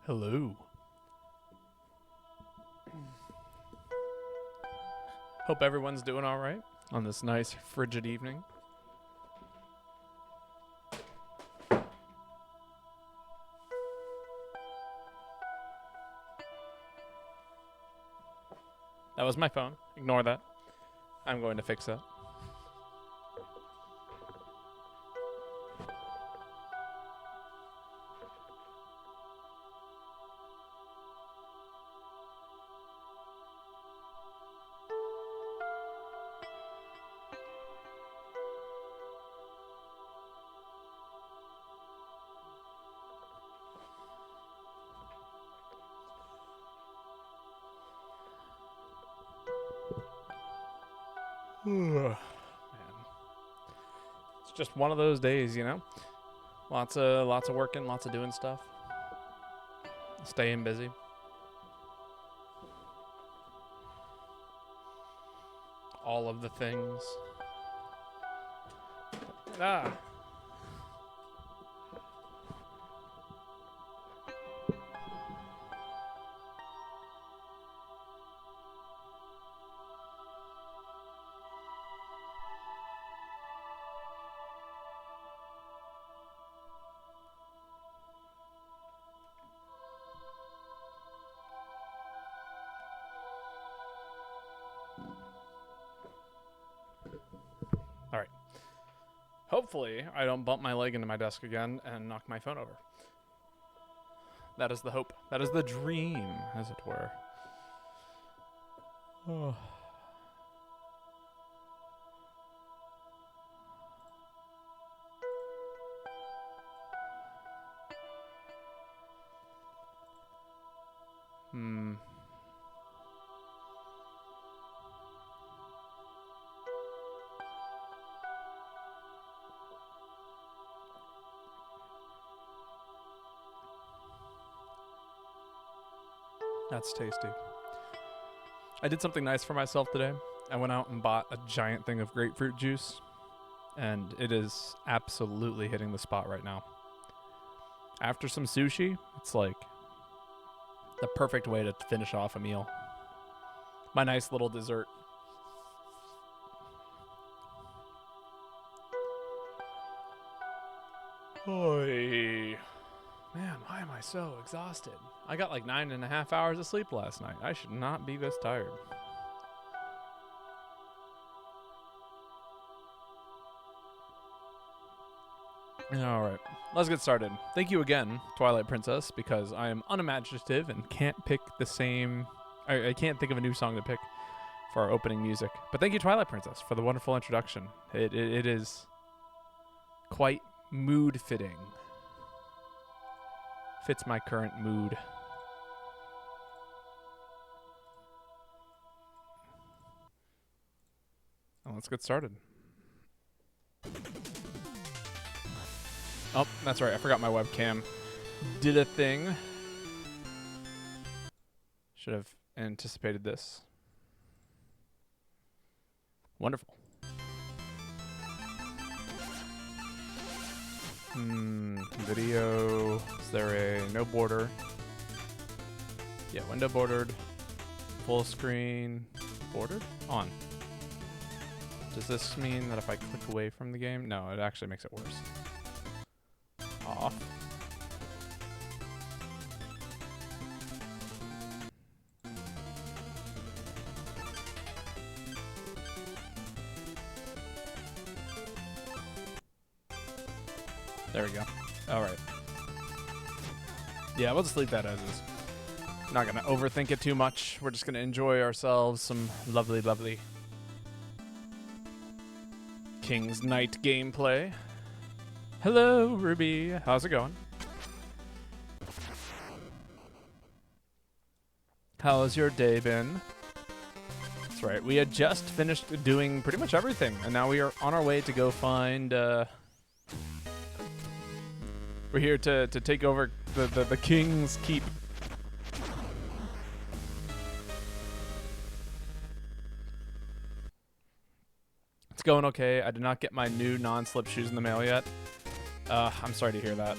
Hello. Hope everyone's doing all right on this nice frigid evening. That was my phone. Ignore that. I'm going to fix that. Man. It's just one of those days, you know? Lots of working, lots of doing stuff. Staying busy. All of the things. Ah. All right. Hopefully, I don't bump my leg into my desk again and knock my phone over. That is the hope. That is the dream, as it were. Oh. That's tasty. I did something nice for myself today. I went out and bought a giant thing of grapefruit juice, and it is absolutely hitting the spot right now. After some sushi, it's like the perfect way to finish off a meal. My nice little dessert. Oy. Man, why am I so exhausted? I got like 9.5 hours of sleep last night. I should not be this tired. All right, let's get started. Thank you again, Twilight Princess, because I am unimaginative and can't pick the same... I can't think of a new song to pick for our opening music. But thank you, Twilight Princess, for the wonderful introduction. It is quite mood-fitting. Fits my current mood. Well, let's get started. Oh, that's right. I forgot my webcam did a thing. Should have anticipated this. Wonderful. Video. Is there a no border? Yeah, window bordered. Full screen. Bordered? On. Does this mean that if I click away from the game? No, it actually makes it worse. Off. There we go. All right. Yeah, we'll just leave that as is. Not gonna overthink it too much. We're just gonna enjoy ourselves some lovely, lovely King's Knight gameplay. Hello, Ruby. How's it going? How's your day been? That's right. We had just finished doing pretty much everything, and now we are on our way to go find. We're here to take over the King's Keep. It's going okay. I did not get my new non-slip shoes in the mail yet. I'm sorry to hear that.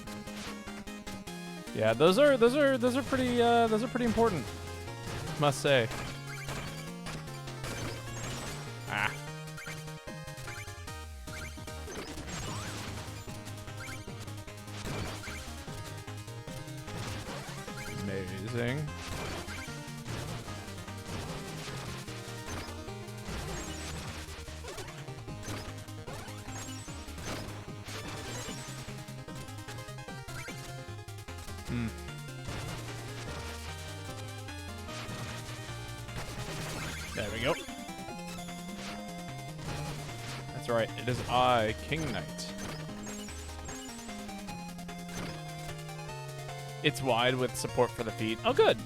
Yeah, those are pretty important. Must say. Ah. Amazing. There we go. That's right. It is I, King Knight. It's wide with support for the feet. Oh, good.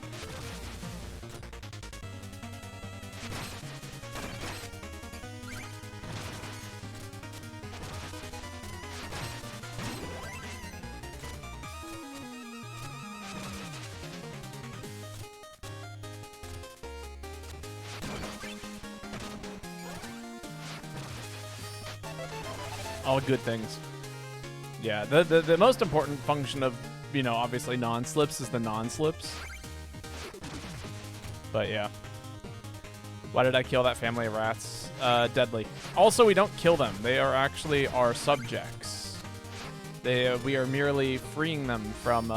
All good things. Yeah, the most important function of, you know, obviously non-slips is the non-slips. But yeah. Why did I kill that family of rats? Deadly. Also, we don't kill them. They are actually our subjects. We are merely freeing them from,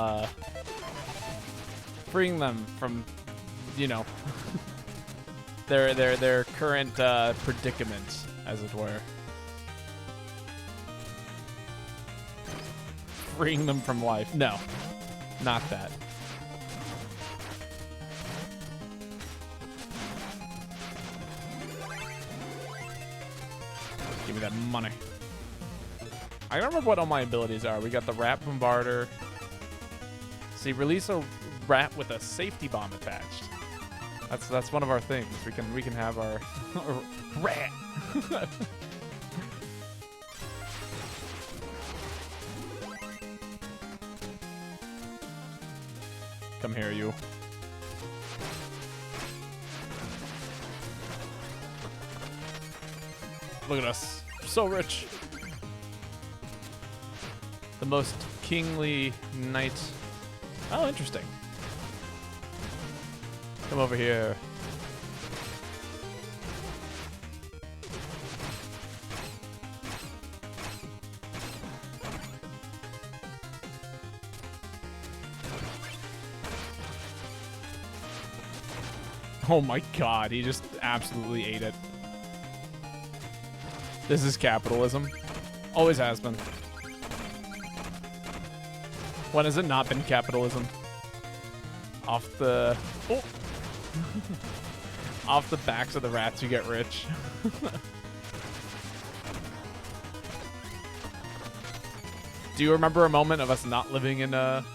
you know, their current predicament, as it were. Freeing them from life. No, not that. Give me that money. I don't remember what all my abilities are. We got the rat bombarder. See, release a rat with a safety bomb attached. That's one of our things. We can have our rat. Come here, you. Look at us. We're so rich. The most kingly knight. Oh, interesting. Come over here. Oh my god, he just absolutely ate it. This is capitalism. Always has been. When has it not been capitalism? Off the... Oh! Off the backs of the rats you get rich. Do you remember a moment of us not living in a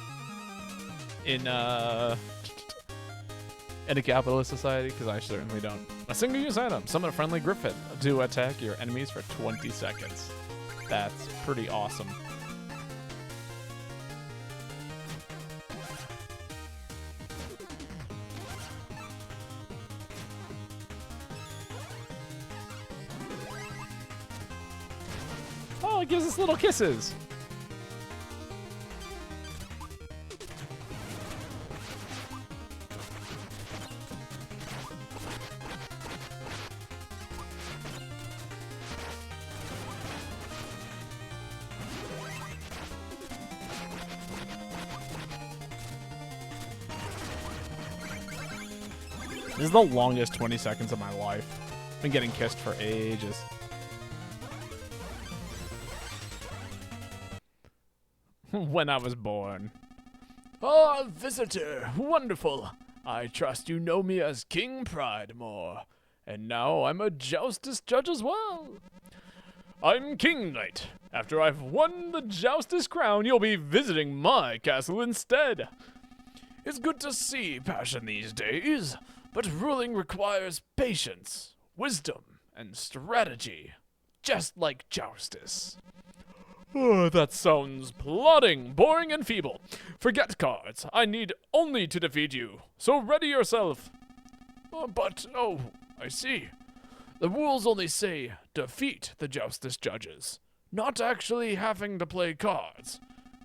capitalist society? Because I certainly don't. A single-use item. Summon a friendly griffin to attack your enemies for 20 seconds. That's pretty awesome. Oh, it gives us little kisses. This is the longest 20 seconds of my life. I've been getting kissed for ages. When I was born. Ah, visitor, wonderful. I trust you know me as King Pridemore, and now I'm a Joustus judge as well. I'm King Knight. After I've won the Joustus crown, you'll be visiting my castle instead. It's good to see passion these days, but ruling requires patience, wisdom, and strategy, just like Joustus. Oh, that sounds plodding, boring, and feeble. Forget cards. I need only to defeat you, so ready yourself. Oh, I see. The rules only say defeat the Joustus judges, not actually having to play cards.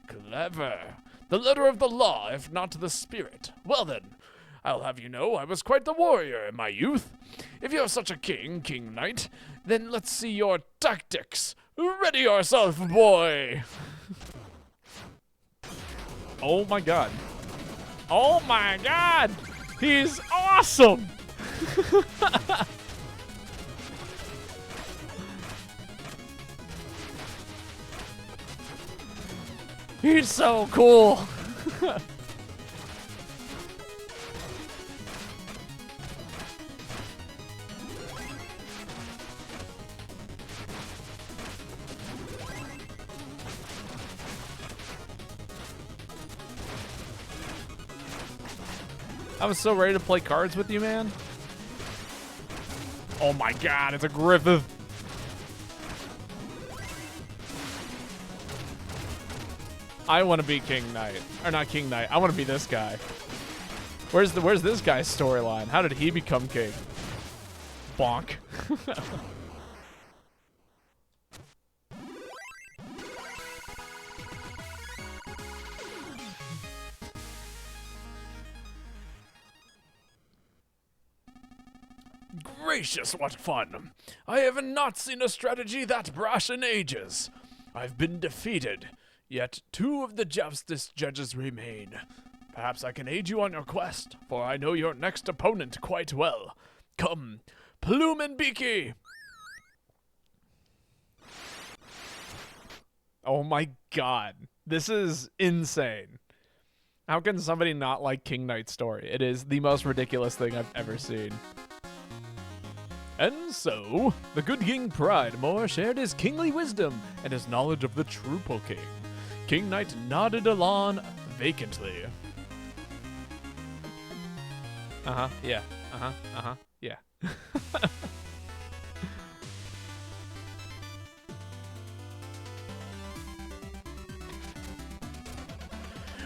Clever. The letter of the law, if not the spirit. Well then, I'll have you know I was quite the warrior in my youth. If you're such a king, King Knight, then let's see your tactics. Ready yourself, boy! Oh my god. Oh my god! He's awesome! He's so cool! I was so ready to play cards with you, man. Oh my god, it's a Griffith. I want to be King Knight. Or not King Knight. I want to be this guy. Where's this guy's storyline? How did he become king? Bonk. Gracious, what fun! I have not seen a strategy that brash in ages. I've been defeated, yet 2 of the Joustus judges remain. Perhaps I can aid you on your quest, for I know your next opponent quite well. Come, Plume and Beaky! Oh my god. This is insane. How can somebody not like King Knight's story? It is the most ridiculous thing I've ever seen. And so, the good King Pridemore shared his kingly wisdom and his knowledge of the Truple King. King Knight nodded along vacantly. Yeah. Yeah.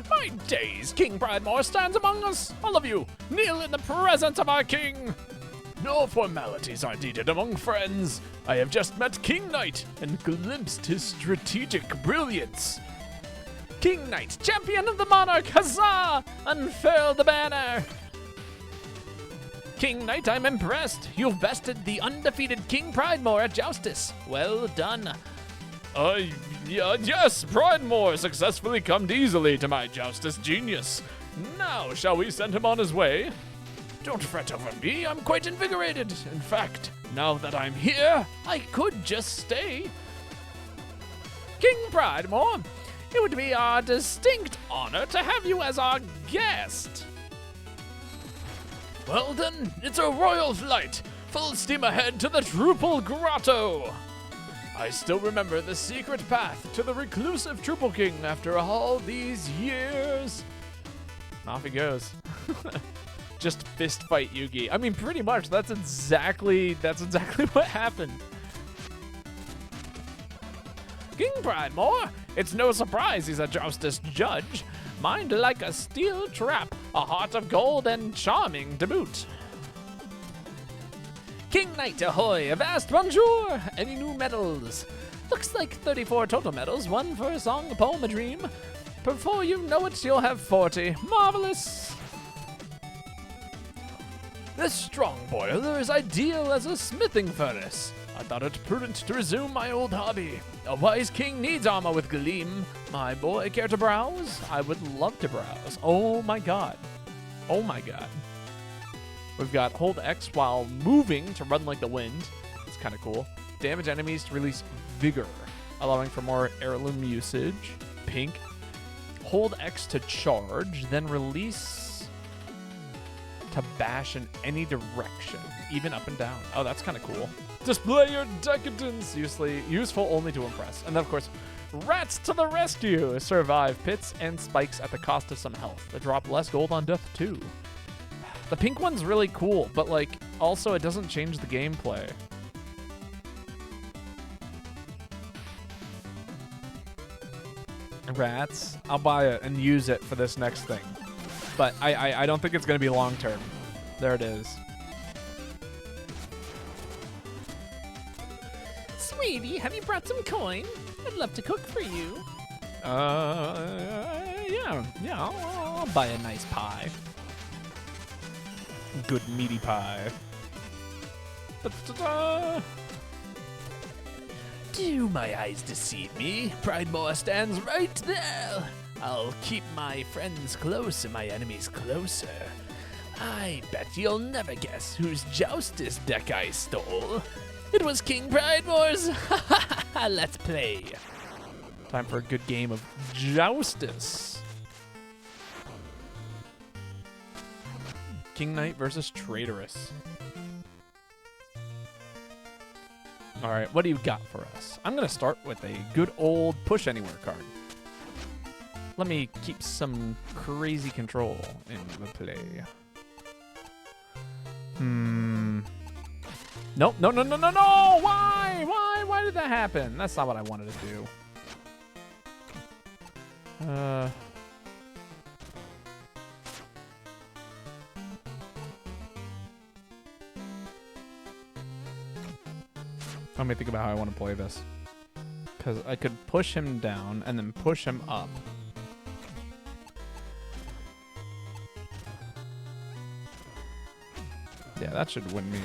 My days, King Pridemore stands among us. All of you, kneel in the presence of our king. No formalities are needed among friends. I have just met King Knight and glimpsed his strategic brilliance. King Knight, champion of the monarch, huzzah! Unfurl the banner! King Knight, I'm impressed. You've bested the undefeated King Pridemore at Joustus. Well done. Yes, Pridemore successfully come easily to my Joustus genius. Now, shall we send him on his way? Don't fret over me, I'm quite invigorated. In fact, now that I'm here, I could just stay. King Pridemore, it would be our distinct honor to have you as our guest. Well then, it's a royal flight. Full steam ahead to the Truple Grotto. I still remember the secret path to the reclusive Truple King after all these years. Off he goes. Just fist fight Yugi. I mean, pretty much. That's exactly what happened. King Pridemore, it's no surprise he's a Joustus judge. Mind like a steel trap, a heart of gold, and charming to boot. King Knight, ahoy! Avast, bonjour! Any new medals? Looks like 34 total medals, 1 for a song, a poem, a dream. Before you know it, you'll have 40. Marvelous! This strong boiler is ideal as a smithing furnace. I thought it prudent to resume my old hobby. A wise king needs armor with gleam. My boy, care to browse? I would love to browse. Oh my god. Oh my god. We've got hold X while moving to run like the wind. It's kind of cool. Damage enemies to release vigor, allowing for more heirloom usage. Pink. Hold X to charge, then release to bash in any direction, even up and down. Oh, that's kind of cool. Display your decadence, useful only to impress. And then, of course, rats to the rescue. Survive pits and spikes at the cost of some health. They drop less gold on death, too. The pink one's really cool, but, like, also it doesn't change the gameplay. Rats. I'll buy it and use it for this next thing. But I don't think it's going to be long term. There it is. Sweetie, have you brought some coin? I'd love to cook for you. Yeah, I'll buy a nice pie. Good meaty pie. Da-da-da. Do my eyes deceive me? Pridemore stands right there. I'll keep my friends close and my enemies closer. I bet you'll never guess whose Joustus deck I stole. It was King Pridemore's. Let's play. Time for a good game of Joustus. King Knight versus Traitorous. All right, what do you got for us? I'm going to start with a good old Push Anywhere card. Let me keep some crazy control in the play. Nope, no. Why did that happen? That's not what I wanted to do. Let me think about how I want to play this. Because I could push him down and then push him up. Yeah, that should win me.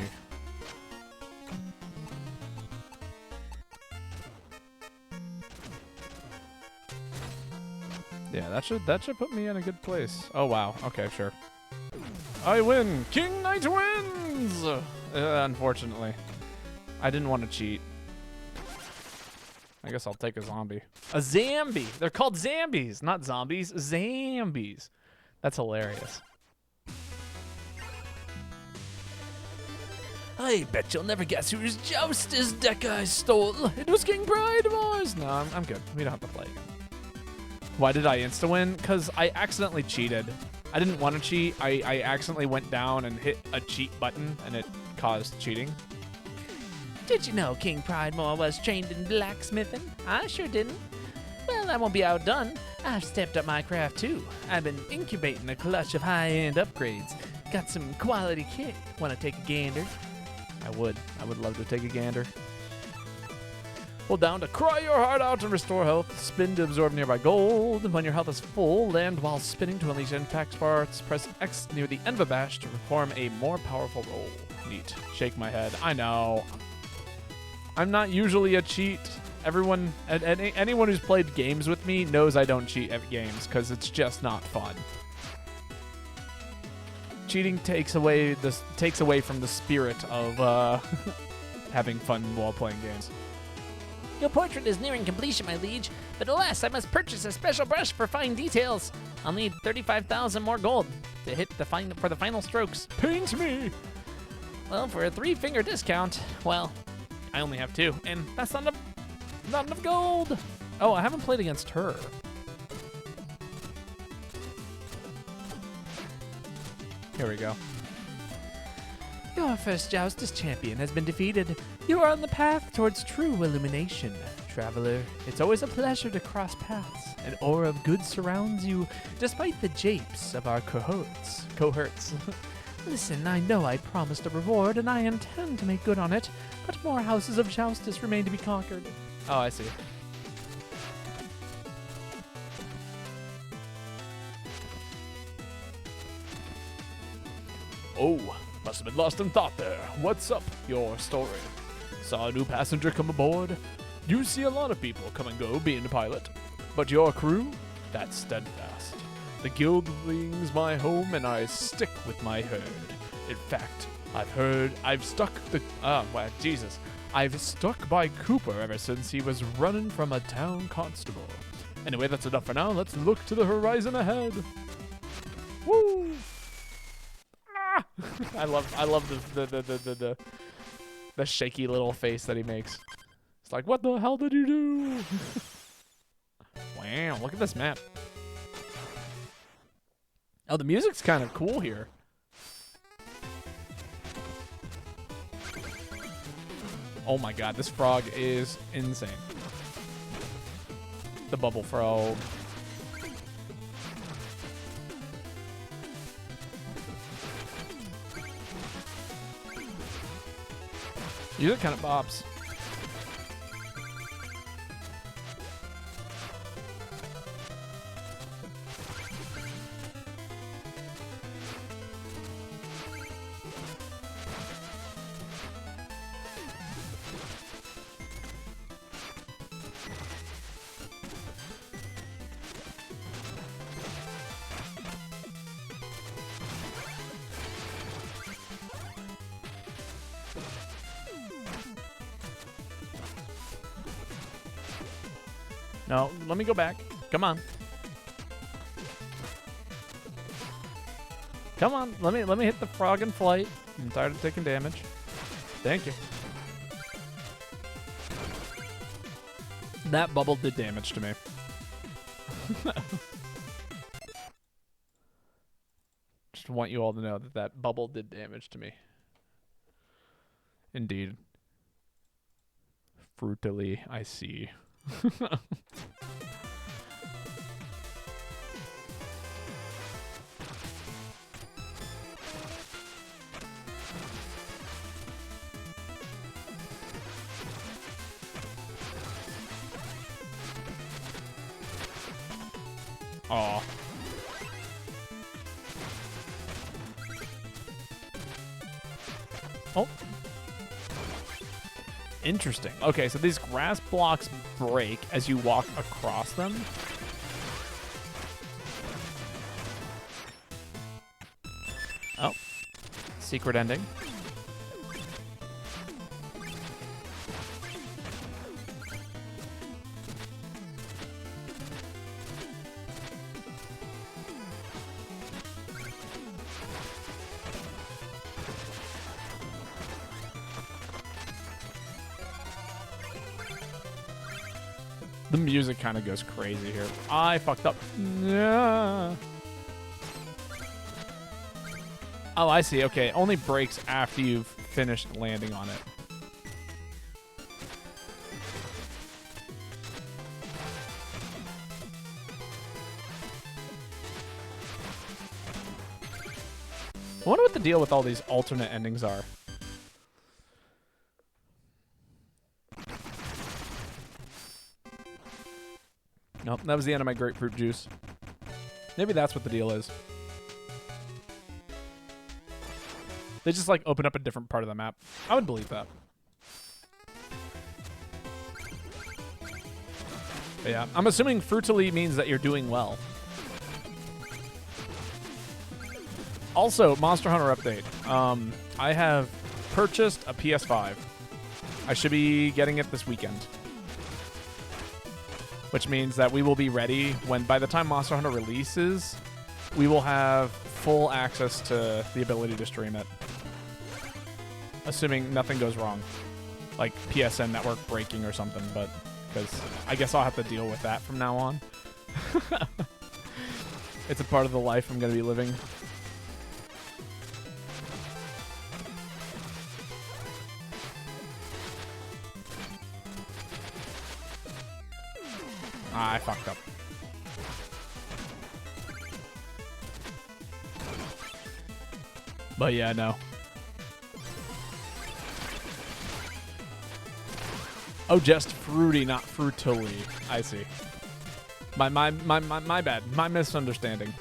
Yeah, that should put me in a good place. Oh wow. Okay, sure. I win. King Knight wins. Unfortunately, I didn't want to cheat. I guess I'll take a zombie. A Zambi. They're called Zambies, not zombies. Zambies. That's hilarious. I bet you'll never guess whose Joustus deck I stole. It was King Pridemore's. No, I'm good. We don't have to play again. Why did I insta-win? Because I accidentally cheated. I didn't want to cheat. I accidentally went down and hit a cheat button, and it caused cheating. Did you know King Pridemore was trained in blacksmithing? I sure didn't. Well, I won't be outdone. I've stepped up my craft too. I've been incubating a clutch of high-end upgrades. Got some quality kit. Want to take a gander? I would love to take a gander. Hold down to cry your heart out and restore health. Spin to absorb nearby gold. When your health is full, land while spinning to unleash impact sparks. Press X near the end of a bash to perform a more powerful roll. Neat. Shake my head. I know. I'm not usually a cheat. Everyone, anyone who's played games with me knows I don't cheat at games because it's just not fun. Cheating takes away from the spirit of having fun while playing games. Your portrait is nearing completion, my liege, but alas, I must purchase a special brush for fine details. I'll need 35,000 more gold to hit the final strokes. Paint me! Well, for a 3-finger discount, well, I only have 2, and that's not enough gold. Oh, I haven't played against her. Here we go. Your first Joustus champion has been defeated. You are on the path towards true illumination. Traveler, it's always a pleasure to cross paths. An aura of good surrounds you, despite the japes of our cohorts. Listen, I know I promised a reward, and I intend to make good on it, but more houses of Joustus remain to be conquered. Oh, I see. Oh, must have been lost in thought there. What's up? Your story. Saw a new passenger come aboard? You see a lot of people come and go being a pilot, but your crew? That's steadfast. The guildling's my home, and I stick with my herd. In fact, I've stuck by Cooper ever since he was running from a town constable. Anyway, that's enough for now. Let's look to the horizon ahead. Woo! Ah! I love the shaky little face that he makes. It's like, what the hell did you do? Wow, look at this map. Oh, the music's kind of cool here. Oh my god, this frog is insane. The bubble frog. Music kind of bops. No, let me go back. Come on. Come on, let me hit the frog in flight. I'm tired of taking damage. Thank you. That bubble did damage to me. Just want you all to know that that bubble did damage to me. Indeed. Fruitily, I see. Aw. Oh. Interesting. Okay, so these grass blocks break as you walk across them. Oh. Secret ending. The music kind of goes crazy here. I fucked up. Yeah. Oh, I see. Okay, it only breaks after you've finished landing on it. I wonder what the deal with all these alternate endings are. Nope, that was the end of my grapefruit juice. Maybe that's what the deal is. They just like open up a different part of the map. I would believe that. But yeah, I'm assuming fruitily means that you're doing well. Also, Monster Hunter update. I have purchased a PS5. I should be getting it this weekend. Which means that we will be ready when, by the time Monster Hunter releases, we will have full access to the ability to stream it. Assuming nothing goes wrong. Like PSN network breaking or something, but because I guess I'll have to deal with that from now on. It's a part of the life I'm going to be living. I fucked up. But yeah, no. Oh, just fruity, not fruitily. I see. My bad. My misunderstanding.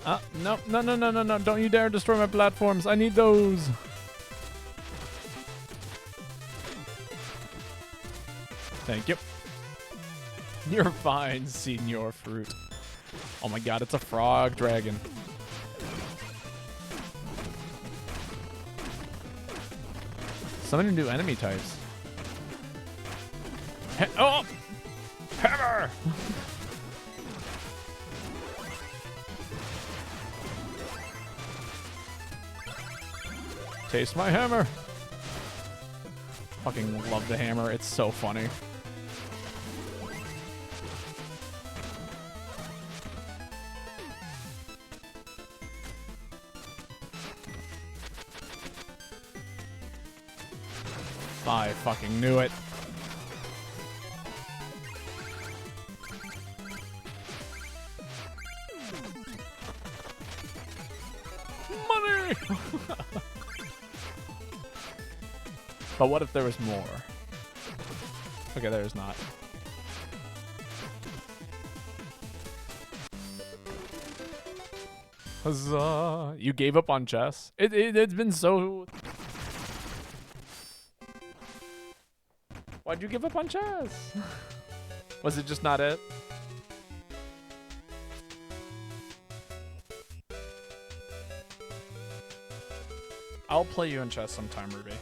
No, no, no, no, no, no. Don't you dare destroy my platforms. I need those. Thank you. You're fine, Senior Fruit. Oh my god, it's a frog dragon. So many new enemy types. Oh! Hammer! Taste my hammer. Fucking love the hammer. It's so funny. I fucking knew it. Money! But what if there was more? Okay, there's not. Huzzah. You gave up on chess? It's been so... Why'd you give up on chess? Was it just not it? I'll play you in chess sometime, Ruby.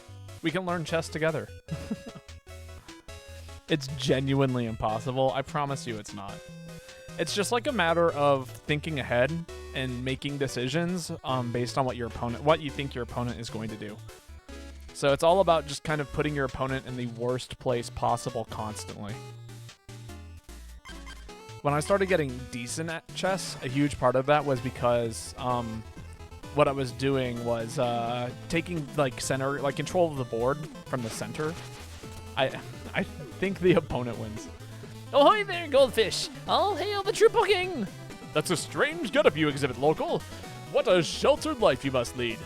We can learn chess together. It's genuinely impossible. I promise you it's not. It's just like a matter of thinking ahead and making decisions based on what you think your opponent is going to do. So it's all about just kind of putting your opponent in the worst place possible constantly. When I started getting decent at chess, a huge part of that was because what I was doing was taking control of the board from the center. I think the opponent wins. Ahoy there, goldfish! All hail the Triple King! That's a strange getup you exhibit, local. What a sheltered life you must lead.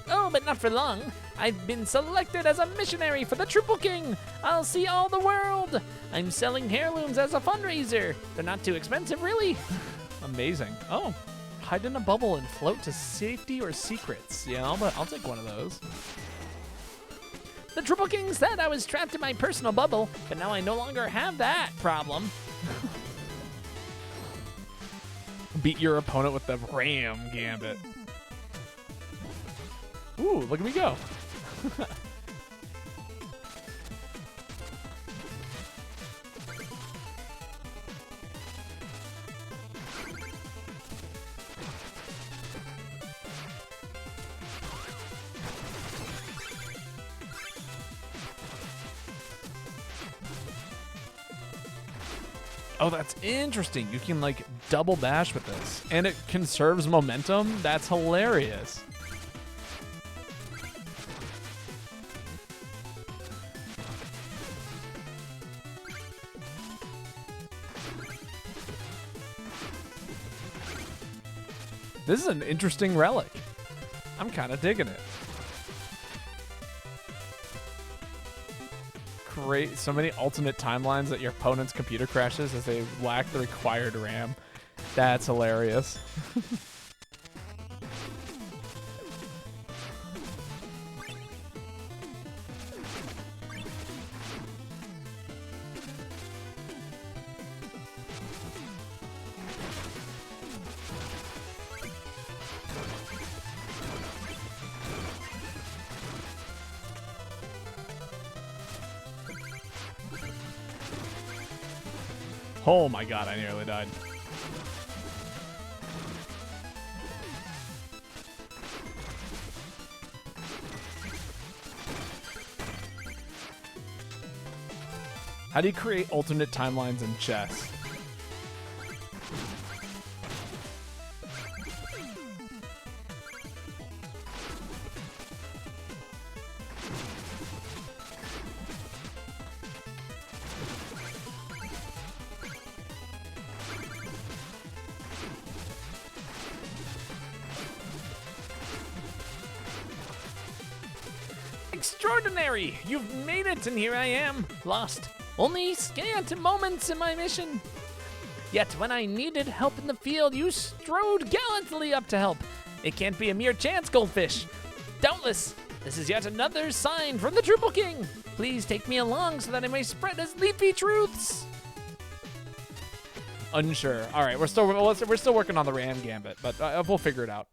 Oh, but not for long. I've been selected as a missionary for the Triple King. I'll see all the world. I'm selling heirlooms as a fundraiser. They're not too expensive, really. Amazing. Oh, hide in a bubble and float to safety or secrets. Yeah, I'll take one of those. The Triple King said I was trapped in my personal bubble, but now I no longer have that problem. Beat your opponent with the Ram Gambit. Ooh, look at me go. Oh, that's interesting. You can like double dash with this and it conserves momentum. That's hilarious. This is an interesting relic. I'm kind of digging it. Create so many alternate timelines that your opponent's computer crashes as they lack the required RAM. That's hilarious. Oh my god, I nearly died. How do you create alternate timelines in chess? Extraordinary! You've made it, and here I am, lost. Only scant moments in my mission. Yet when I needed help in the field, you strode gallantly up to help. It can't be a mere chance, Goldfish. Doubtless, this is yet another sign from the Triple King. Please take me along so that I may spread his leafy truths. Unsure. All right, we're still working on the Ram Gambit, but we'll figure it out.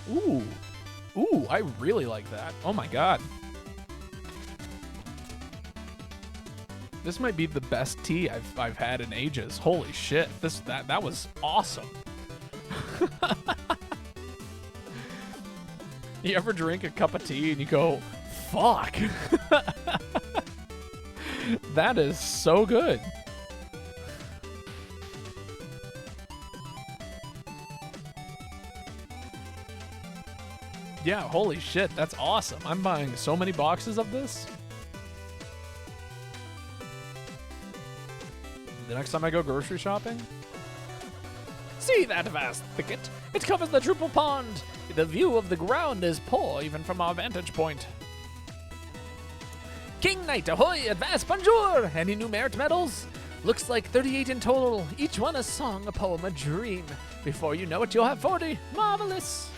Ooh, I really like that. Oh my god. This might be the best tea I've had in ages. Holy shit. That was awesome. You ever drink a cup of tea and you go, fuck. That is so good. Yeah, holy shit, that's awesome. I'm buying so many boxes of this. The next time I go grocery shopping. See that vast thicket? It covers the triple pond. The view of the ground is poor, even from our vantage point. King Knight, ahoy, advance, bonjour! Any new merit medals? Looks like 38 in total. Each one a song, a poem, a dream. Before you know it, you'll have 40. Marvelous!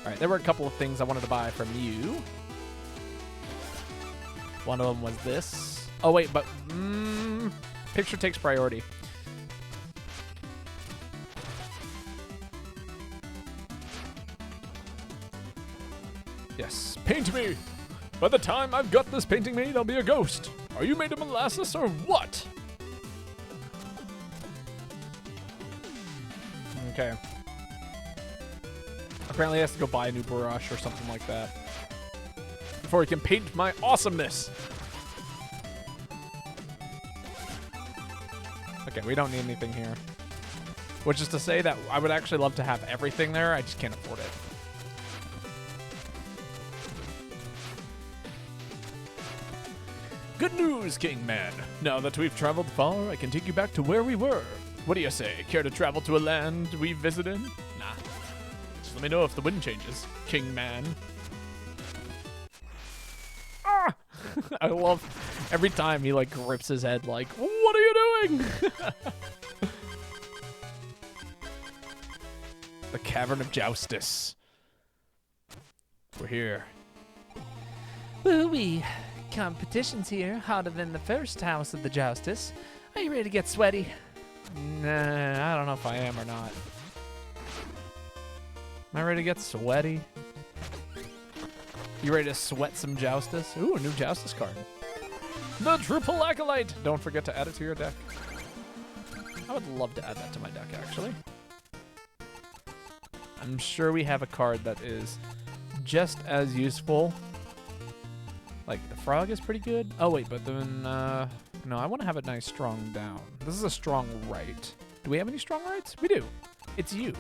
All right, there were a couple of things I wanted to buy from you. One of them was this. Oh, wait, but picture takes priority. Yes, paint me. By the time I've got this painting made, I'll be a ghost. Are you made of molasses or what? Okay. Apparently he has to go buy a new brush or something like that before he can paint my awesomeness. Okay, we don't need anything here. Which is to say that I would actually love to have everything there, I just can't afford it. Good news, King Man. Now that we've traveled far, I can take you back to where we were. What do you say? Care to travel to a land we visited? Nah. Just let me know if the wind changes, King Man. Ah! I love every time he like grips his head like, what are you doing? The Cavern of Joustus. We're here. Woo-wee. Competition's here, hotter than the first house of the Joustus. Are you ready to get sweaty? Nah, I don't know if I am or not. Am I ready to get sweaty? You ready to sweat some Joustus? Ooh, a new Joustus card. The Triple Acolyte! Don't forget to add it to your deck. I would love to add that to my deck, actually. I'm sure we have a card that is just as useful. Like, the Frog is pretty good. Oh, wait, but then, no, I want to have a nice strong down. This is a strong right. Do we have any strong rights? We do. It's you.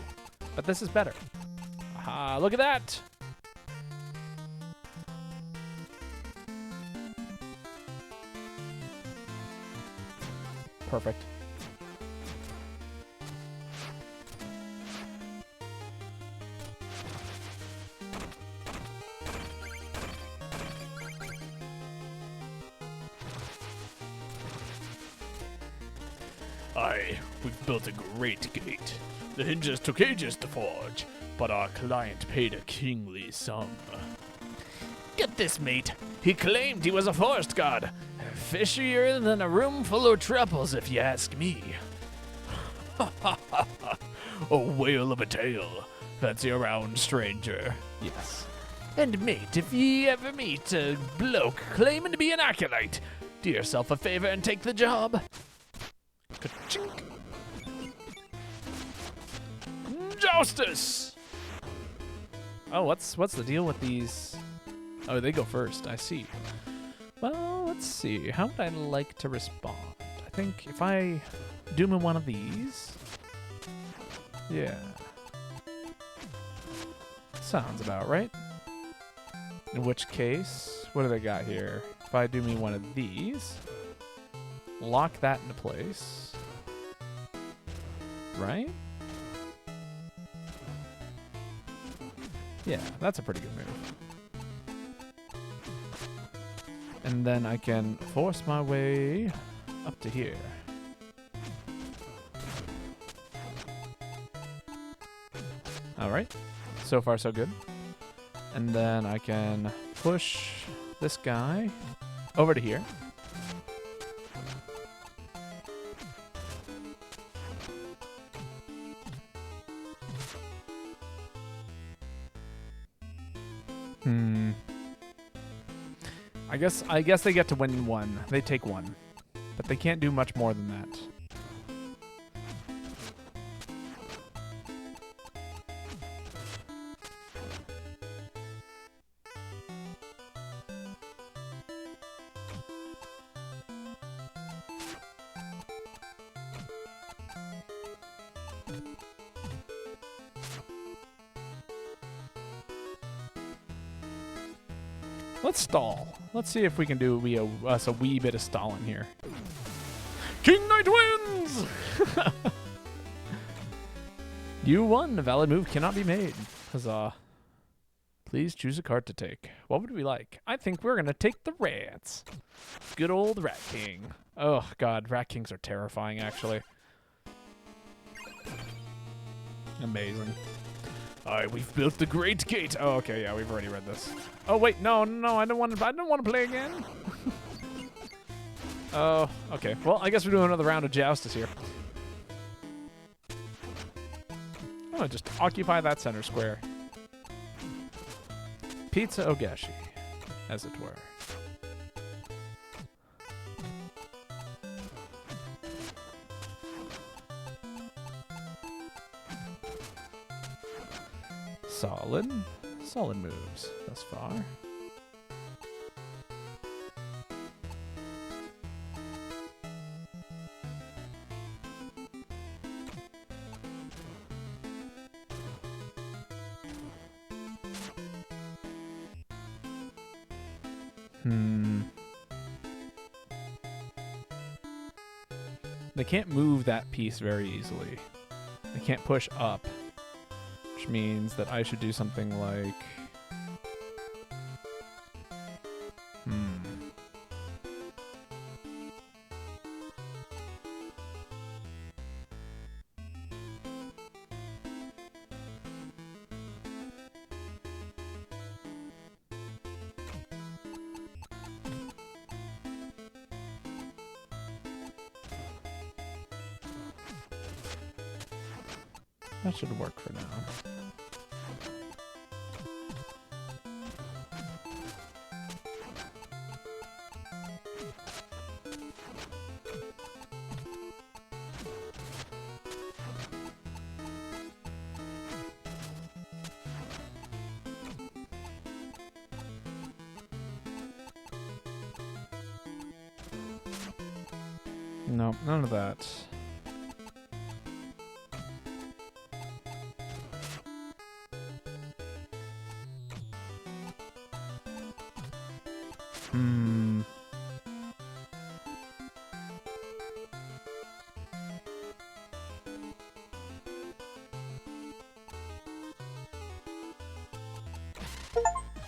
But this is better. Aha, look at that! Perfect. Aye, we've built a great gate. The hinges took ages to forge, but our client paid a kingly sum. Get this, mate. He claimed he was a forest god. Fishier than a room full of troubles, if you ask me. A whale of a tale. Fancy a round stranger. Yes. And mate, if ye ever meet a bloke claiming to be an acolyte, do yourself a favor and take the job. Ka-chink. Justice! Oh, what's the deal with these? Oh, they go first. I see. Well, let's see. How would I like to respond? I think if I doom in one of these. Yeah. Sounds about right. In which case, what do they got here? If I do me one of these, lock that into place. Right? Yeah, that's a pretty good move. And then I can force my way up to here. Alright. So far, so good. And then I can push this guy over to here. I guess they get to win one. They take one. But they can't do much more than that. Let's stall. Let's see if we can do us a wee bit of stalling here. King Knight wins! You won. A valid move cannot be made. Huzzah. Please choose a card to take. What would we like? I think we're going to take the rats. Good old Rat King. Oh, God. Rat Kings are terrifying, actually. Amazing. Alright, we've built the Great Gate. Oh, okay, yeah, we've already read this. Oh wait, no, I don't want to play again. Oh, okay. Well, I guess we're doing another round of Joustus here. I'm gonna just occupy that center square. Pizza Ogeshi, as it were. Solid moves thus far. They can't move that piece very easily. They can't push up. Which means that I should do something like... That should work for now. No, none of that.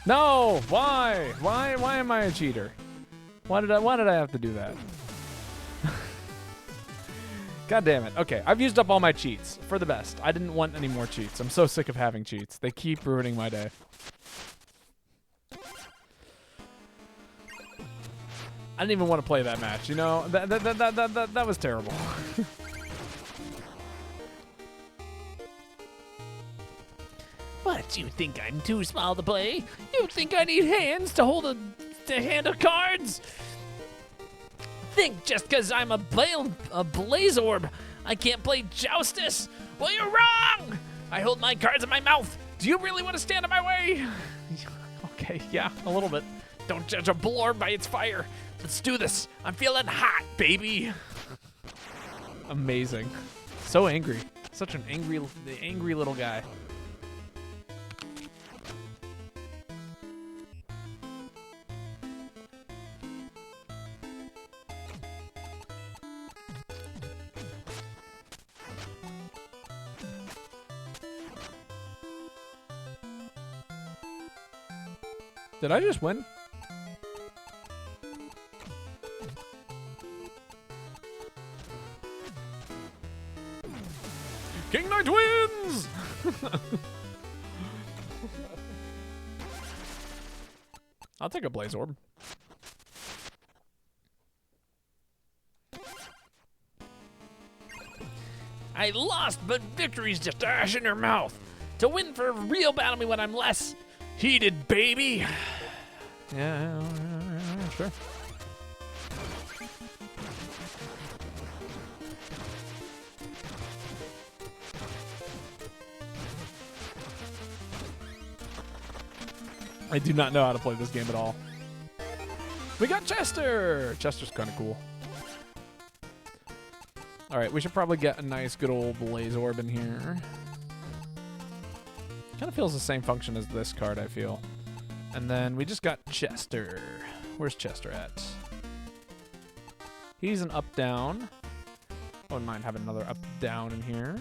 No! Why? Why am I a cheater? Why did I have to do that? God damn it. Okay, I've used up all my cheats. For the best. I didn't want any more cheats. I'm so sick of having cheats. They keep ruining my day. I didn't even want to play that match, you know? That was terrible. What, you think I'm too small to play? You think I need hands to hold a hand of cards? Think just because I'm a Blaze Orb, I can't play Joustus? Well, you're wrong! I hold my cards in my mouth. Do you really want to stand in my way? Okay, yeah, a little bit. Don't judge a blorb by its fire. Let's do this. I'm feeling hot, baby. Amazing. So angry. Such an angry little guy. Did I just win? King Knight wins! I'll take a Blaze Orb. I lost, but victory's just ash in your mouth. To win for real, battle me when I'm less heated, baby. Yeah, sure. I do not know how to play this game at all. We got Chester! Chester's kind of cool. Alright, we should probably get a nice good old Blaze Orb in here. Kind of feels the same function as this card, I feel. And then we just got Chester. Where's Chester at? He's an up-down. I wouldn't mind having another up-down in here.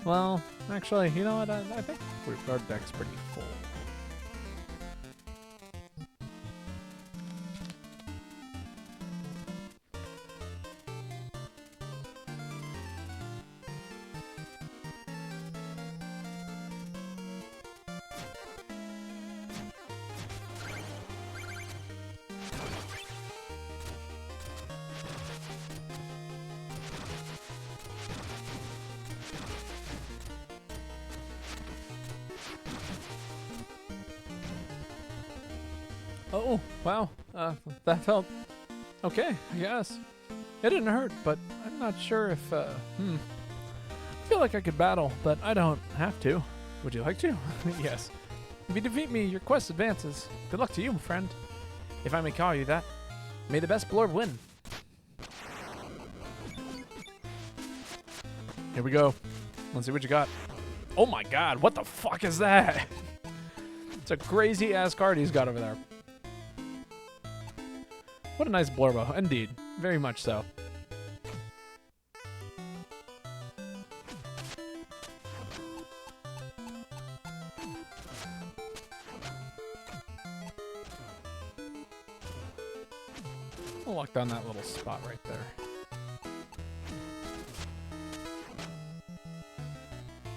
Well, actually, you know what? I think our deck's pretty full. Oh, wow. That felt okay, I guess. It didn't hurt, but I'm not sure if, I feel like I could battle, but I don't have to. Would you like to? Yes. If you defeat me, your quest advances. Good luck to you, friend. If I may call you that. May the best blorb win. Here we go. Let's see what you got. Oh my god, what the fuck is that? It's a crazy-ass card he's got over there. What a nice Blorbo. Indeed. Very much so. We'll lock down that little spot right there.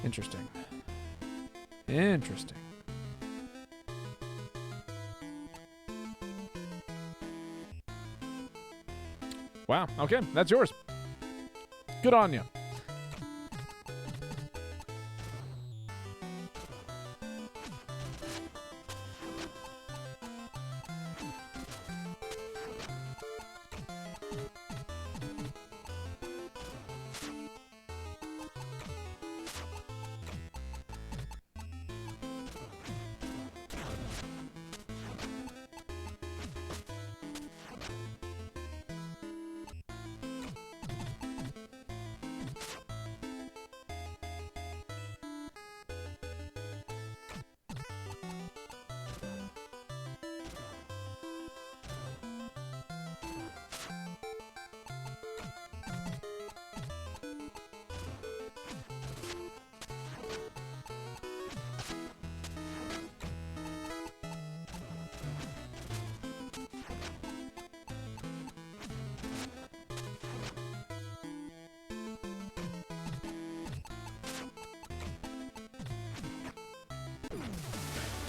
Interesting. Interesting. Wow, okay, that's yours. Good on you.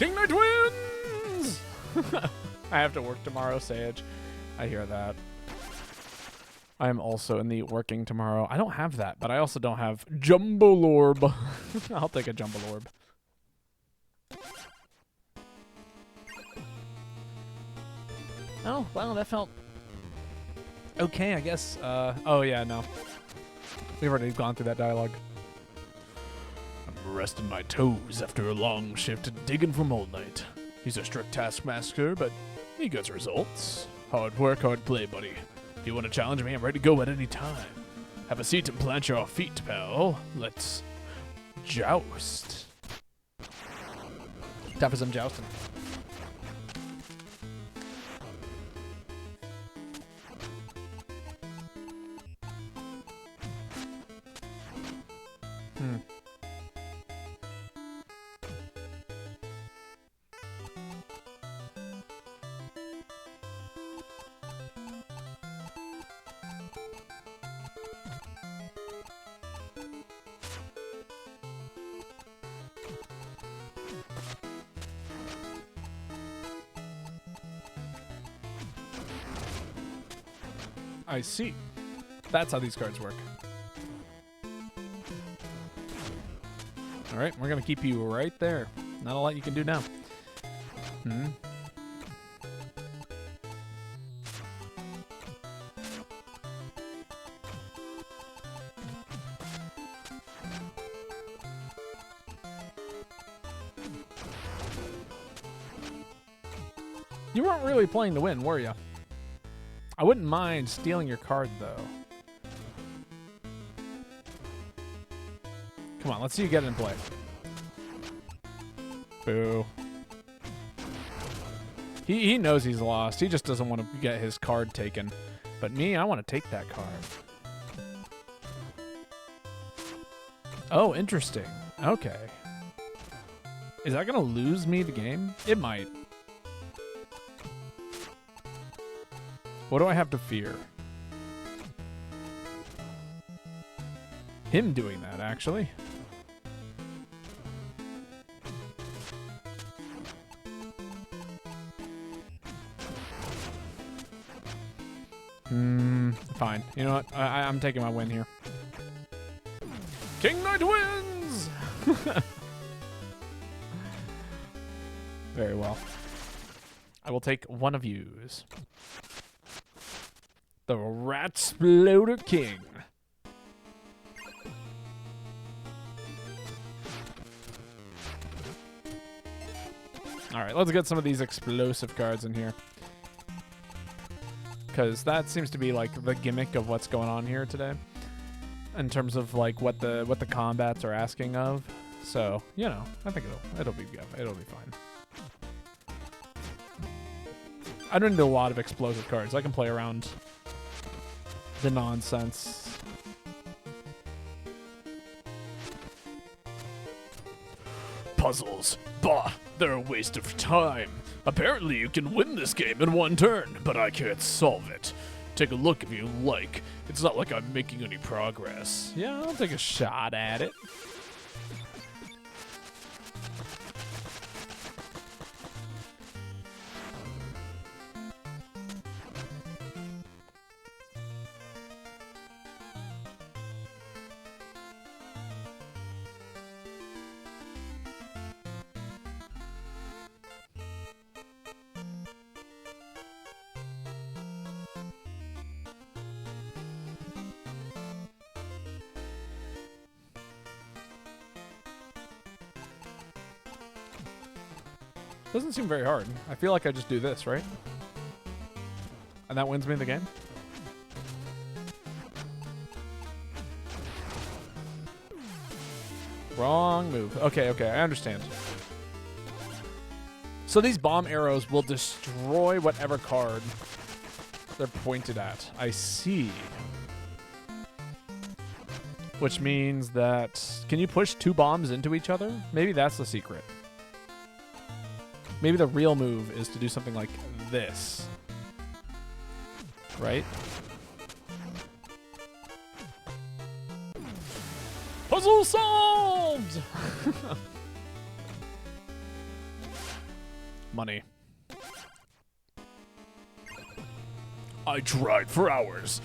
King Knight wins! I have to work tomorrow, Sage. I hear that. I am also in the working tomorrow. I don't have that, but I also don't have Jumbo Lorb. I'll take a Jumbo Lorb. Oh, well, that felt okay, I guess. Oh, yeah, no. We've already gone through that dialogue. I'm resting my toes after a long shift digging for Mold Knight. He's a strict taskmaster, but he gets results. Hard work, hard play, buddy. If you want to challenge me, I'm ready to go at any time. Have a seat and plant your feet, pal. Let's joust. Time for some jousting. I see. That's how these cards work. All right, we're gonna keep you right there. Not a lot you can do now. You weren't really playing to win, were you? I wouldn't mind stealing your card, though. Come on, let's see you get it in play. Boo. He knows he's lost. He just doesn't want to get his card taken. But me, I want to take that card. Oh, interesting. Okay. Is that going to lose me the game? It might. What do I have to fear? Him doing that, actually. Fine. You know what? I'm taking my win here. King Knight wins! Very well. I will take one of yous. The Rat Sploder King. Alright, let's get some of these explosive cards in here. Because that seems to be like the gimmick of what's going on here today. In terms of like what the combats are asking of. So, you know, I think it'll be good. It'll be fine. I don't need a lot of explosive cards. I can play around the nonsense. Puzzles. Bah, they're a waste of time. Apparently you can win this game in one turn, but I can't solve it. Take a look if you like. It's not like I'm making any progress. Yeah, I'll take a shot at it. Doesn't seem very hard. I feel like I just do this, right? And that wins me the game? Wrong move. Okay, I understand. So these bomb arrows will destroy whatever card they're pointed at. I see. Which means that... Can you push two bombs into each other? Maybe that's the secret. Maybe the real move is to do something like this. Right? Puzzle solved! Money. I tried for hours.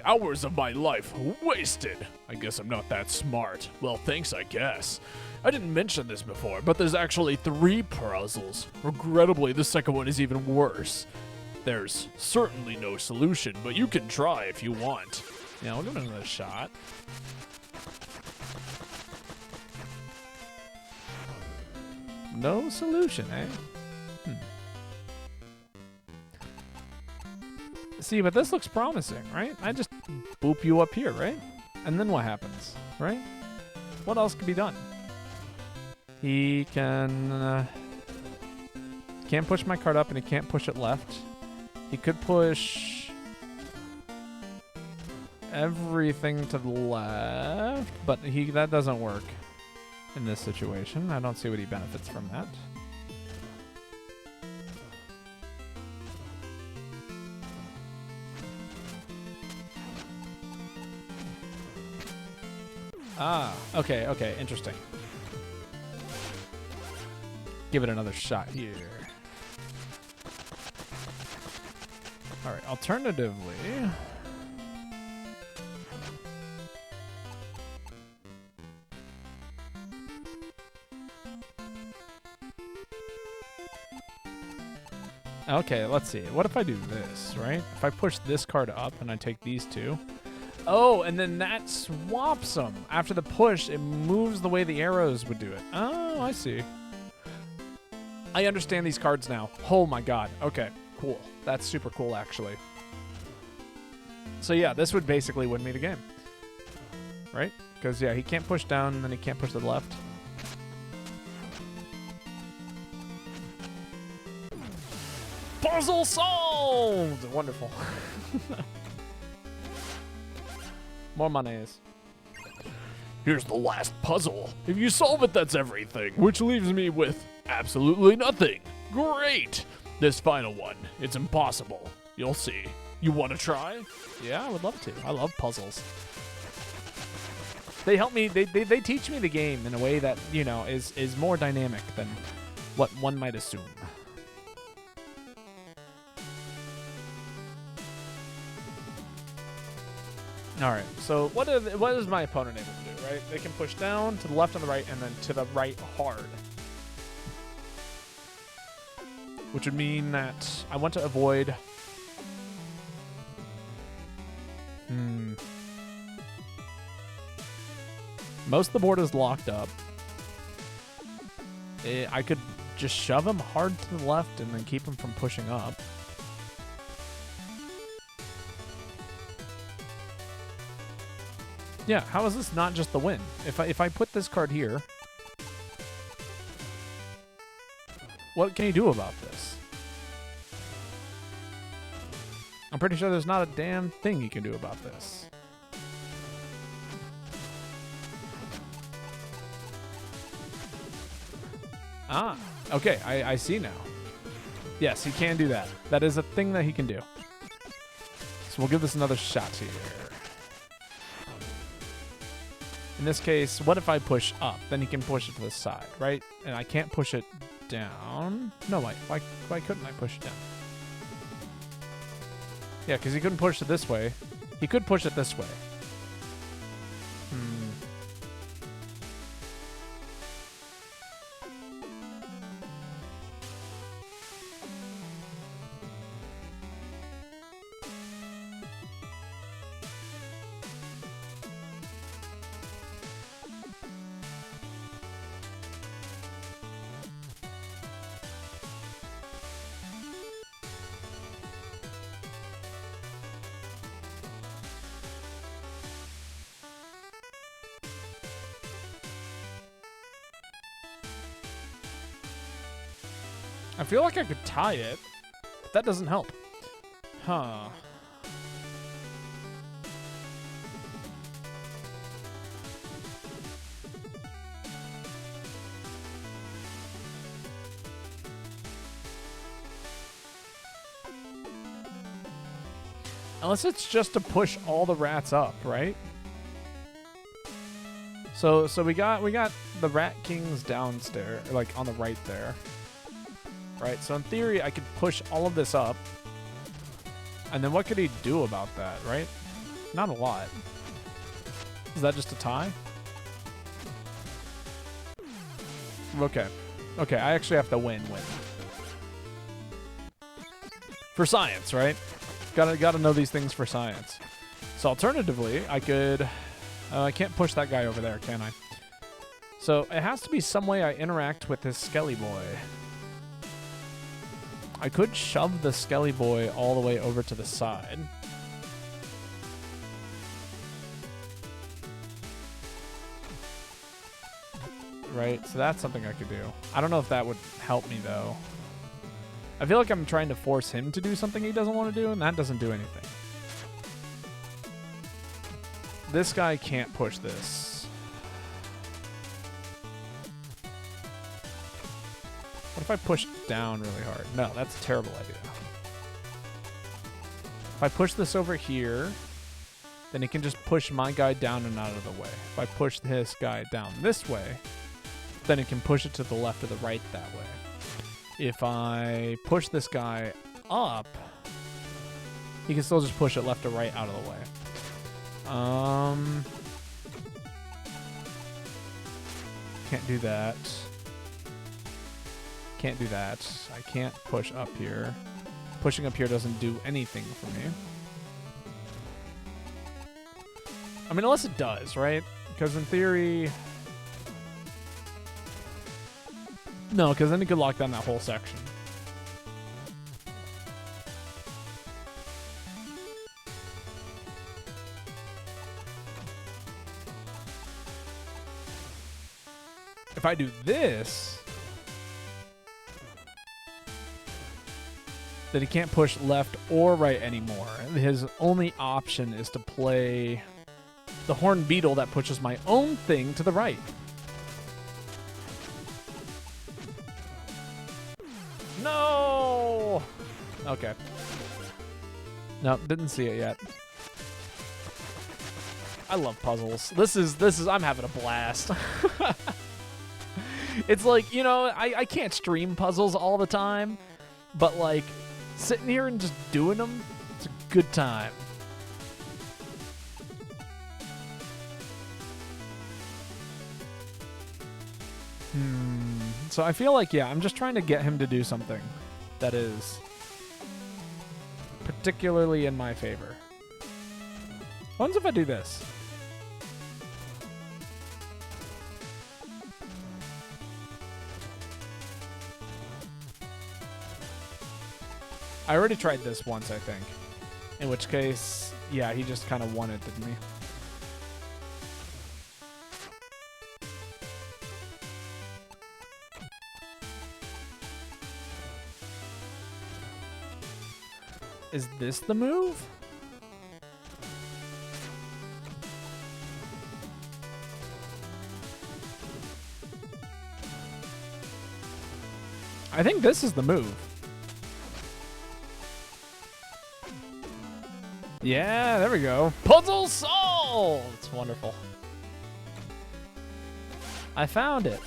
Hours of my life wasted. I guess I'm not that smart. Well, thanks, I guess. I didn't mention this before, but there's actually 3 puzzles. Regrettably, the second one is even worse. There's certainly no solution, but you can try if you want. Yeah, we'll give it another shot. No solution, eh? See, but this looks promising, right? I just boop you up here, right? And then what happens, right? What else can be done? He can't push my card up, and he can't push it left. He could push everything to the left, but that doesn't work in this situation. I don't see what he benefits from that. Ah, okay, interesting. Give it another shot here. All right, alternatively... Okay, let's see. What if I do this, right? If I push this card up and I take these two. Oh, and then that swaps them. After the push, it moves the way the arrows would do it. Oh, I see. I understand these cards now. Oh my god. Okay, cool. That's super cool, actually. So yeah, this would basically win me the game. Right? Because, yeah, he can't push down, and then he can't push to the left. Puzzle solved! Wonderful. More monies. Here's the last puzzle. If you solve it, that's everything. Which leaves me with absolutely nothing. Great! This final one, it's impossible. You'll see. You want to try? Yeah, I would love to. I love puzzles. They help me, they teach me the game in a way that, you know, is more dynamic than what one might assume. All right, so what is my opponent able to do, right? They can push down, to the left and the right, and then to the right hard. Which would mean that I want to avoid... Most of the board is locked up. I could just shove him hard to the left and then keep him from pushing up. Yeah, how is this not just the win? If I put this card here, what can you do about this? I'm pretty sure there's not a damn thing you can do about this. Ah, okay, I see now. Yes, he can do that. That is a thing that he can do. So we'll give this another shot here. In this case, what if I push up? Then he can push it to the side, right? And I can't push it down. No, why couldn't I push it down? Yeah, because he couldn't push it this way. He could push it this way. I feel like I could tie it, but that doesn't help. Huh. Unless it's just to push all the rats up, right? So we got the Rat Kings downstairs, like on the right there. Right, so in theory, I could push all of this up. And then what could he do about that, right? Not a lot. Is that just a tie? Okay. Okay, I actually have to win. For science, right? Gotta know these things for science. So alternatively, I could... I can't push that guy over there, can I? So it has to be some way I interact with this Skelly Boy. I could shove the Skelly Boy all the way over to the side. Right, so that's something I could do. I don't know if that would help me, though. I feel like I'm trying to force him to do something he doesn't want to do, and that doesn't do anything. This guy can't push this. What if I push down really hard? No, that's a terrible idea. If I push this over here, then he can just push my guy down and out of the way. If I push this guy down this way, then it can push it to the left or the right that way. If I push this guy up, He can still just push it left or right out of the way. Can't do that. Can't do that. I can't push up here. Pushing up here doesn't do anything for me. I mean, unless it does, right? Because in theory... No, because then it could lock down that whole section. If I do this, then he can't push left or right anymore. His only option is to play the Horn Beetle that pushes my own thing to the right. No! Okay. Nope, didn't see it yet. I love puzzles. This is I'm having a blast. It's like, you know, I can't stream puzzles all the time, but like sitting here and just doing them, it's a good time. So I feel like, yeah, I'm just trying to get him to do something that is particularly in my favor. What happens if I do this? I already tried this once, I think. In which case, yeah, he just kind of won it, didn't he? Is this the move? I think this is the move. Yeah, there we go. Puzzle solved! It's wonderful. I found it.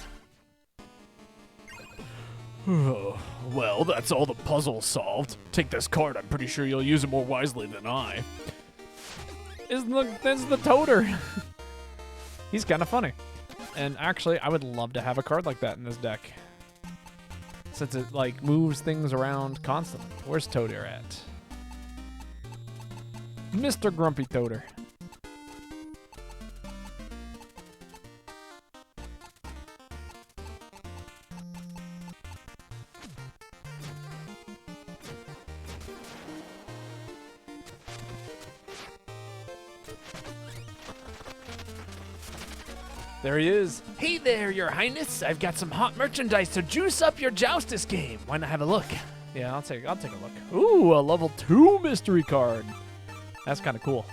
Well, that's all the puzzle solved. Take this card. I'm pretty sure you'll use it more wisely than I. This is the Toader. He's kind of funny. And actually, I would love to have a card like that in this deck. Since it, like, moves things around constantly. Where's Toader at? Mr. Grumpy Toader. There he is. Hey there, Your Highness. I've got some hot merchandise to juice up your Joustus game. Why not have a look? Yeah, I'll take a look. Ooh, a level 2 mystery card. That's kind of cool.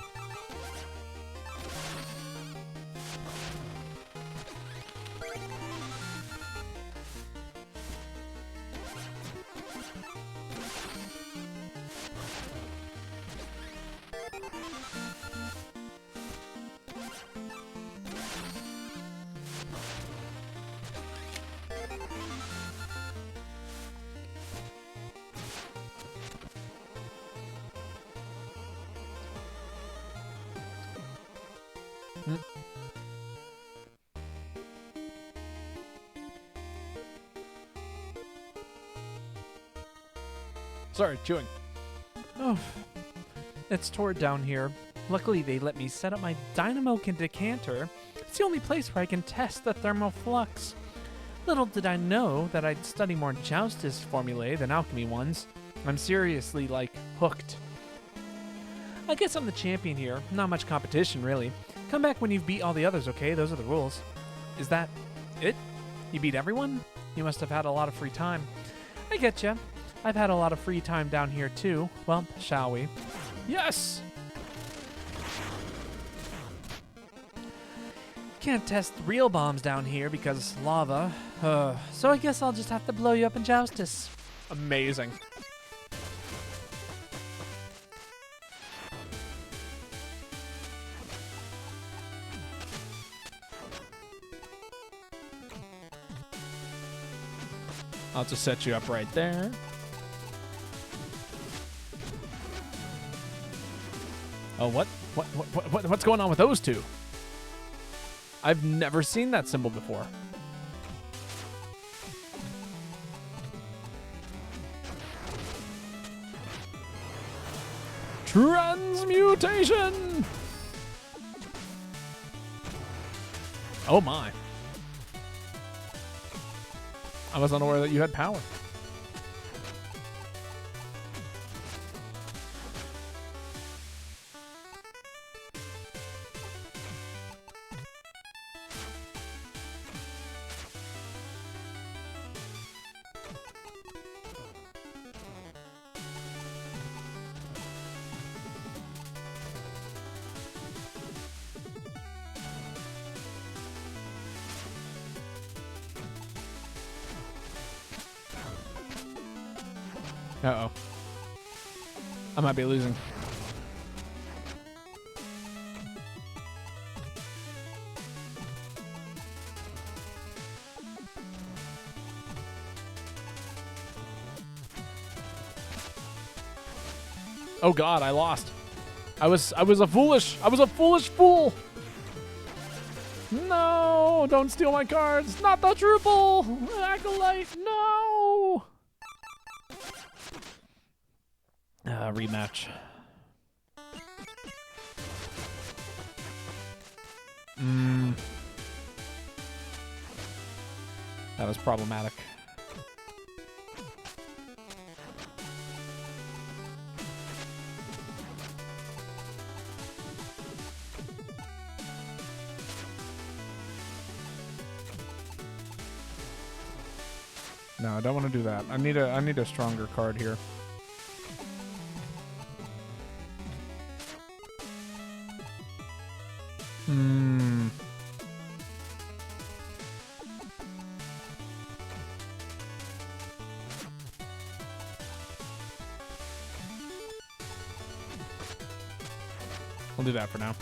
Sorry, chewing. Oh, it's torrid down here. Luckily, they let me set up my dynamo decanter. It's the only place where I can test the thermal flux. Little did I know that I'd study more Joustus formulae than alchemy ones. I'm seriously, like, hooked. I guess I'm the champion here. Not much competition, really. Come back when you've beat all the others, okay? Those are the rules. Is that it? You beat everyone? You must have had a lot of free time. I getcha. I've had a lot of free time down here, too. Well, shall we? Yes! Can't test real bombs down here because lava. So I guess I'll just have to blow you up in Joustus. Amazing. I'll just set you up right there. Oh, what's going on with those two? I've never seen that symbol before. Transmutation! Oh my. I was unaware that you had power. Uh-oh. I might be losing. Oh God, I lost. I was a foolish fool. No, don't steal my cards. Not the triple. Acolyte, no. Rematch. That was problematic. No, I don't want to do that. I need a stronger card here. We'll do that for now.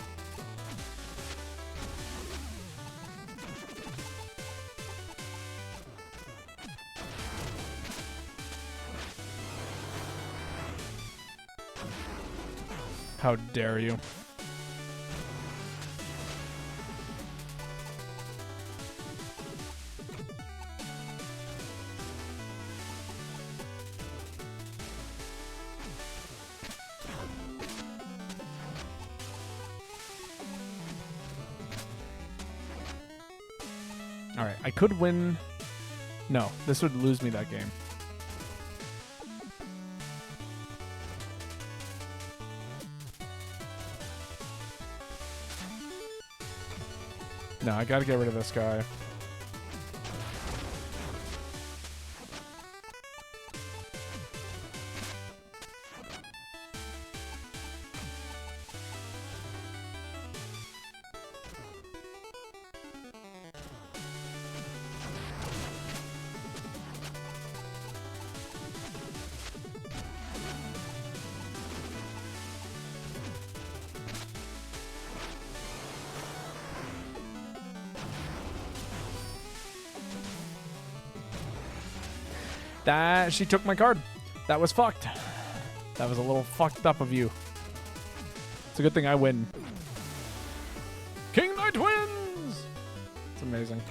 How dare you? All right, I could win. No, this would lose me that game. No, I gotta get rid of this guy. She took my card. That was fucked. That was a little fucked up of you. It's a good thing I win. King Knight wins! It's amazing.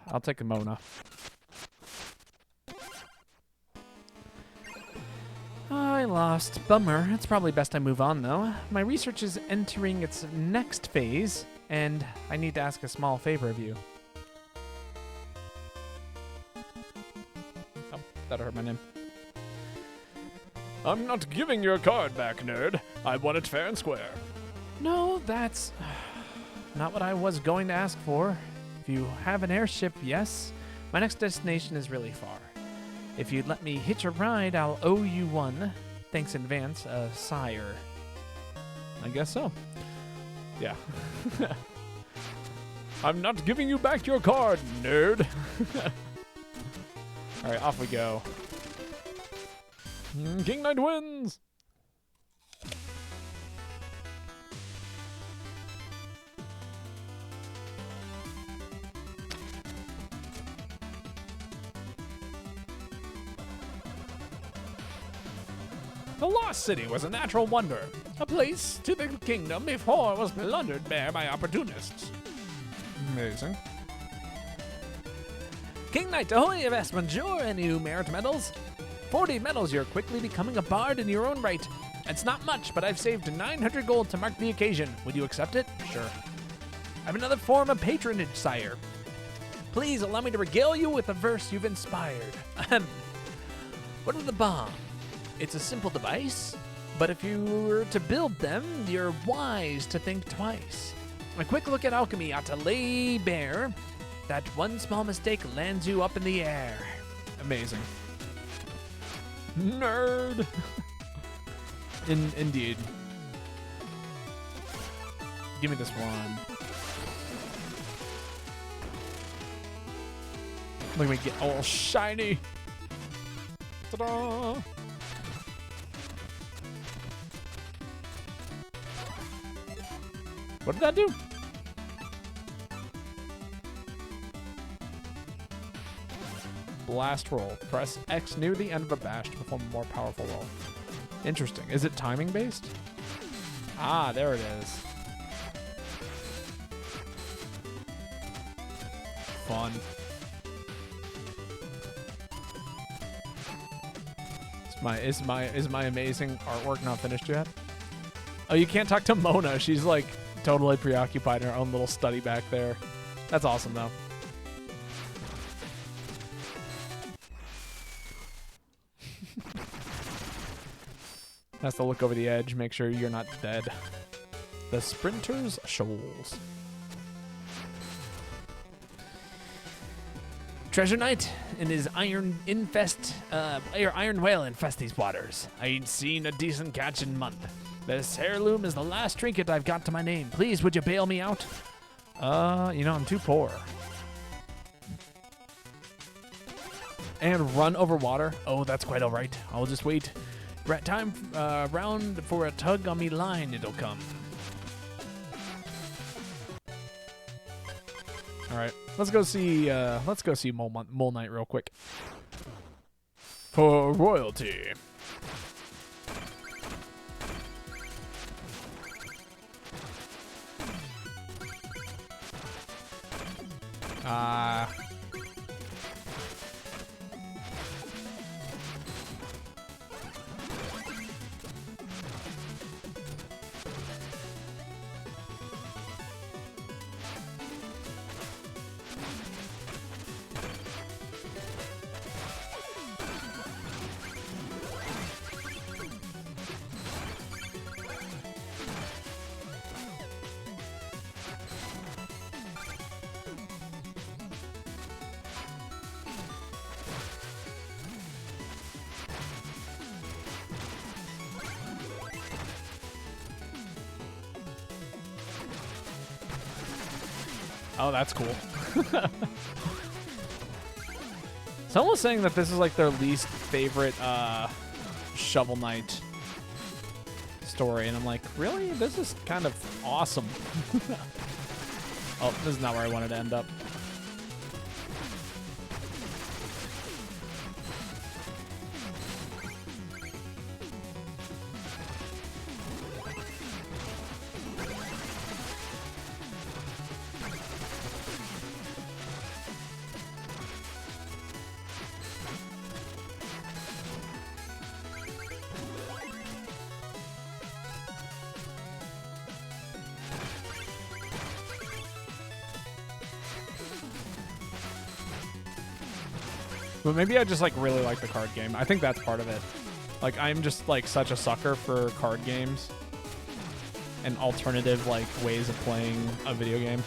I'll take a Mona. I lost. Bummer. It's probably best I move on, though. My research is entering its next phase, and I need to ask a small favor of you. Oh, that hurt my name. I'm not giving your card back, nerd. I want it fair and square. No, that's not what I was going to ask for. If you have an airship, yes. My next destination is really far. If you'd let me hitch a ride, I'll owe you one. Thanks in advance, sire. I guess so. Yeah. I'm not giving you back your card, nerd. All right, off we go. King Knight wins. The Lost City was a natural wonder, a place to the kingdom before it was plundered bare by opportunists. Amazing. King Knight, ahoy, avast bonjour, and you merit medals. 40 medals, you're quickly becoming a bard in your own right. It's not much, but I've saved 900 gold to mark the occasion. Would you accept it? Sure. I have another form of patronage, sire. Please allow me to regale you with a verse you've inspired. What of the bomb? It's a simple device, but if you were to build them, you're wise to think twice. A quick look at alchemy ought to lay bare that one small mistake lands you up in the air. Amazing. Nerd. Indeed. Give me this one. Look at me get all shiny. Ta-da! What did that do? Blast roll. Press X near the end of a bash to perform a more powerful roll. Interesting. Is it timing based? Ah, there it is. Fun. Is my amazing artwork not finished yet? Oh, you can't talk to Mona. She's like totally preoccupied in her own little study back there. That's awesome though. Has to look over the edge, make sure you're not dead. The Sprinter's Shoals. Treasure Knight and his iron whale infest these waters. I ain't seen a decent catch in a month. This heirloom is the last trinket I've got to my name. Please, would you bail me out? I'm too poor. And run over water? Oh, that's quite all right. I'll just wait. Time round for a tug on me line, it'll come. All right, let's go see Mole Knight real quick. For royalty. Oh, that's cool. Someone was saying that this is like their least favorite Shovel Knight story, and I'm like, really? This is kind of awesome. Oh, this is not where I wanted to end up. But maybe I just like really like the card game. I think that's part of it. Like I'm just like such a sucker for card games and alternative like ways of playing a video game.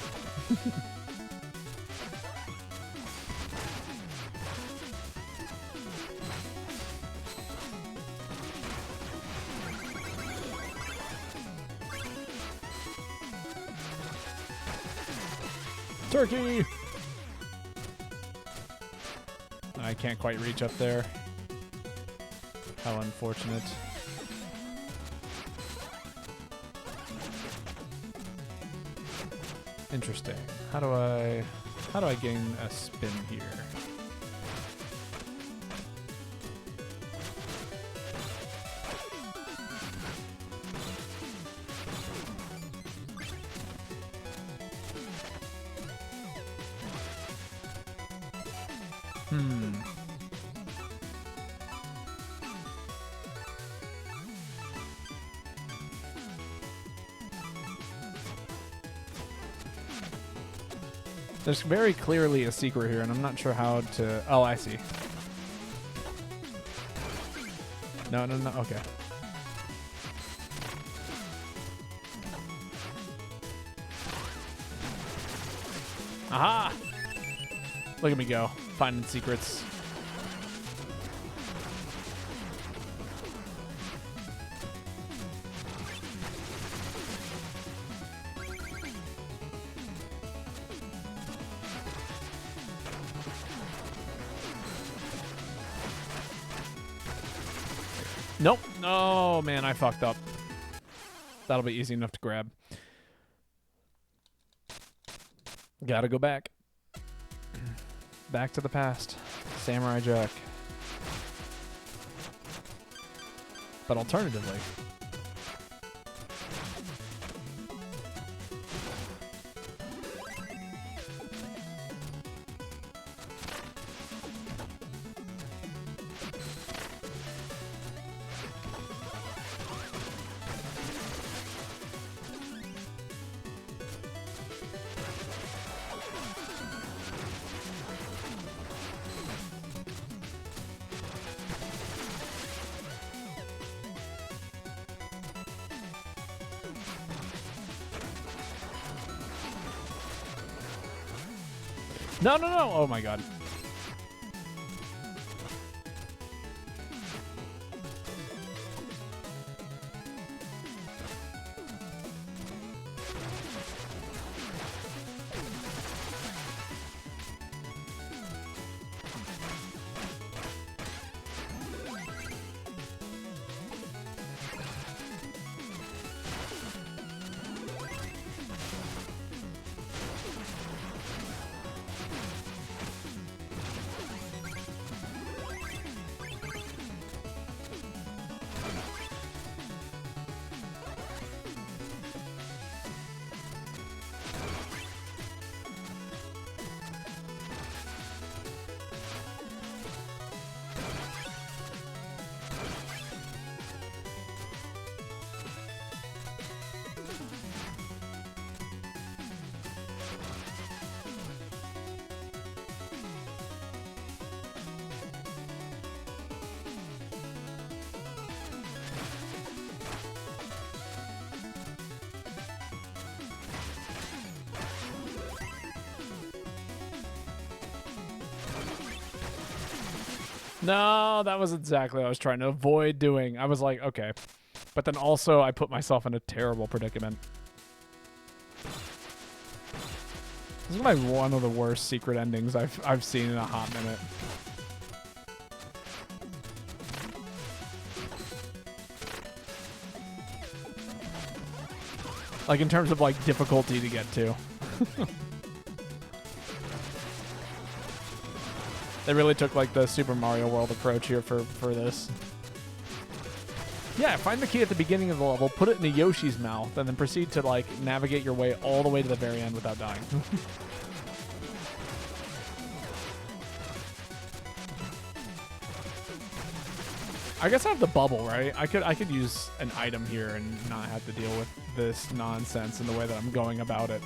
Turkey! I can't quite reach up there. How unfortunate. Interesting. How do I gain a spin here? There's very clearly a secret here, and I'm not sure how to... Oh, I see. No, no, no. Okay. Aha! Look at me go. Finding secrets. Nope. Oh, man, I fucked up. That'll be easy enough to grab. Gotta go back. Back to the past. Samurai Jack. But alternatively... No, no, no. Oh, my God. No, that was exactly what I was trying to avoid doing. I was like, okay. But then also I put myself in a terrible predicament. This is one of the worst secret endings I've seen in a hot minute. Like in terms of like difficulty to get to. They really took like the Super Mario World approach here for this. Yeah, find the key at the beginning of the level, put it in a Yoshi's mouth, and then proceed to like navigate your way all the way to the very end without dying. I guess I have the bubble, right? I could use an item here and not have to deal with this nonsense in the way that I'm going about it.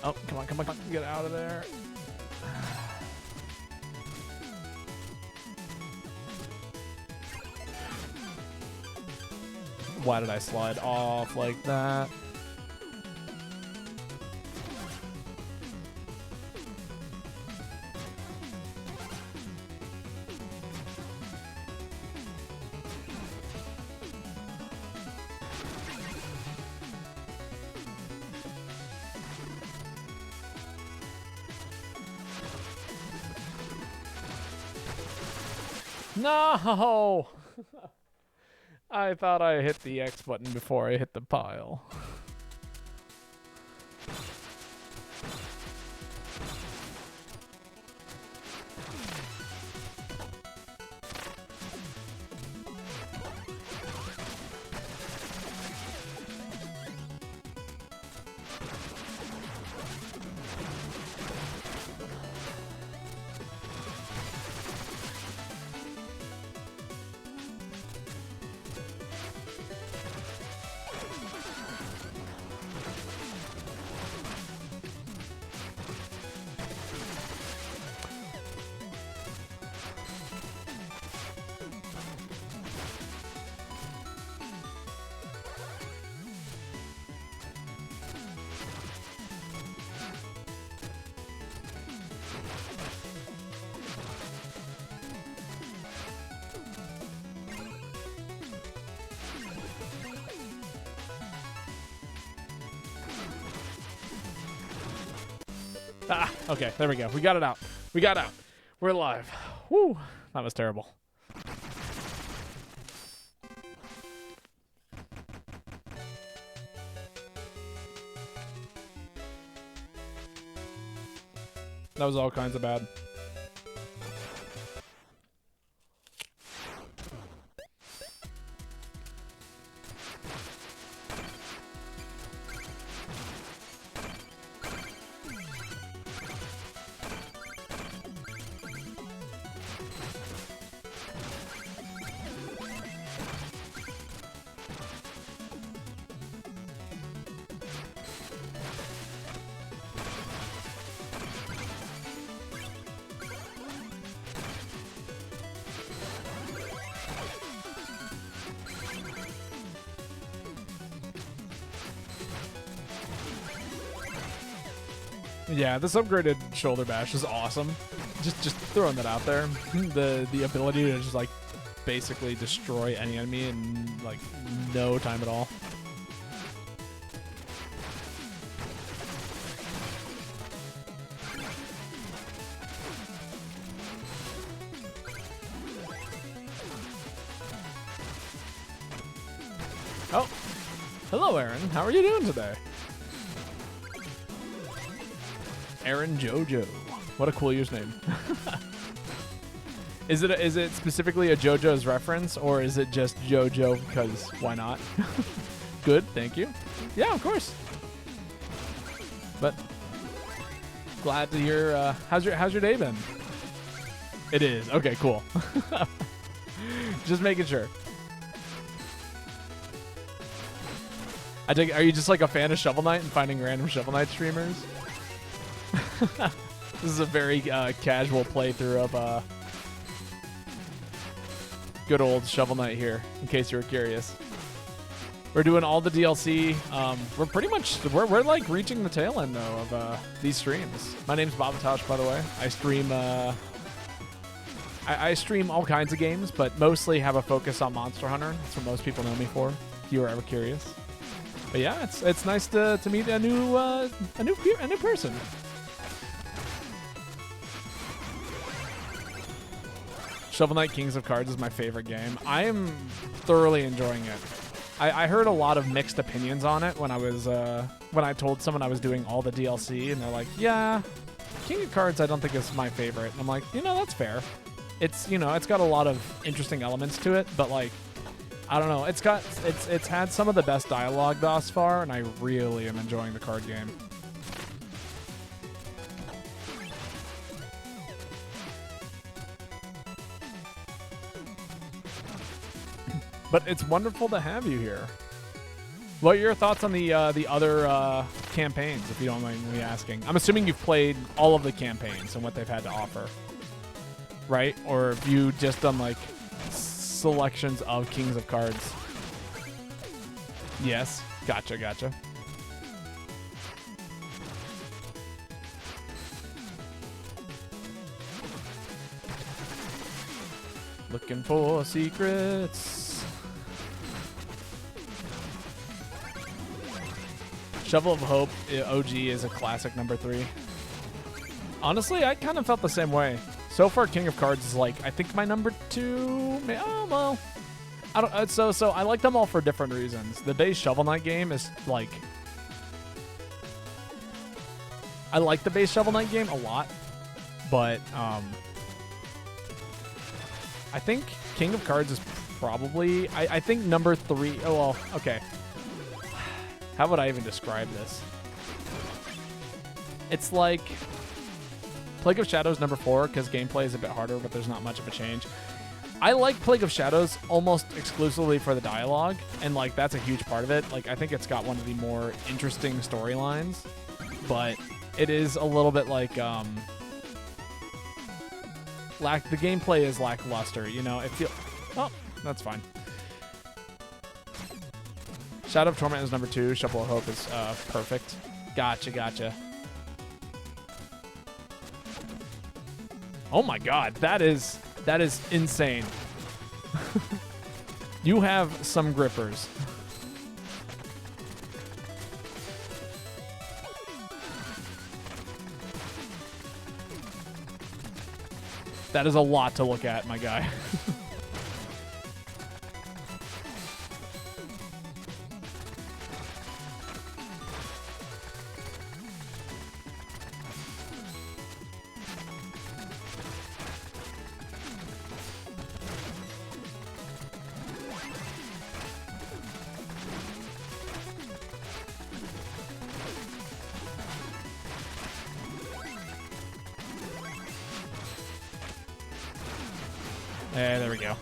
Oh, come on, come on, come on. Get out of there. Why did I slide off like that? No! I thought I hit the X button before I hit the pile. Ah, okay, there we go. We got it out. We got out. We're live. Woo, that was terrible. That was all kinds of bad. Yeah, this upgraded shoulder bash is awesome. Just throwing that out there. The ability to just like basically destroy any enemy in like no time at all. Oh, hello, Aaron. How are you doing today? Aaron Jojo. What a cool username. Is it specifically a JoJo's reference, or is it just JoJo because why not? Good, thank you. Yeah, of course. But glad to hear. How's your day been? It is. Okay, cool. Just making sure. Are you just like a fan of Shovel Knight and finding random Shovel Knight streamers? This is a very casual playthrough of good old Shovel Knight here, in case you were curious. We're doing all the DLC. We're pretty much we're like reaching the tail end though of these streams. My name's Babatosh, by the way. I stream I stream all kinds of games, but mostly have a focus on Monster Hunter. That's what most people know me for, if you were ever curious. But yeah, it's nice to meet a new person. Shovel Knight Kings of Cards is my favorite game. I am thoroughly enjoying it. I heard a lot of mixed opinions on it when I told someone I was doing all the DLC, and they're like, "Yeah, King of Cards I don't think is my favorite." And I'm like, that's fair. It's it's got a lot of interesting elements to it, but like, I don't know. It's had some of the best dialogue thus far, and I really am enjoying the card game. But it's wonderful to have you here. What are your thoughts on the other campaigns, if you don't mind me asking? I'm assuming you've played all of the campaigns and what they've had to offer, right? Or have you just done like selections of Kings of Cards? Yes, gotcha. Looking for secrets. Shovel of Hope OG is a classic number 3. Honestly, I kind of felt the same way. So far, King of Cards is like, I think my number 2. Oh, well, I don't. So I like them all for different reasons. The base Shovel Knight game is like, I like the base Shovel Knight game a lot, but I think King of Cards is probably, I think number 3. Oh well, okay. How would I even describe this? It's like Plague of Shadows number 4 because gameplay is a bit harder, but there's not much of a change. I like Plague of Shadows almost exclusively for the dialogue, and like that's a huge part of it. Like I think it's got one of the more interesting storylines, but it is a little bit like the gameplay is lackluster. It feels. Oh, that's fine. Shadow of Torment is number 2. Shovel of Hope is perfect. Gotcha. Oh my god, that is insane. You have some grippers. That is a lot to look at, my guy. There we go.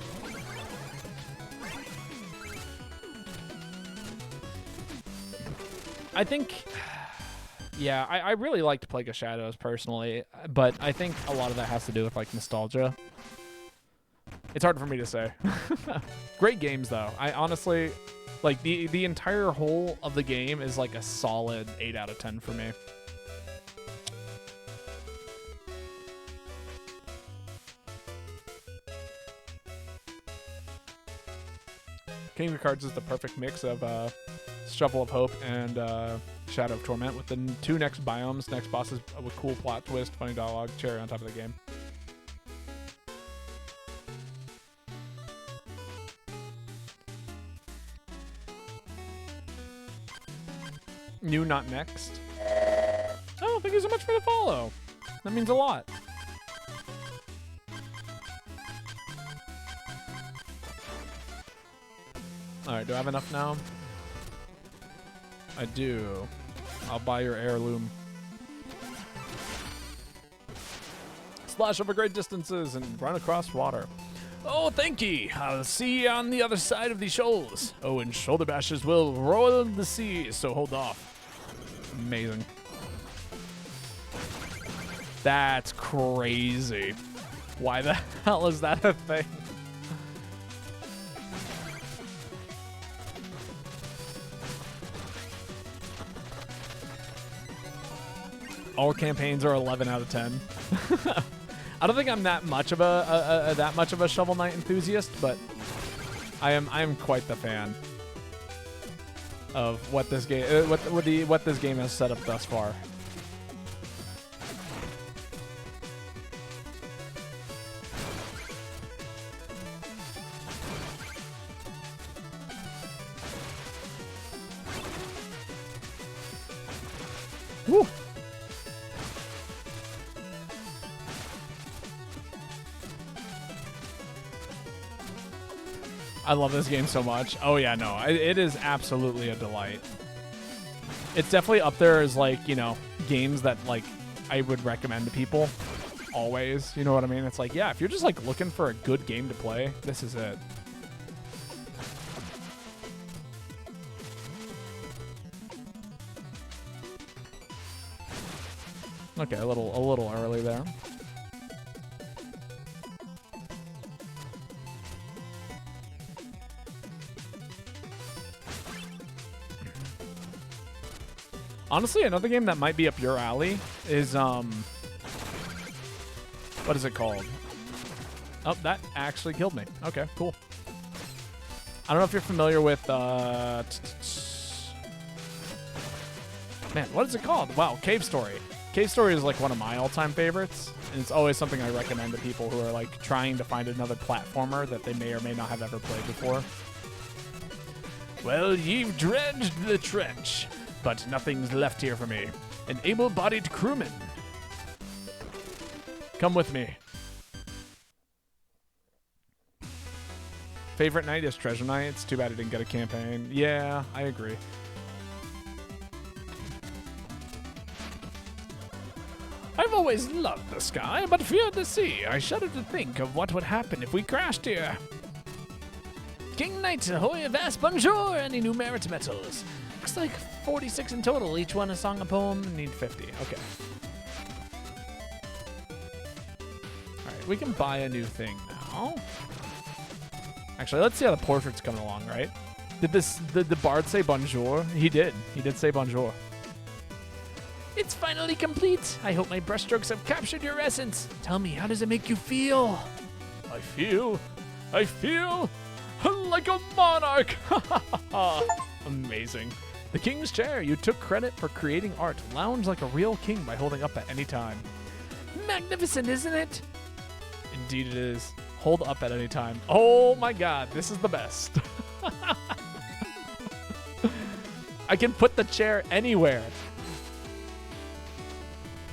I think, yeah, I really like to play Plague of Shadows personally, but I think a lot of that has to do with like nostalgia. It's hard for me to say. Great games though. I honestly, like the entire whole of the game is like a solid 8 out of 10 for me. Kingdom Cards is the perfect mix of Shovel of Hope and Shadow of Torment, with the 2 next biomes, next bosses with cool plot twist, funny dialogue, cherry on top of the game. New not next. Oh, thank you so much for the follow. That means a lot. Alright, do I have enough now? I do. I'll buy your heirloom. Slash over great distances and run across water. Oh, thank ye. I'll see ye on the other side of the shoals. Oh, and shoulder bashes will roil in the sea, so hold off. Amazing. That's crazy. Why the hell is that a thing? All campaigns are 11 out of 10. I don't think I'm that much of a Shovel Knight enthusiast, but I am quite the fan of what this game what this game has set up thus far. Woo! I love this game so much. Oh yeah, no, it is absolutely a delight. It's definitely up there as like, you know, games that like I would recommend to people always. You know what I mean? It's like, yeah, if you're just like looking for a good game to play, this is it. Okay, a little early there. Honestly, another game that might be up your alley is, what is it called? Oh, that actually killed me. Okay, cool. I don't know if you're familiar with, man, what is it called? Wow, Cave Story. Cave Story is like one of my all-time favorites, and it's always something I recommend to people who are like trying to find another platformer that they may or may not have ever played before. Well, you've dredged the trench, but nothing's left here for me. An able-bodied crewman. Come with me. Favorite night is Treasure Night. It's too bad I didn't get a campaign. Yeah, I agree. I've always loved the sky, but feared the sea. I shudder to think of what would happen if we crashed here. King Knight, ahoy, avast, bonjour, any new merit metals? Looks like 46 in total, each one a song, a poem. Need 50. Okay. Alright, we can buy a new thing now. Actually, let's see how the portrait's coming along, right? Did the bard say bonjour? He did. He did say bonjour. It's finally complete. I hope my brushstrokes have captured your essence. Tell me, how does it make you feel? I feel like a monarch. Amazing. The king's chair. You took credit for creating art. Lounge like a real king by holding up at any time. Magnificent, isn't it? Indeed it is. Hold up at any time. Oh my god, this is the best. I can put the chair anywhere.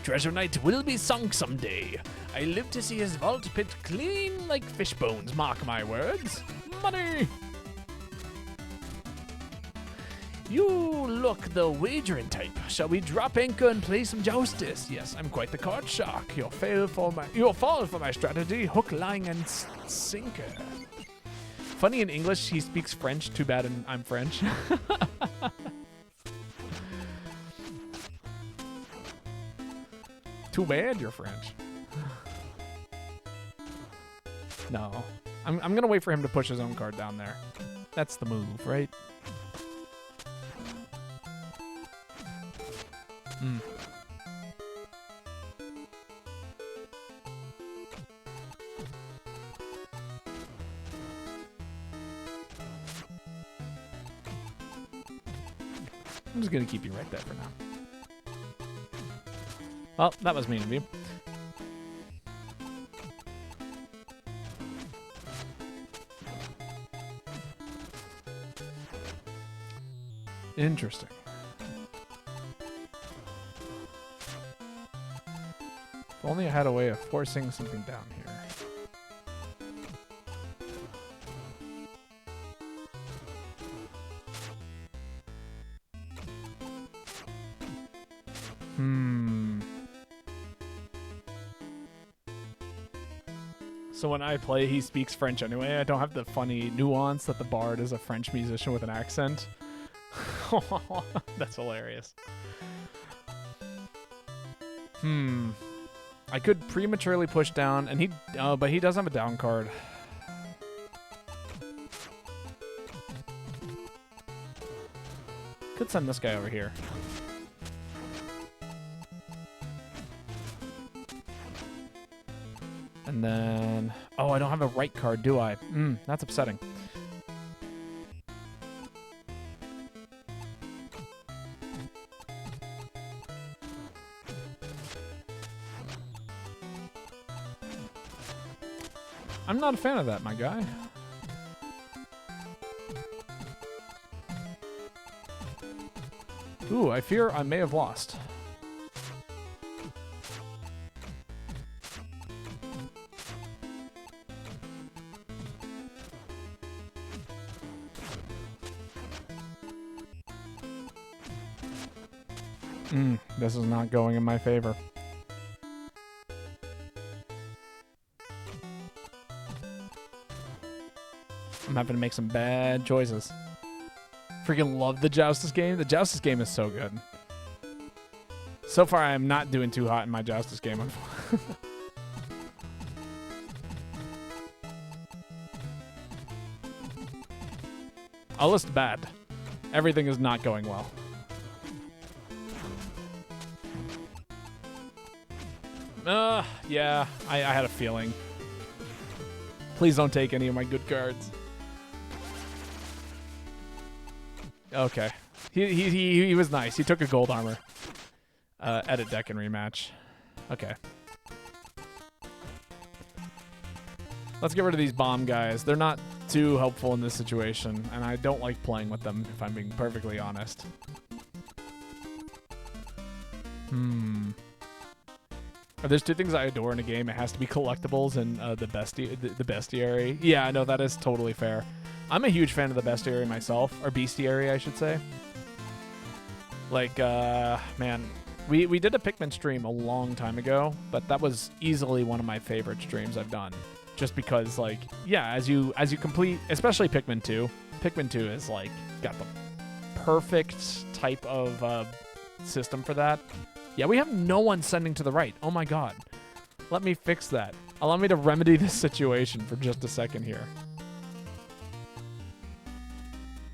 Treasure Knight will be sunk someday. I live to see his vault pit clean like fish bones, mark my words. Money! You look the wagering type. Shall we drop anchor and play some joustus? Yes, I'm quite the card shark. You'll fall for my strategy. Hook, line, and sinker. Funny in English, he speaks French. Too bad I'm French. Too bad you're French. No. I'm gonna wait for him to push his own card down there. That's the move, right? I'm just gonna keep you right there for now. Well, that was mean of you. Interesting. If only I had a way of forcing something down here. So when I play, he speaks French anyway. I don't have the funny nuance that the bard is a French musician with an accent. That's hilarious. I could prematurely push down, and but he does have a down card. Could send this guy over here. And then, oh, I don't have a right card, do I? That's upsetting. I'm not a fan of that, my guy. Ooh, I fear I may have lost. This is not going in my favor. I'm having to make some bad choices. Freaking love the Joustus game. The Joustus game is so good. So far, I am not doing too hot in my Joustus game. I'll list bad. Everything is not going well. Yeah, I had a feeling. Please don't take any of my good cards. Okay. He was nice. He took a gold armor. Edit deck and rematch. Okay. Let's get rid of these bomb guys. They're not too helpful in this situation, and I don't like playing with them, if I'm being perfectly honest. There's two things I adore in a game. It has to be collectibles and the bestiary. Yeah, I know, that is totally fair. I'm a huge fan of the bestiary myself, or bestiary, I should say. Like, man, we did a Pikmin stream a long time ago, but that was easily one of my favorite streams I've done. Just because, like, yeah, as you complete, especially Pikmin 2, Pikmin 2 is, like, got the perfect type of system for that. Yeah, we have no one sending to the right. Oh my god. Let me fix that. Allow me to remedy this situation for just a second here.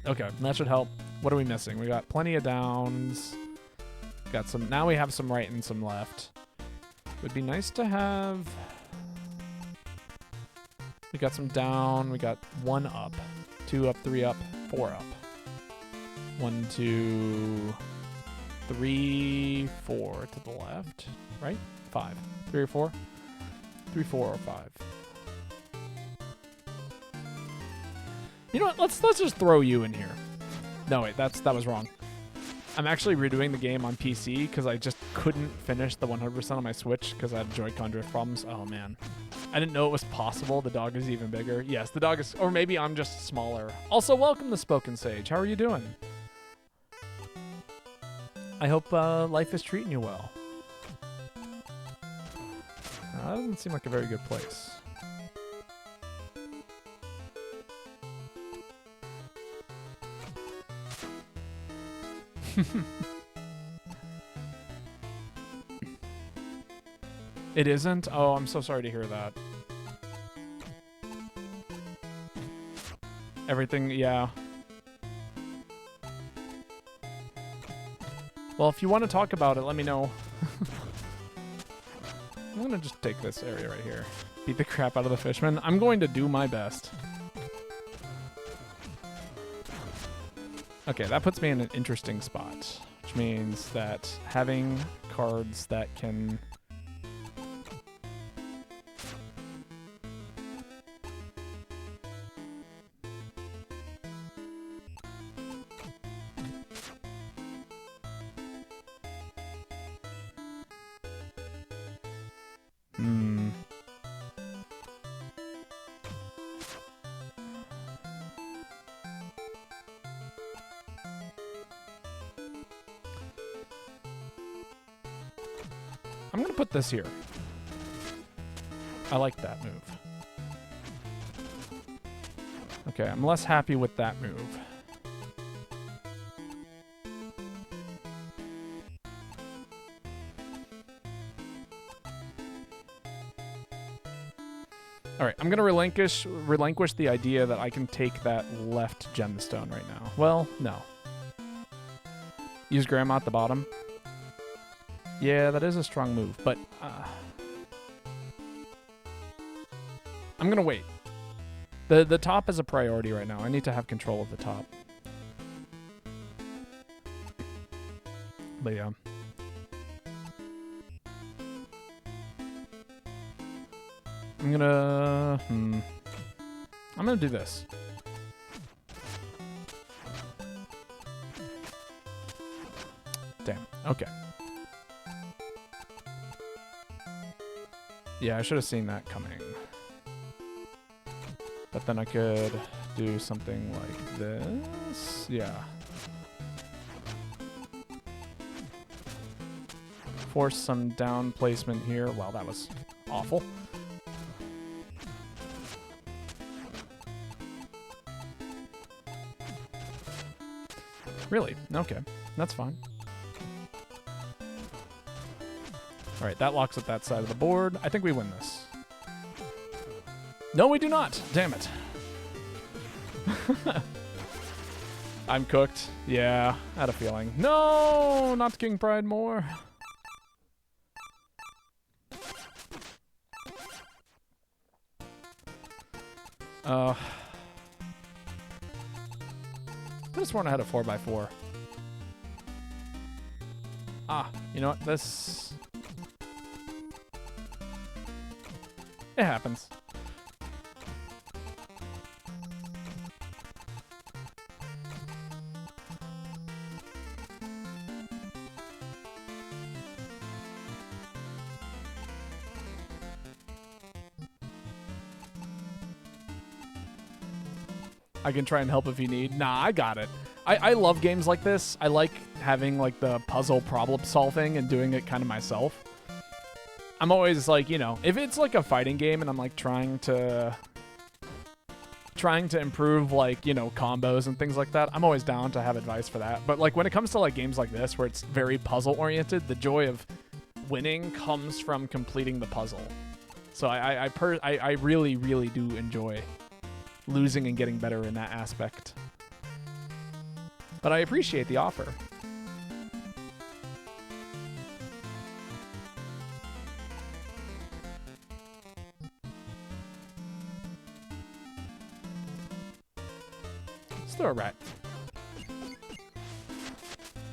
Okay, that should help. What are we missing? We got plenty of downs. Got some. Now we have some right and some left. Would be nice to have. We got some down. We got 1 up, 2 up, 3 up, 4 up. 1, 2, 3, 4 to the left. Right? 5. 3 or 4. 3, 4, or 5. You know what? Let's just throw you in here. No, wait, that was wrong. I'm actually redoing the game on PC because I just couldn't finish the 100% on my Switch because I had Joy-Con drift problems. Oh, man. I didn't know it was possible. The dog is even bigger. Yes, the dog is... Or maybe I'm just smaller. Also, welcome to Spoken Sage. How are you doing? I hope life is treating you well. That doesn't seem like a very good place. It isn't? Oh, I'm so sorry to hear that. Everything, yeah. Well, if you want to talk about it, let me know. I'm going to just take this area right here. Beat the crap out of the fishman. I'm going to do my best. Okay, that puts me in an interesting spot, which means that having cards that can... I'm going to put this here. I like that move. Okay, I'm less happy with that move. Alright, I'm going to relinquish the idea that I can take that left gemstone right now. Well, no. Use Grandma at the bottom. Yeah, that is a strong move, but I'm going to wait. The top is a priority right now. I need to have control of the top. But yeah. I'm gonna do this. Damn. Okay. Yeah, I should have seen that coming. But then I could do something like this. Yeah. Force some down placement here. Wow, that was awful. Really? Okay. That's fine. Alright, that locks up that side of the board. I think we win this. No, we do not! Damn it. I'm cooked. Yeah, I had a feeling. No! Not King Pridemore. I could have sworn I had a 4x4. Ah, you know what? This... It happens. I can try and help if you need. Nah, I got it. I love games like this. I like having like the puzzle problem solving and doing it kind of myself. I'm always like, you know, if it's like a fighting game and I'm like trying to improve like, you know, combos and things like that, I'm always down to have advice for that. But like when it comes to like games like this where it's very puzzle oriented, the joy of winning comes from completing the puzzle. So I really, really do enjoy losing and getting better in that aspect. But I appreciate the offer. Let's throw a rat.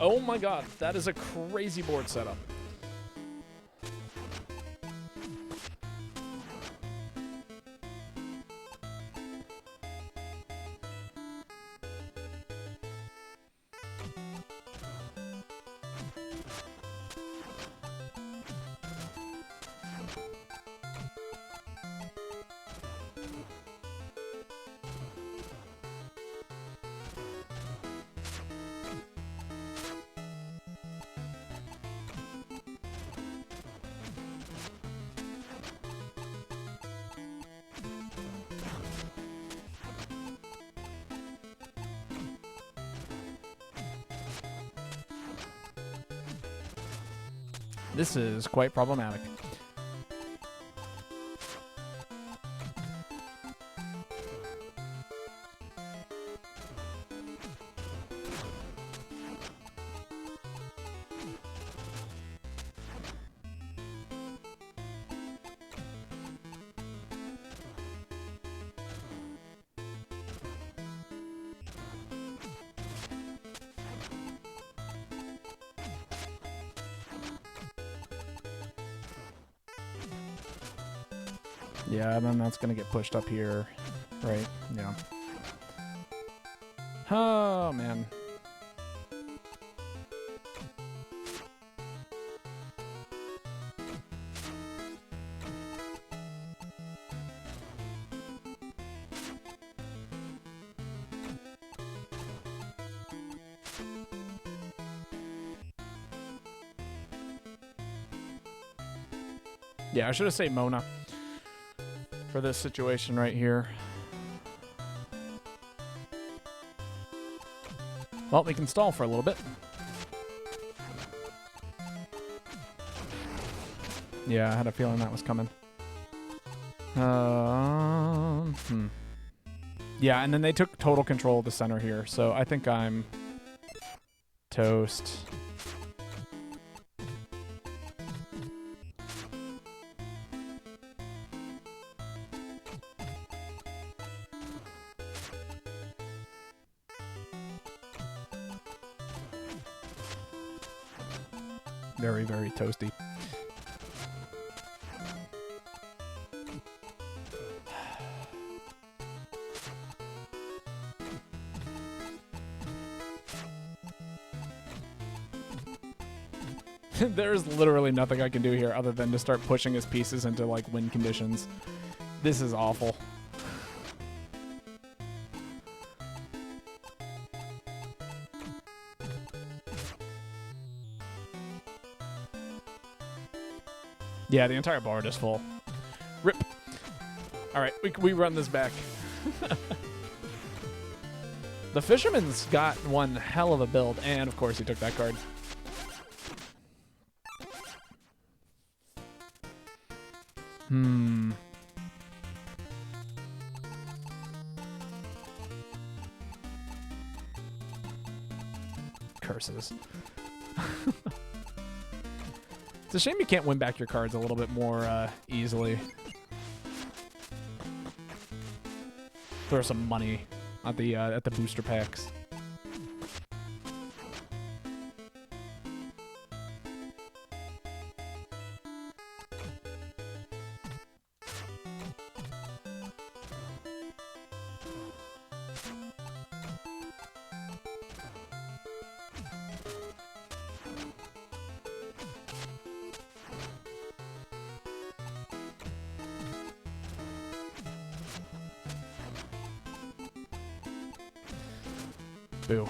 Oh my god, that is a crazy board setup. This is quite problematic. Yeah, then that's going to get pushed up here. Right, yeah. Oh, man. Yeah, I should have said Mona for this situation right here. Well, we can stall for a little bit. Yeah, I had a feeling that was coming. Yeah, and then they took total control of the center here, so I think I'm toast. Very, very toasty. There's literally nothing I can do here other than to start pushing his pieces into, like, win conditions. This is awful. Yeah, the entire board is full. Rip. All right, we run this back. The Fisherman's got one hell of a build, and of course he took that card. Curses. It's a shame you can't win back your cards a little bit more easily. Throw some money at the booster packs. Boo.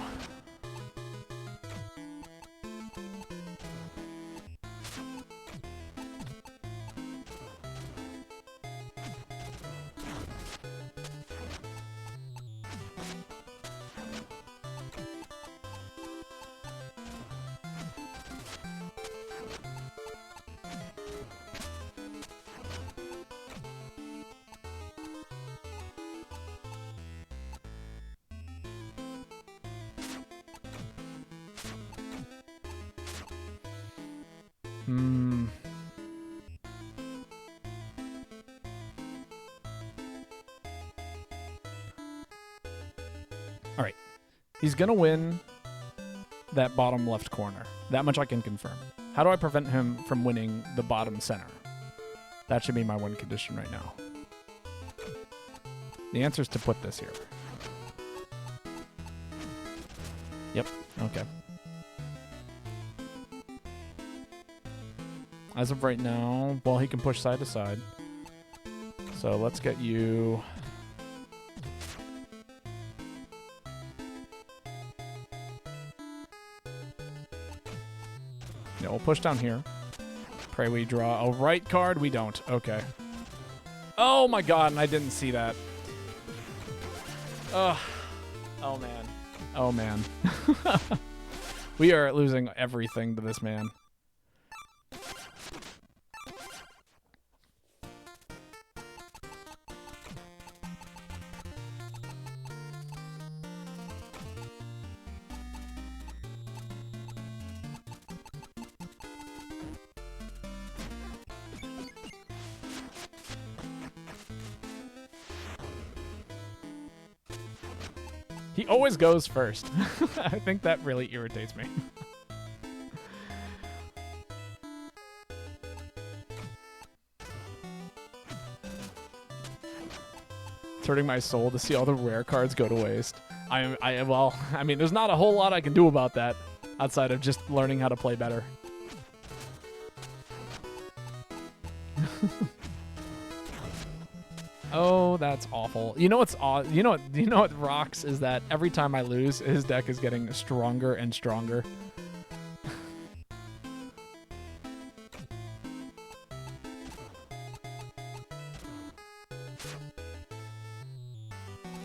All right. He's going to win that bottom left corner. That much I can confirm. How do I prevent him from winning the bottom center? That should be my win condition right now. The answer is to put this here. Yep. Okay. As of right now, well, he can push side to side. So let's get you... Yeah, we'll push down here. Pray we draw a right card. We don't. Okay. Oh my god, and I didn't see that. Ugh. Oh man. Oh man. We are losing everything to this man. He always goes first. I think that really irritates me. It's hurting my soul to see all the rare cards go to waste. Well, I mean, there's not a whole lot I can do about that outside of just learning how to play better. Oh, that's awful. You know what's you know what rocks is that every time I lose, his deck is getting stronger and stronger.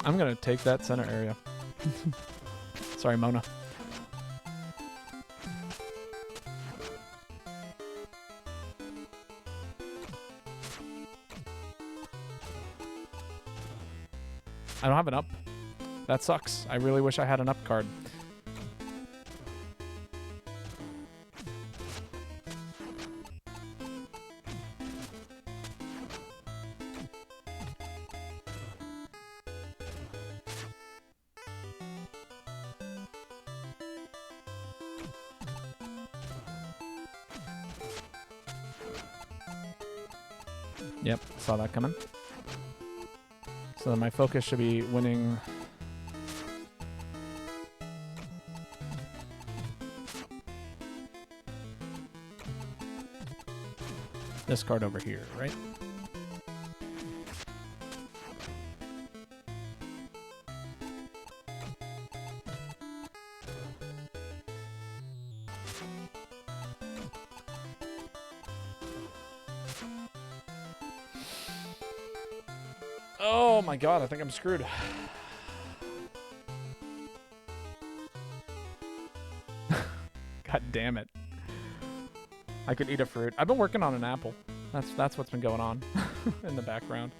I'm gonna take that center area. Sorry, Mona. I don't have an up. That sucks. I really wish I had an up card. Yep, saw that coming. So my focus should be winning. This card over here, right? Oh my god, I think I'm screwed. God damn it. I could eat a fruit. I've been working on an apple. That's what's been going on in the background.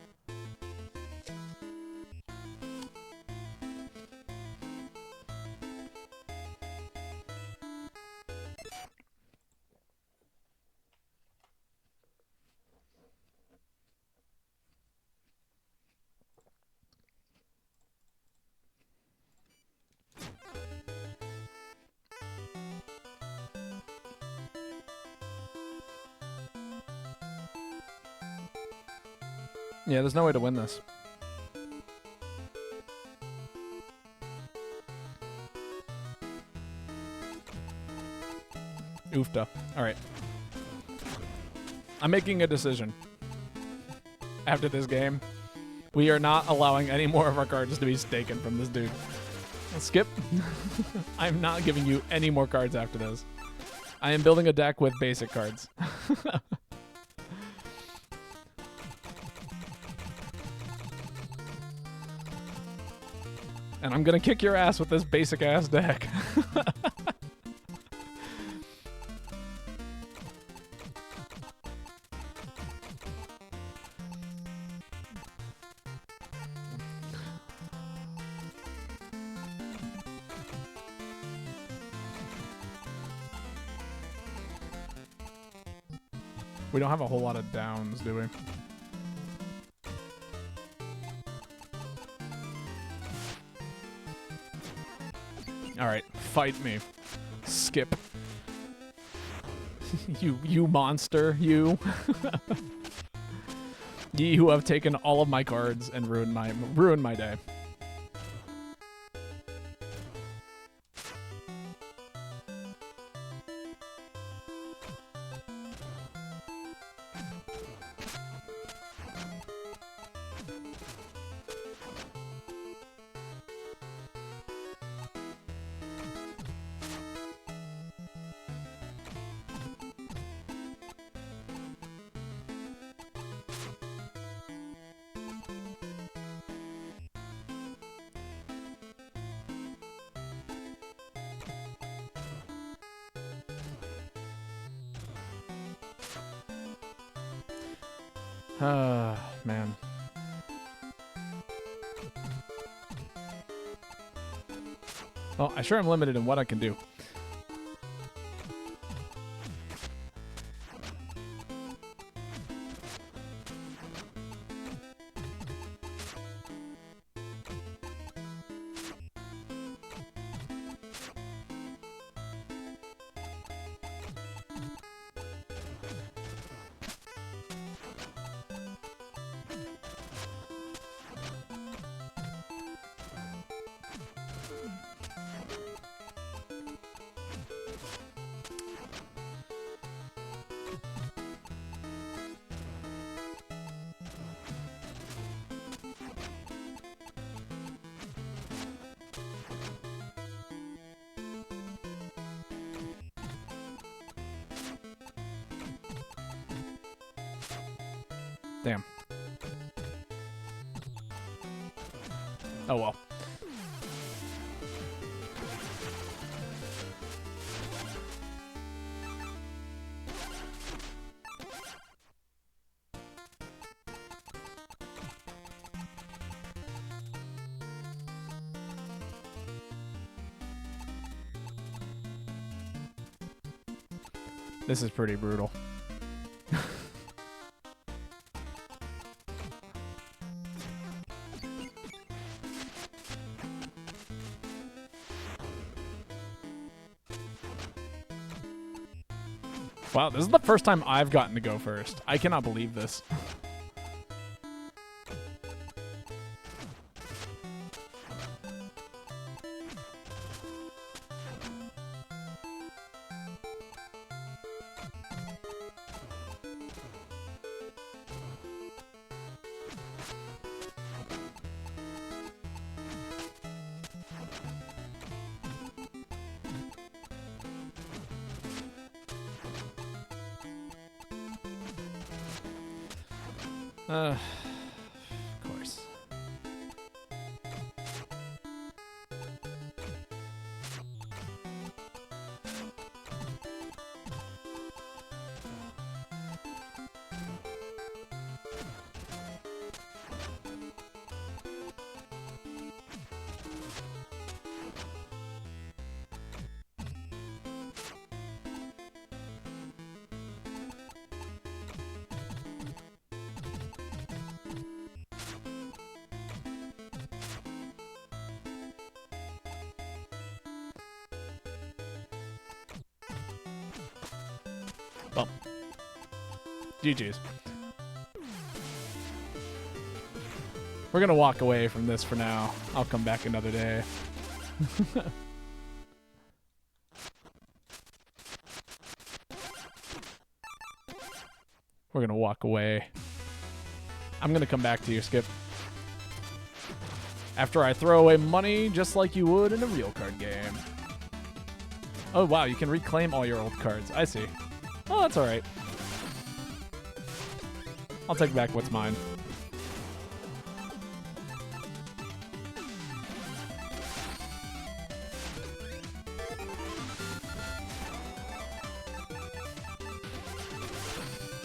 Yeah, there's no way to win this. Oofda. Alright. I'm making a decision. After this game, we are not allowing any more of our cards to be taken from this dude. Skip. I'm not giving you any more cards after this. I am building a deck with basic cards. And I'm gonna kick your ass with this basic ass deck. We don't have a whole lot of downs, do we? Alright, fight me. Skip. you monster, you. Ye who have taken all of my cards and ruined my day. Man. Well, I sure am limited in what I can do. Damn. Oh well. This is pretty brutal. Wow, this is the first time I've gotten to go first. I cannot believe this. Of course. Well, GG's. We're gonna walk away from this for now. I'll come back another day. We're gonna walk away. I'm gonna come back to you, Skip. After I throw away money just like you would in a real card game. Oh wow, you can reclaim all your old cards. I see. Oh, that's alright. I'll take back what's mine.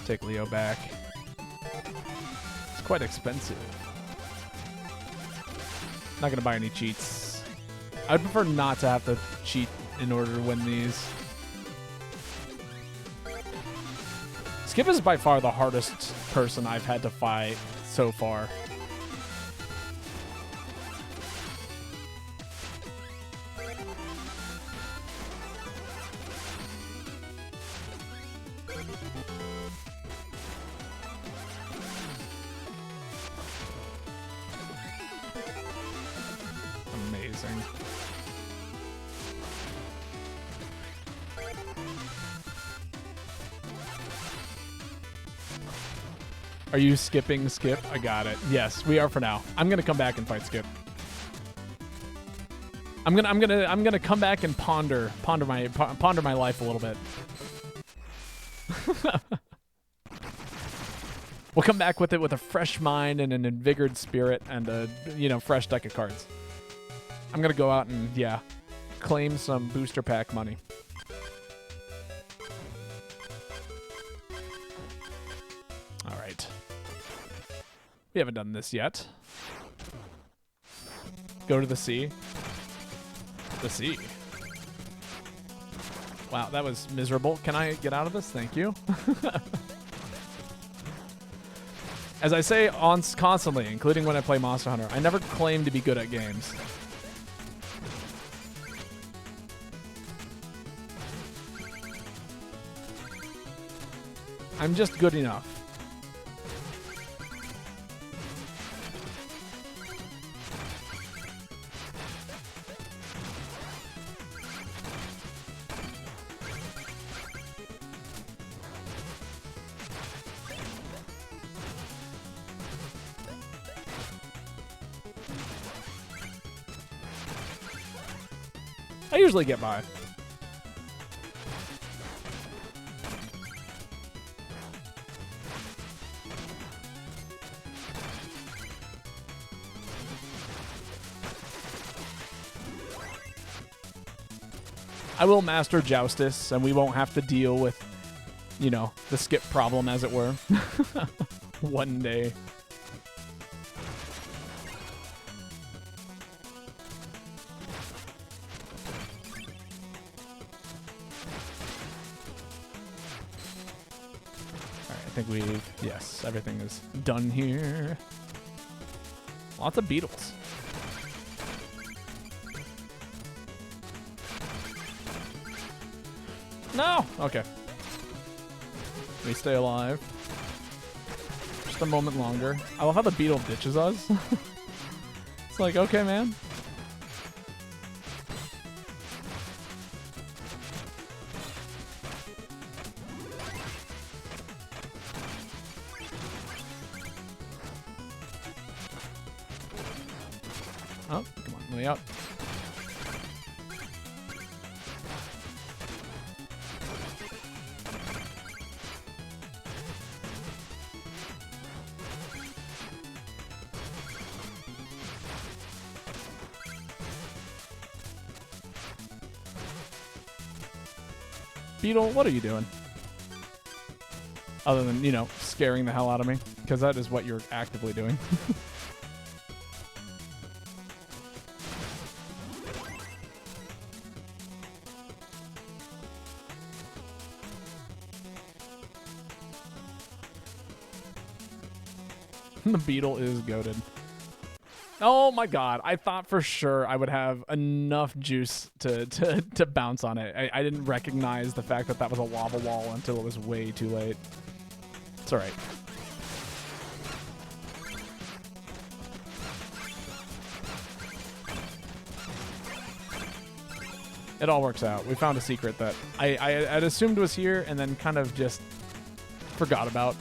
Take Leo back. It's quite expensive. Not gonna buy any cheats. I'd prefer not to have to cheat in order to win these. Skip is by far the hardest person I've had to fight so far. Amazing. Are you skipping Skip? I got it. Yes, we are for now. I'm gonna come back and fight Skip. I'm gonna come back and ponder my life a little bit. We'll come back with it with a fresh mind and an invigorated spirit and a fresh deck of cards. I'm gonna go out and claim some booster pack money. All right. We haven't done this yet. Go to the sea. The sea. Wow, that was miserable. Can I get out of this? Thank you. As I say constantly, including when I play Monster Hunter, I never claim to be good at games. I'm just good enough. I usually get by. I will master Joustus, and we won't have to deal with, you know, the skip problem, as it were. One day. I think yes, everything is done here. Lots of beetles. No! Okay. We stay alive. Just a moment longer. I love how the beetle ditches us. It's like, okay, man. Oh, come on, let me out. Beetle, what are you doing? Other than, you know, scaring the hell out of me, because that is what you're actively doing. The beetle is goated. Oh my god, I thought for sure I would have enough juice to bounce on it. I didn't recognize the fact that that was a lava wall until it was way too late. It's alright. It all works out. We found a secret that I'd assumed was here and then kind of just forgot about.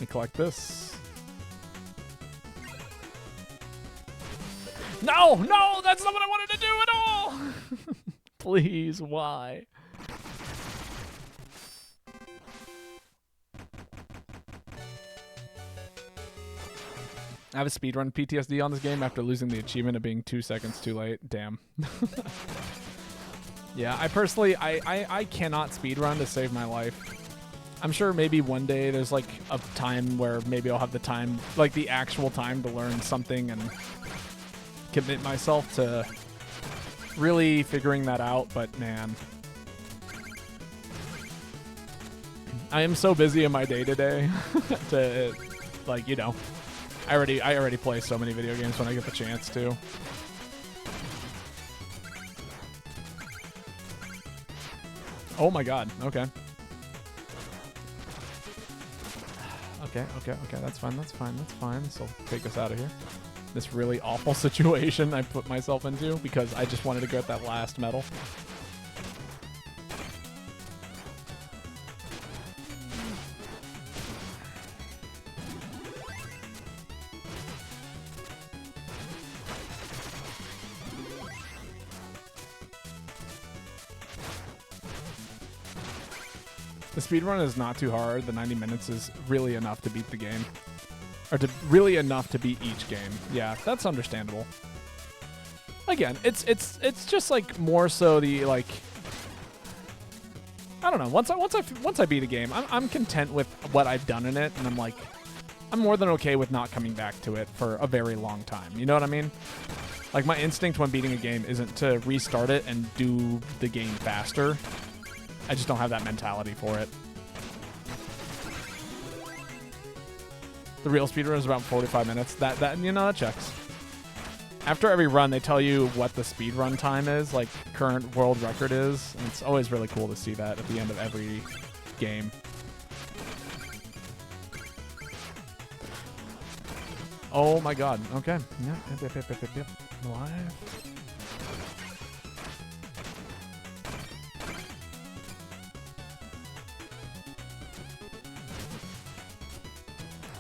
Let me collect this. No, no, that's not what I wanted to do at all. Please, why? I have a speedrun PTSD on this game after losing the achievement of being 2 seconds too late. Damn. Yeah, I personally, I cannot speedrun to save my life. I'm sure maybe one day there's like a time where maybe I'll have the time, like the actual time to learn something and commit myself to really figuring that out, but man. I am so busy in my day-to-day to, like, you know, I already play so many video games when I get the chance to. Oh my god, okay. Okay, that's fine. This will take us out of here. This really awful situation I put myself into because I just wanted to get that last medal. The speedrun is not too hard. The 90 minutes is really enough to beat the game. Or really enough to beat each game. Yeah, that's understandable. Again, it's just like more so the like I don't know. Once I beat a game, I'm content with what I've done in it, and I'm more than okay with not coming back to it for a very long time. You know what I mean? Like, my instinct when beating a game isn't to restart it and do the game faster. I just don't have that mentality for it. The real speedrun is about 45 minutes. That that checks. After every run, they tell you what the speedrun time is, like current world record is, and it's always really cool to see that at the end of every game. Oh my god. Okay. Yep. Live.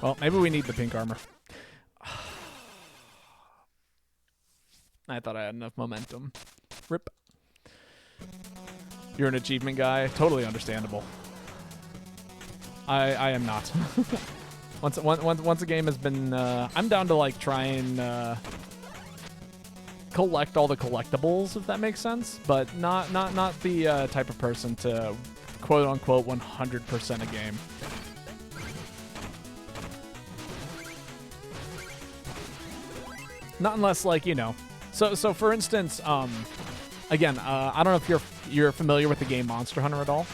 Well, maybe we need the pink armor. I thought I had enough momentum. Rip. You're an achievement guy. Totally understandable. I am not. Once a game has been, I'm down to like try and collect all the collectibles, if that makes sense, but not the type of person to quote unquote 100% a game. Not unless, like, you know. So for instance, again, I don't know if you're familiar with the game Monster Hunter at all,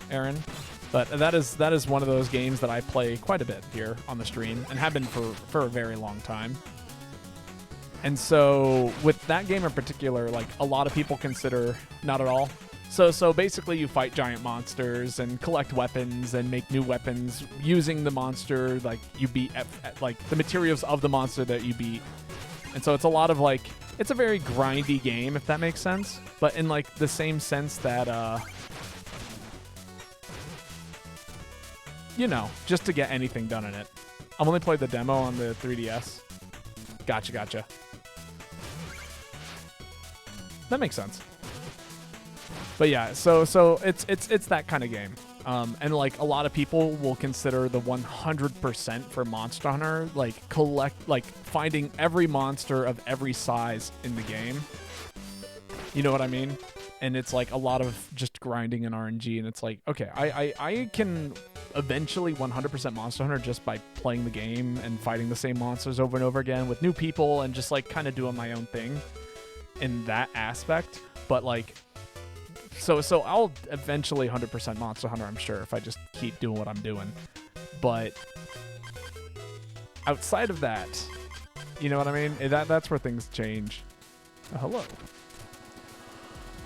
Aaron. But that is one of those games that I play quite a bit here on the stream and have been for a very long time. And so with that game in particular, like, a lot of people consider not at all. So basically you fight giant monsters and collect weapons and make new weapons using the monster, like, you beat at like the materials of the monster that you beat. And so it's a lot of, like, it's a very grindy game, if that makes sense, but in like the same sense that you know, just to get anything done in it. I've only played the demo on the 3DS. Gotcha. That makes sense. But yeah, so it's that kind of game. And like a lot of people will consider the 100% for Monster Hunter, like finding every monster of every size in the game. You know what I mean? And it's like a lot of just grinding and RNG, and it's like, okay, I can eventually 100% Monster Hunter just by playing the game and fighting the same monsters over and over again with new people and just like kind of doing my own thing in that aspect. But like, so I'll eventually 100% Monster Hunter, I'm sure, if I just keep doing what I'm doing. But outside of that, you know what I mean? That's where things change. Oh, hello.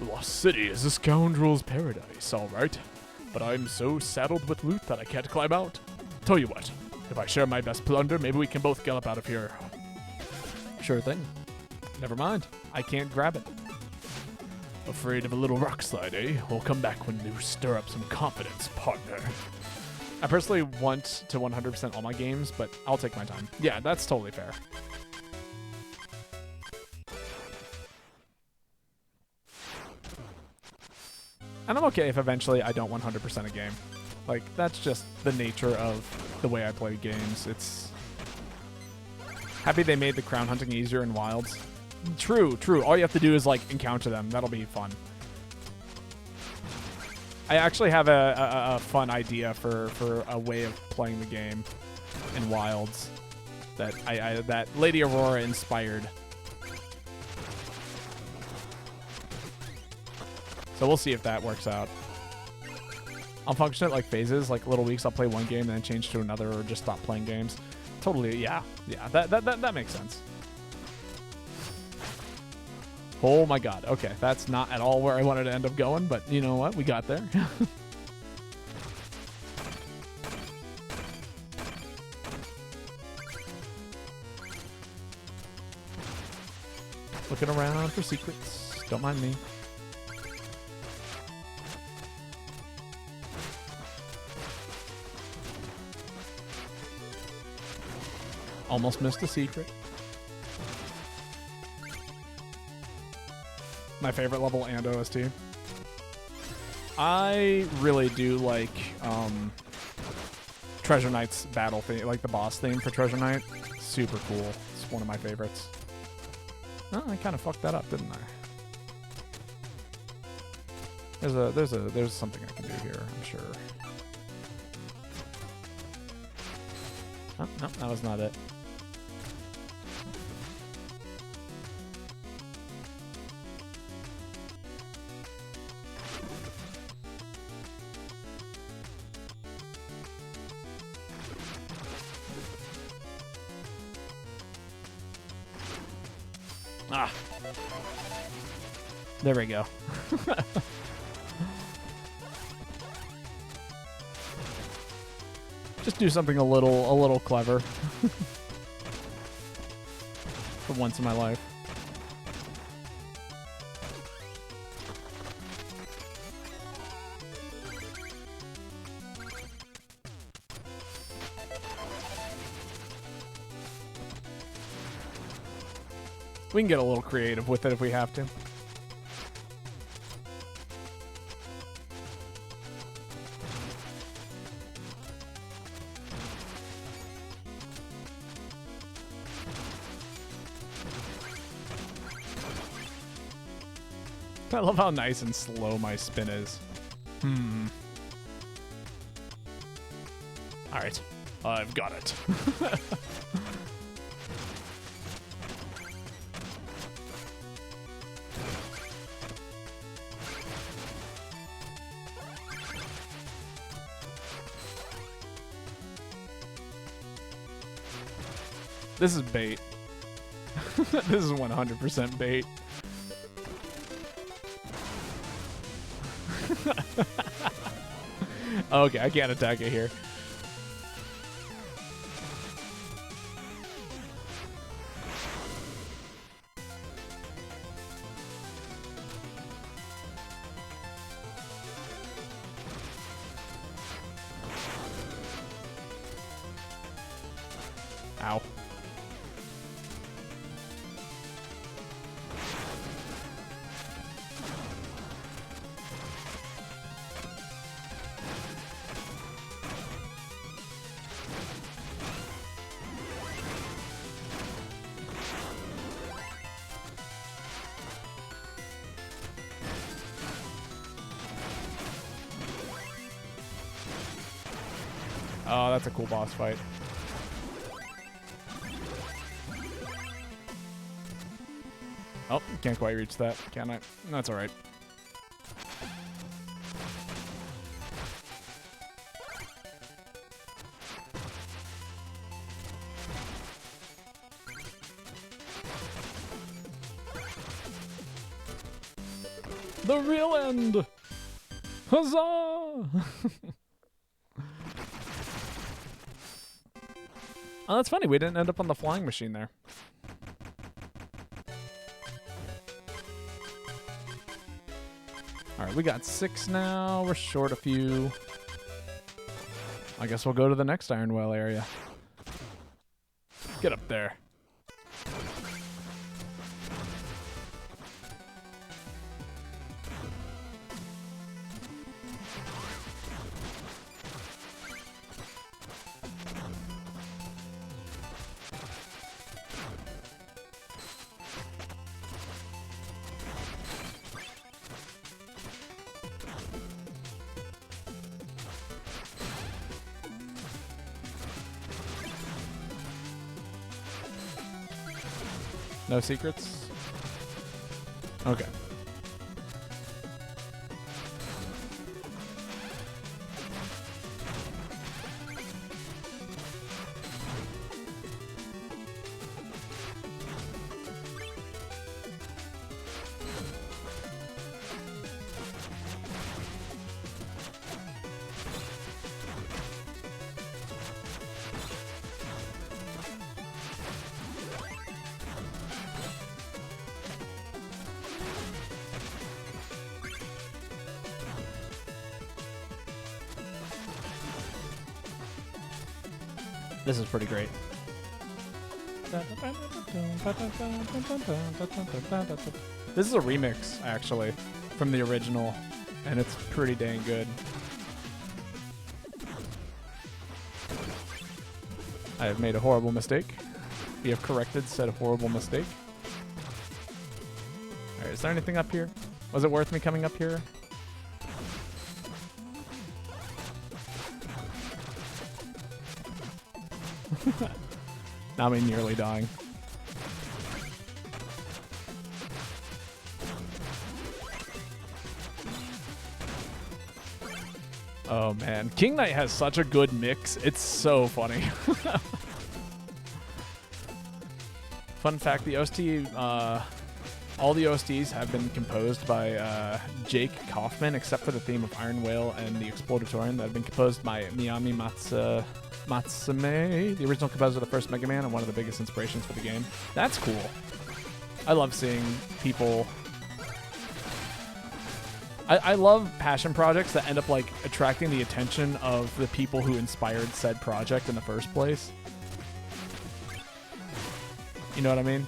Lost City is a scoundrel's paradise, all right. But I'm so saddled with loot that I can't climb out. Tell you what, if I share my best plunder, maybe we can both gallop out of here. Sure thing. Never mind. I can't grab it. Afraid of a little rock slide, eh? We'll come back when you stir up some confidence, partner. I personally want to 100% all my games, but I'll take my time. Yeah, that's totally fair. And I'm okay if eventually I don't 100% a game. Like, that's just the nature of the way I play games. It's... Happy they made the crown hunting easier in Wilds. True. All you have to do is, like, encounter them. That'll be fun. I actually have a fun idea for a way of playing the game in Wilds that that Lady Aurora inspired. So we'll see if that works out. I'll function it like phases, like little weeks I'll play one game and then change to another or just stop playing games. Totally, yeah, that makes sense. Oh my god, okay, that's not at all where I wanted to end up going, but you know what, we got there. Looking around for secrets, don't mind me. Almost missed a secret. My favorite level and OST. I really do like Treasure Knight's battle theme, like the boss theme for Treasure Knight. Super cool. It's one of my favorites. Oh, I kind of fucked that up, didn't I? There's something I can do here, I'm sure. Oh, no, that was not it. Ah. There we go. Just do something a little clever. For once in my life. We can get a little creative with it if we have to. I love how nice and slow my spin is. Alright. I've got it. This is bait. This is 100% bait. Okay, I can't attack it here. Ow. Oh, that's a cool boss fight. Oh, can't quite reach that, can I? That's alright. The real end! Huzzah! Oh, that's funny. We didn't end up on the flying machine there. All right, we got 6 now. We're short a few. I guess we'll go to the next Iron Well area. Get up there. No secrets? Okay. This is pretty great. This is a remix, actually, from the original and it's pretty dang good. I have made a horrible mistake. We have corrected said horrible mistake. Alright, is there anything up here? Was it worth me coming up here? Now I'm nearly dying. Oh man, King Knight has such a good mix. It's so funny. Fun fact, the OST, all the OSTs have been composed by Jake Kaufman, except for the theme of Iron Whale and the Explodatorium that have been composed by Miyami Matsume, the original composer of the first Mega Man and one of the biggest inspirations for the game. That's cool. I love seeing people... I love passion projects that end up like attracting the attention of the people who inspired said project in the first place. You know what I mean?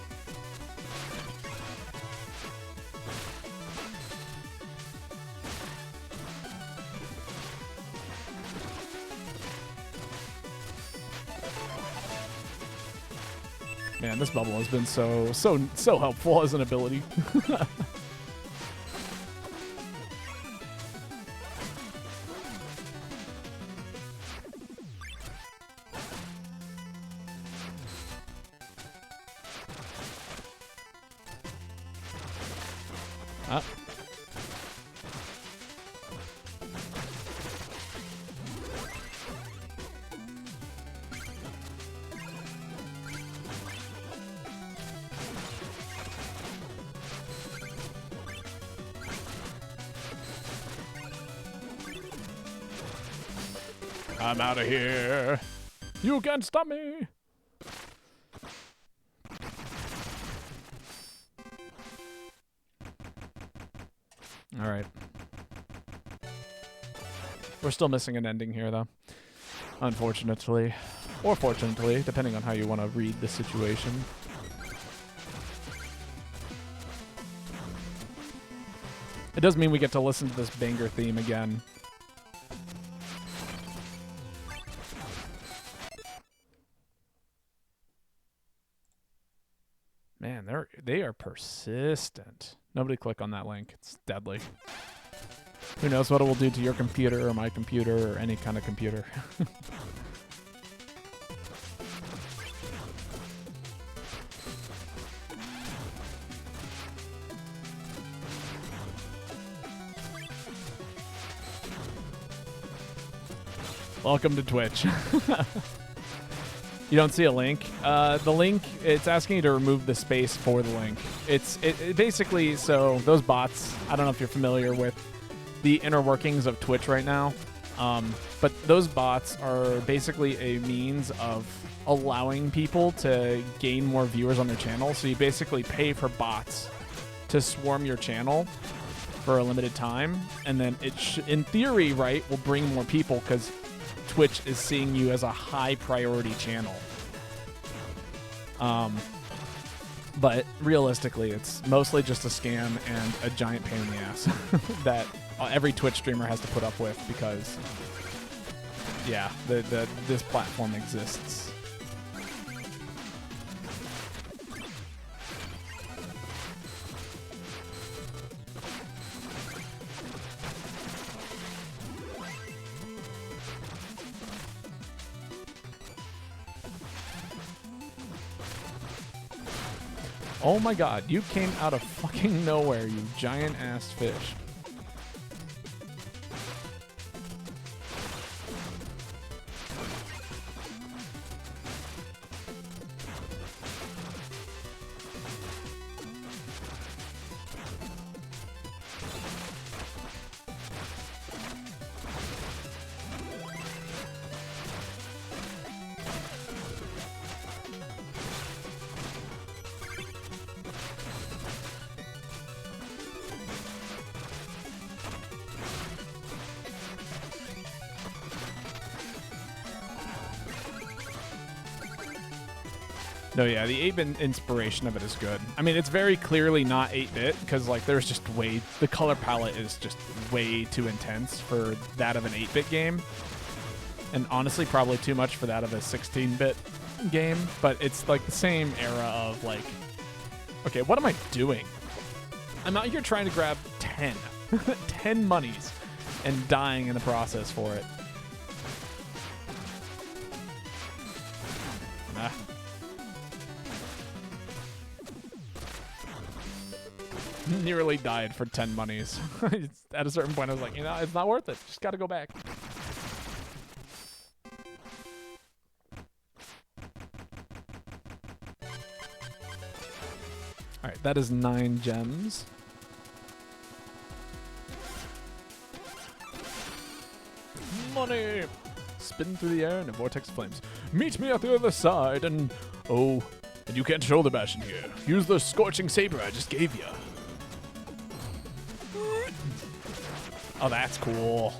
Man, this bubble has been so helpful as an ability. I'm out of here. You can't stop me. All right. We're still missing an ending here, though. Unfortunately. Or fortunately, depending on how you want to read the situation. It does mean we get to listen to this banger theme again. Man, they are persistent. Nobody click on that link. It's deadly. Who knows what it will do to your computer or my computer or any kind of computer. Welcome to Twitch. You don't see a link. The link, it's asking you to remove the space for the link. It basically, so those bots, I don't know if you're familiar with the inner workings of Twitch right now, but those bots are basically a means of allowing people to gain more viewers on their channel. So you basically pay for bots to swarm your channel for a limited time, and then it in theory, right, will bring more people because Twitch is seeing you as a high priority channel. But realistically, it's mostly just a scam and a giant pain in the ass that every Twitch streamer has to put up with because, yeah, this platform exists. Oh my god, you came out of fucking nowhere, you giant-ass fish. No, yeah, the 8-bit inspiration of it is good. I mean, it's very clearly not 8-bit because, like, there's just the color palette is just way too intense for that of an 8-bit game. And honestly, probably too much for that of a 16-bit game. But it's, like, the same era of, like, okay, what am I doing? I'm out here trying to grab 10. 10 monies and dying in the process for it. Ah. Nearly died for 10 monies. At a certain point, I was like, you know, it's not worth it. Just gotta go back. Alright, that is 9 gems. Money! Spin through the air in a vortex of flames. Meet me at the other side and... Oh, and you can't shoulder bash in here. Use the scorching saber I just gave you. Oh, that's cool.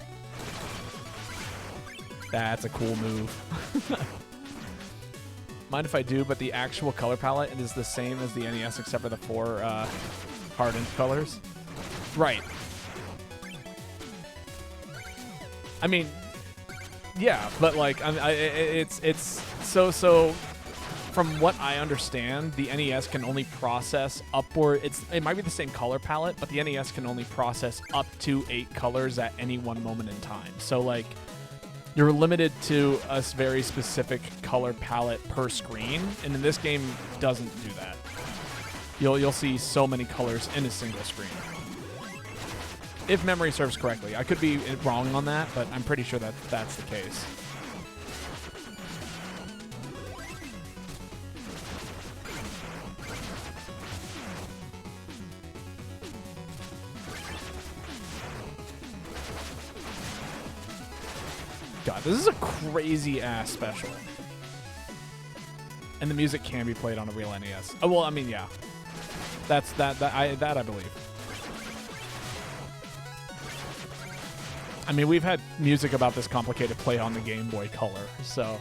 That's a cool move. Mind if I do, but the actual color palette is the same as the NES except for the 4 hardened colors. Right. I mean, yeah, but like, it's so. From what I understand, the NES can only process upward. It might be the same color palette, but the NES can only process up to 8 colors at any one moment in time. So like, you're limited to a very specific color palette per screen, and in this game doesn't do that. You'll see so many colors in a single screen. If memory serves correctly. I could be wrong on that, but I'm pretty sure that that's the case. God, this is a crazy-ass special. And the music can be played on a real NES. Oh, well, I mean, yeah. That I believe. I mean, we've had music about this complicated play on the Game Boy Color, so...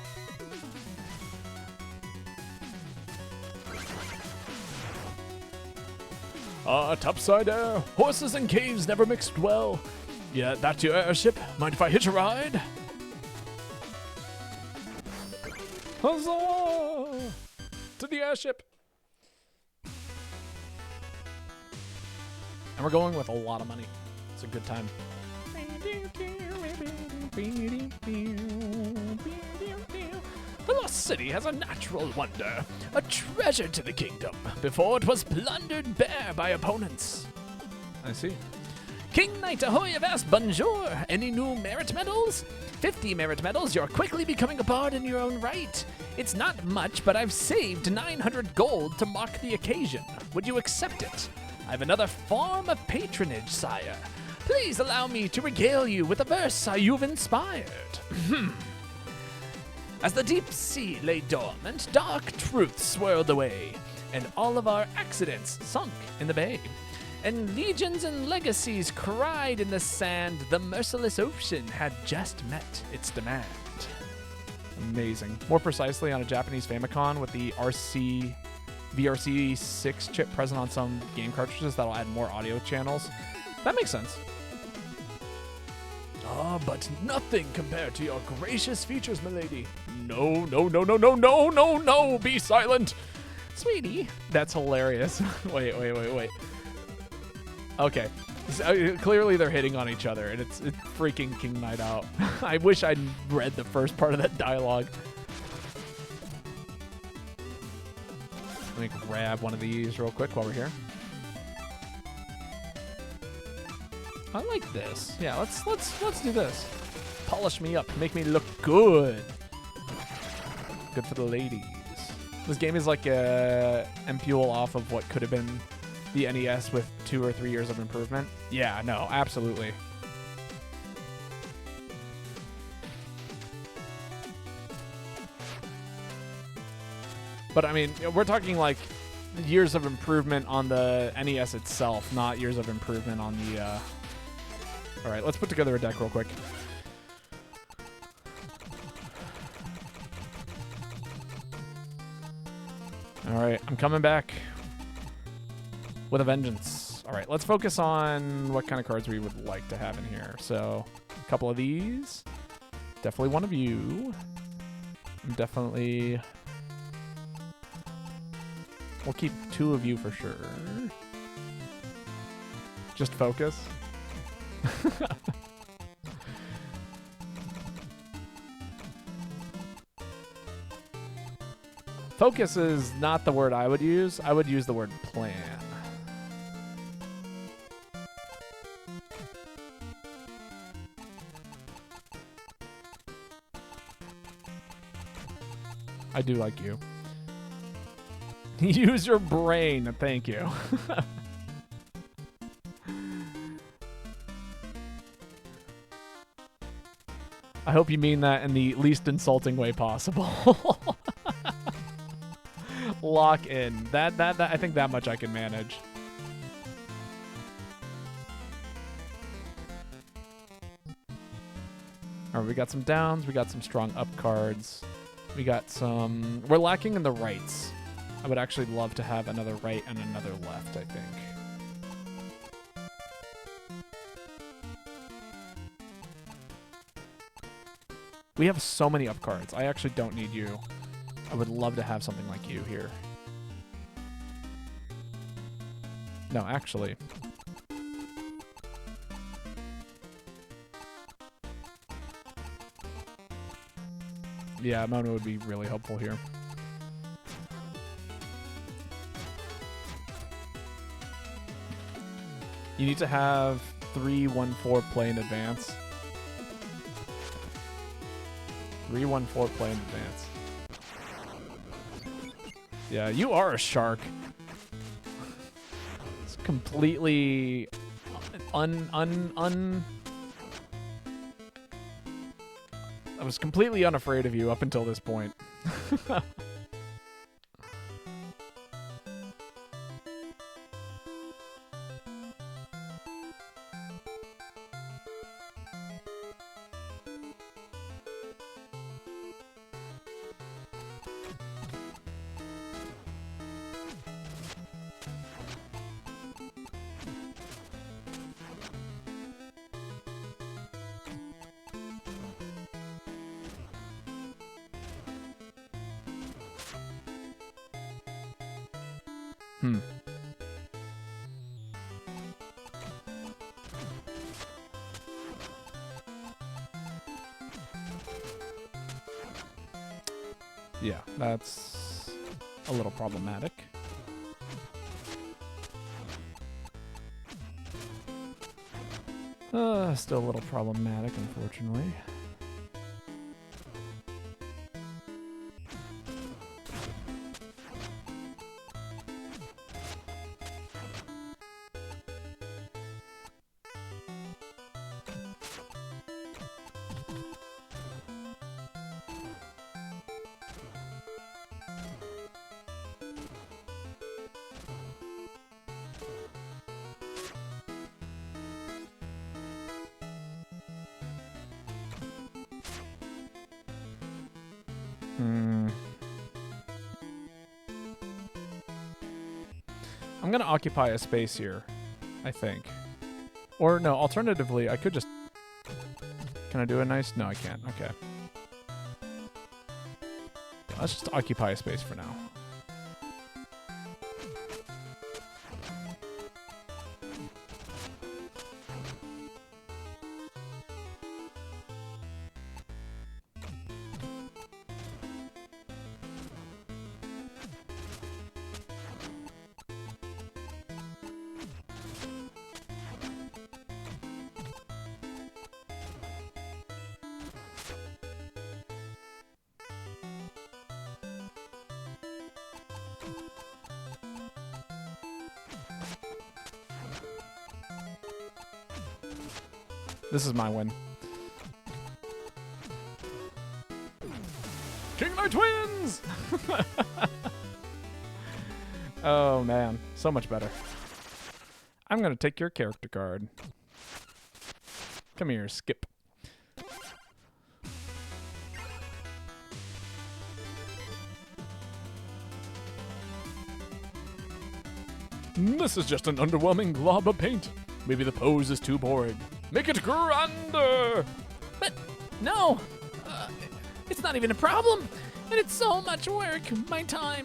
Topside air. Horses and caves never mixed well. Yeah, that's your airship. Mind if I hitch a ride? Huzzah! To the airship. And we're going with a lot of money. It's a good time. The lost city has a natural wonder, a treasure to the kingdom, before it was plundered bare by opponents. I see. King Knight, ahoy, avast, bonjour! Any new merit medals? 50 merit medals, you're quickly becoming a bard in your own right. It's not much, but I've saved 900 gold to mark the occasion. Would you accept it? I've another form of patronage, sire. Please allow me to regale you with a verse you've inspired. As the deep sea lay dormant, dark truths swirled away, and all of our accidents sunk in the bay. And legions and legacies cried in the sand, the merciless ocean had just met its demand. Amazing. More precisely, on a Japanese Famicom with the VRC6 chip present on some game cartridges that'll add more audio channels. That makes sense. Ah, but nothing compared to your gracious features, milady. No, no, no, no, no, no, no, no, be silent. Sweetie. That's hilarious. Wait. Okay. So, clearly they're hitting on each other, and it's freaking King Knight out. I wish I'd read the first part of that dialogue. Let me grab one of these real quick while we're here. I like this. Yeah, let's do this. Polish me up, make me look good. Good for the ladies. This game is like a MPUL off of what could have been the NES with 2 or 3 years of improvement. Yeah, no, absolutely. But I mean, we're talking like years of improvement on the NES itself, not years of improvement on the... All right, let's put together a deck real quick. All right, I'm coming back with a vengeance. All right, let's focus on what kind of cards we would like to have in here. So, a couple of these. Definitely one of you. I'm definitely... We'll keep 2 of you for sure. Just focus. Focus is not the word I would use. I would use the word plan. I do like you. Use your brain. Thank you. I hope you mean that in the least insulting way possible. Lock in. That I think that much I can manage. All right, we got some downs. We got some strong up cards. We got some... We're lacking in the rights. I would actually love to have another right and another left, I think. We have so many up cards. I actually don't need you. I would love to have something like you here. No, actually. Yeah, Mona would be really helpful here. You need to have 3-1-4 play in advance. 3-1-4 play in advance. Yeah, you are a shark. It's completely I was completely unafraid of you up until this point. Yeah, that's a little problematic. Still a little problematic, unfortunately. I'm gonna occupy a space here, I think. Or no, alternatively, I could just... Can I do a nice... No, I can't. Okay. Yeah, let's just occupy a space for now. This is my win. King Knight twins! Oh man, so much better. I'm gonna take your character card. Come here, Skip. This is just an underwhelming glob of paint. Maybe the pose is too boring. Make it grander! But no, it's not even a problem, and it's so much work. My time.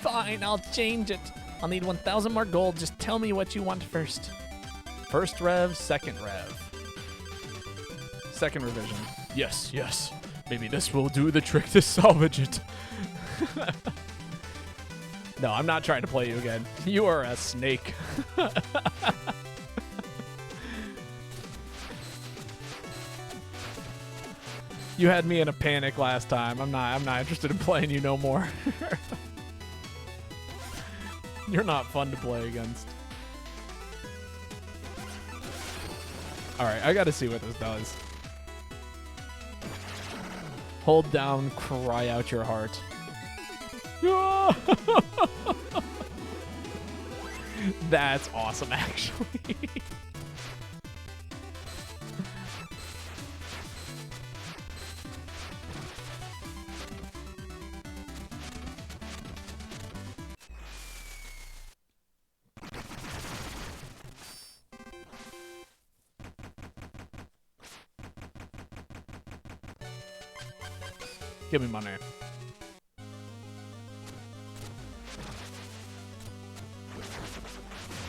Fine, I'll change it. I'll need 1,000 more gold. Just tell me what you want first. First rev, second rev. Second revision. Yes, yes. Maybe this will do the trick to salvage it. No, I'm not trying to play you again. You are a snake. You had me in a panic last time. I'm not interested in playing you no more. You're not fun to play against. All right, I got to see what this does. Hold down, cry out your heart. That's awesome, actually. Give me money.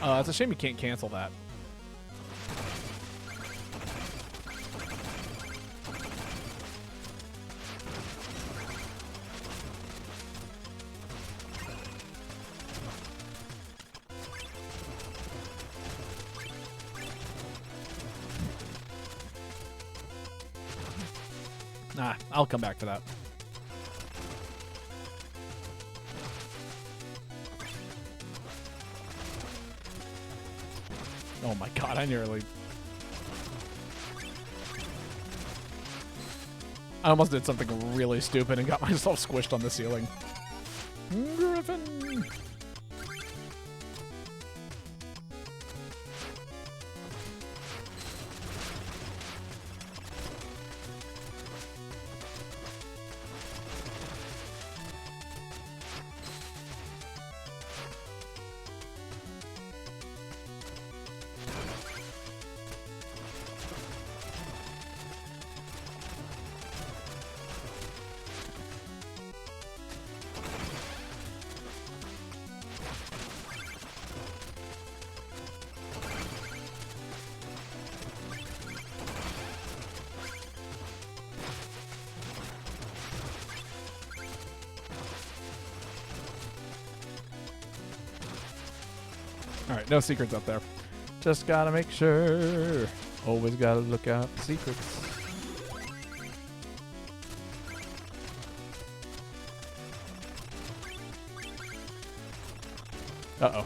It's a shame you can't cancel that. Nah, I'll come back to that. Oh my god, I almost did something really stupid and got myself squished on the ceiling. Griffin! Alright, no secrets up there. Just gotta make sure. Always gotta look out for secrets. Uh-oh.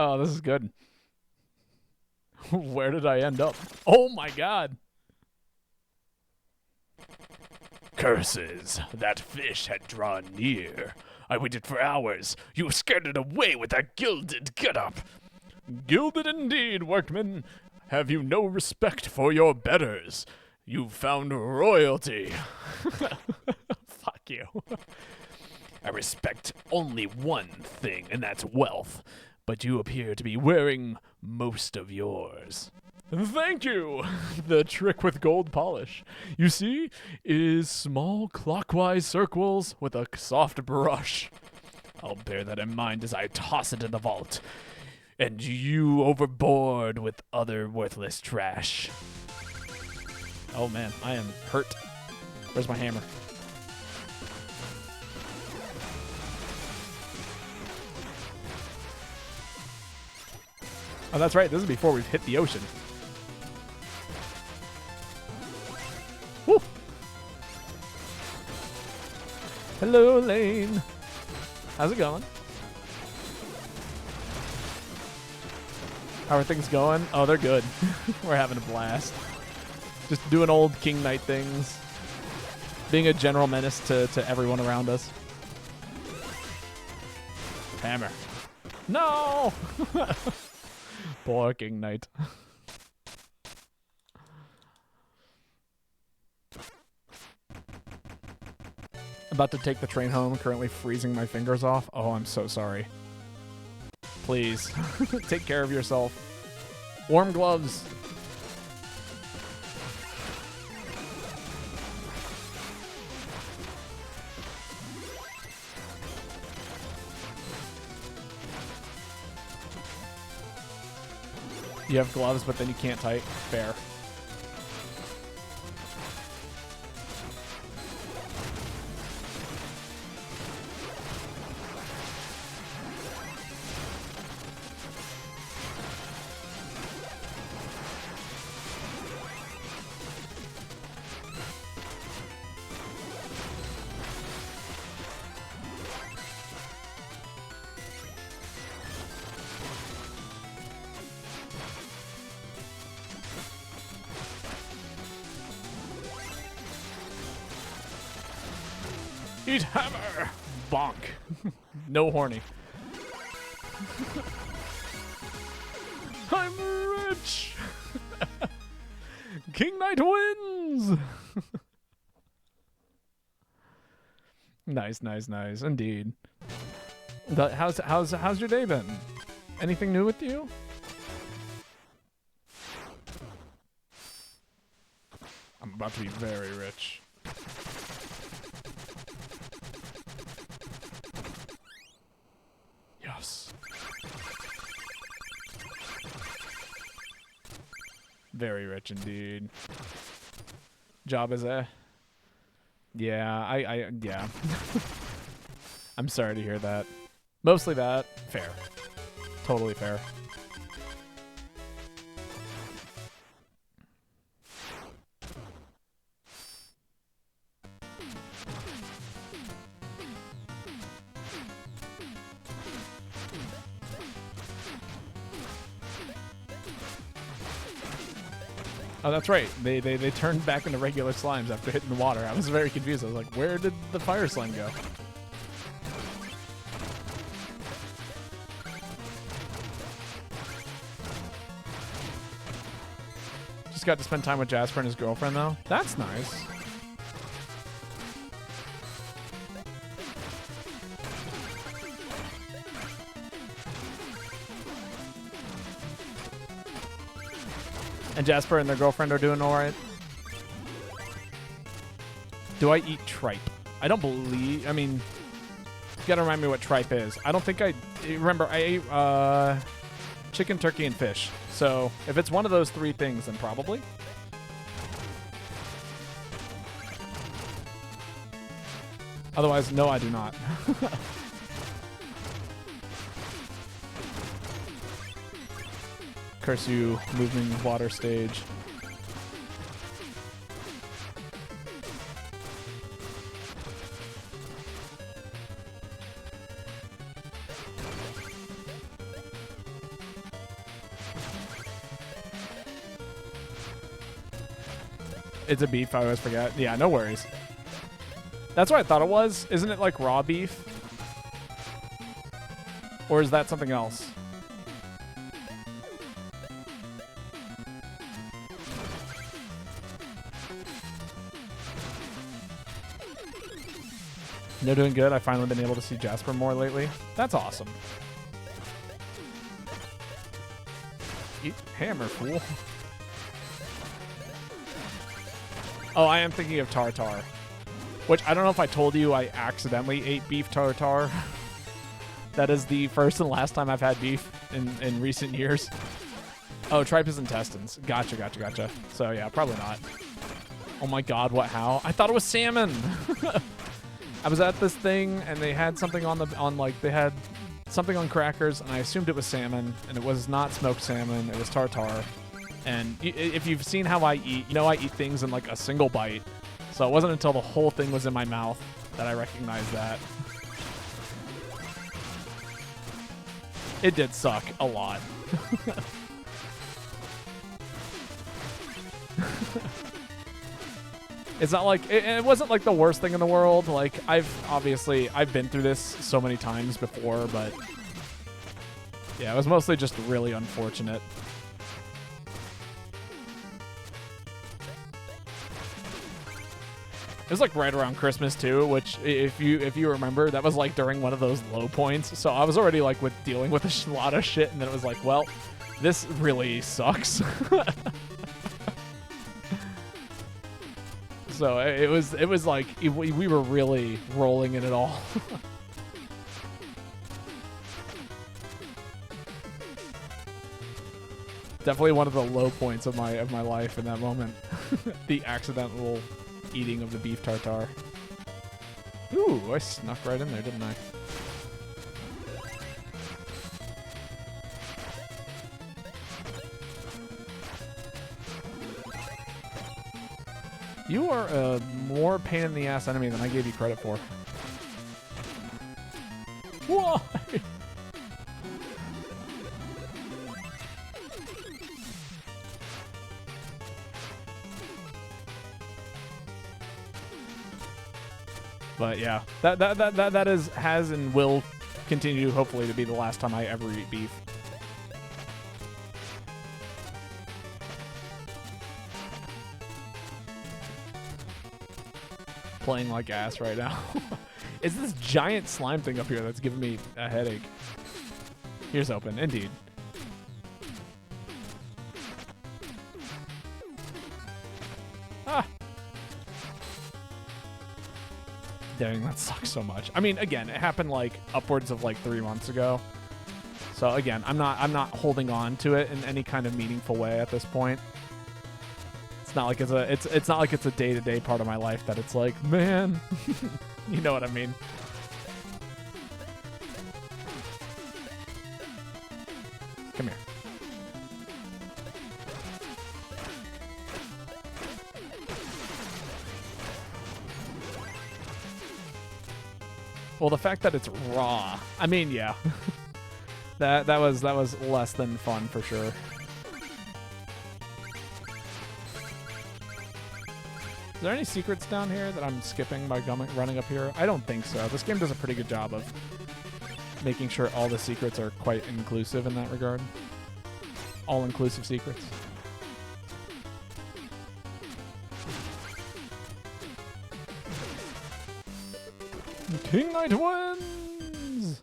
Oh, this is good. Where did I end up? Oh my god. Curses! That fish had drawn near. I waited for hours. You scared it away with that gilded get-up. Gilded indeed, workman. Have you no respect for your betters? You found royalty. Fuck you. I respect only one thing, and that's wealth. But you appear to be wearing most of yours. Thank you! The trick with gold polish. You see, it is small clockwise circles with a soft brush. I'll bear that in mind as I toss it in the vault. And you overboard with other worthless trash. Oh man, I am hurt. Where's my hammer? Oh, that's right. This is before we've hit the ocean. Woo! Hello, Lane. How's it going? How are things going? Oh, they're good. We're having a blast. Just doing old King Knight things. Being a general menace to everyone around us. Hammer. No! Poor King Knight. About to take the train home, currently freezing my fingers off. Oh, I'm so sorry. Please, take care of yourself. Warm gloves. You have gloves, but then you can't type. Fair. Eat hammer! Bonk. No horny. I'm rich! King Knight wins! Nice, nice, nice. Indeed. How's your day been? Anything new with you? I'm about to be very rich. Yes. Very rich indeed. Job is a... Yeah, yeah. I'm sorry to hear that. Mostly that. Fair. Totally fair. Oh, that's right. They turned back into regular slimes after hitting the water. I was very confused. I was like, where did the fire slime go? Just got to spend time with Jasper and his girlfriend, though. That's nice. And Jasper and their girlfriend are doing all right. Do I eat tripe? I don't believe... I mean, you gotta remind me what tripe is. I don't think I... Remember, I ate chicken, turkey, and fish. So if it's one of those three things, then probably. Otherwise, no, I do not. Curse you, moving water stage. It's a beef, I always forget. Yeah, no worries. That's what I thought it was. Isn't it like raw beef? Or is that something else? They're doing good. I've finally been able to see Jasper more lately. That's awesome. Eat hammer, fool. Oh, I am thinking of tartar. Which, I don't know if I told you I accidentally ate beef tartar. That is the first and last time I've had beef in recent years. Oh, tripe is intestines. Gotcha, gotcha, gotcha. So, yeah, probably not. Oh my god, what, how? I thought it was salmon! I was at this thing, and they had something they had something on crackers, and I assumed it was salmon, and it was not smoked salmon, it was tartar. And if you've seen how I eat, you know I eat things in like a single bite. So it wasn't until the whole thing was in my mouth that I recognized that. It did suck a lot. It's not like it wasn't like the worst thing in the world. Like I've been through this so many times before, but Yeah, it was mostly just really unfortunate. It was like right around Christmas too, which if you remember, that was like during one of those low points. So I was already like dealing with a lot of shit, and then it was like, well, this really sucks. So it was like we were really rolling in it all. Definitely one of the low points of my life in that moment. The accidental eating of the beef tartare. Ooh, I snuck right in there, didn't I? You are a more pain in the ass enemy than I gave you credit for. Why? But yeah, that has and will continue hopefully to be the last time I ever eat beef. Playing like ass right now. It's this giant slime thing up here that's giving me a headache. Here's open, indeed. Ah. Dang, that sucks so much. I mean, again, it happened like upwards of like 3 months ago. So again, I'm not holding on to it in any kind of meaningful way at this point. It's not like it's not like it's a day-to-day part of my life that it's like, man, you know what I mean. Come here. Well, the fact that it's raw, I mean, yeah. that was less than fun for sure. Is there any secrets down here that I'm skipping by running up here? I don't think so. This game does a pretty good job of making sure all the secrets are quite inclusive in that regard. All-inclusive secrets. King Knight wins!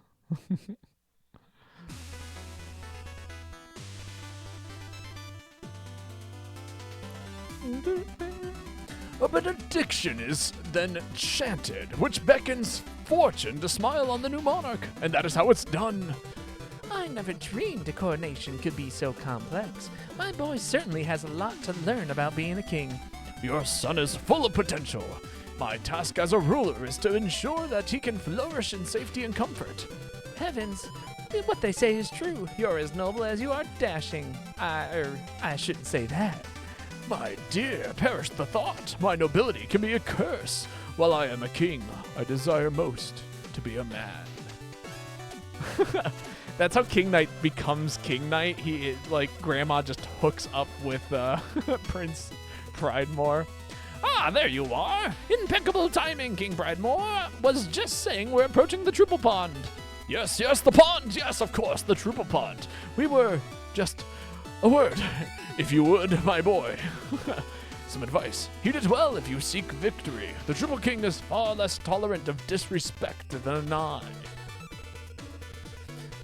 A benediction is then chanted, which beckons fortune to smile on the new monarch, and that is how it's done. I never dreamed a coronation could be so complex. My boy certainly has a lot to learn about being a king. Your son is full of potential. My task as a ruler is to ensure that he can flourish in safety and comfort. Heavens, what they say is true. You're as noble as you are dashing. I shouldn't say that. My dear, perish the thought. My nobility can be a curse. While I am a king, I desire most to be a man. That's how King Knight becomes King Knight. He, like, Grandma just hooks up with Prince Pridemore. Ah, there you are. Impeccable timing, King Pridemore. Was just saying we're approaching the Triple Pond. Yes, the pond. Yes, of course, the Triple Pond. We were just... A word, if you would, my boy. Some advice. Heed it well if you seek victory. The Triple King is far less tolerant of disrespect than I.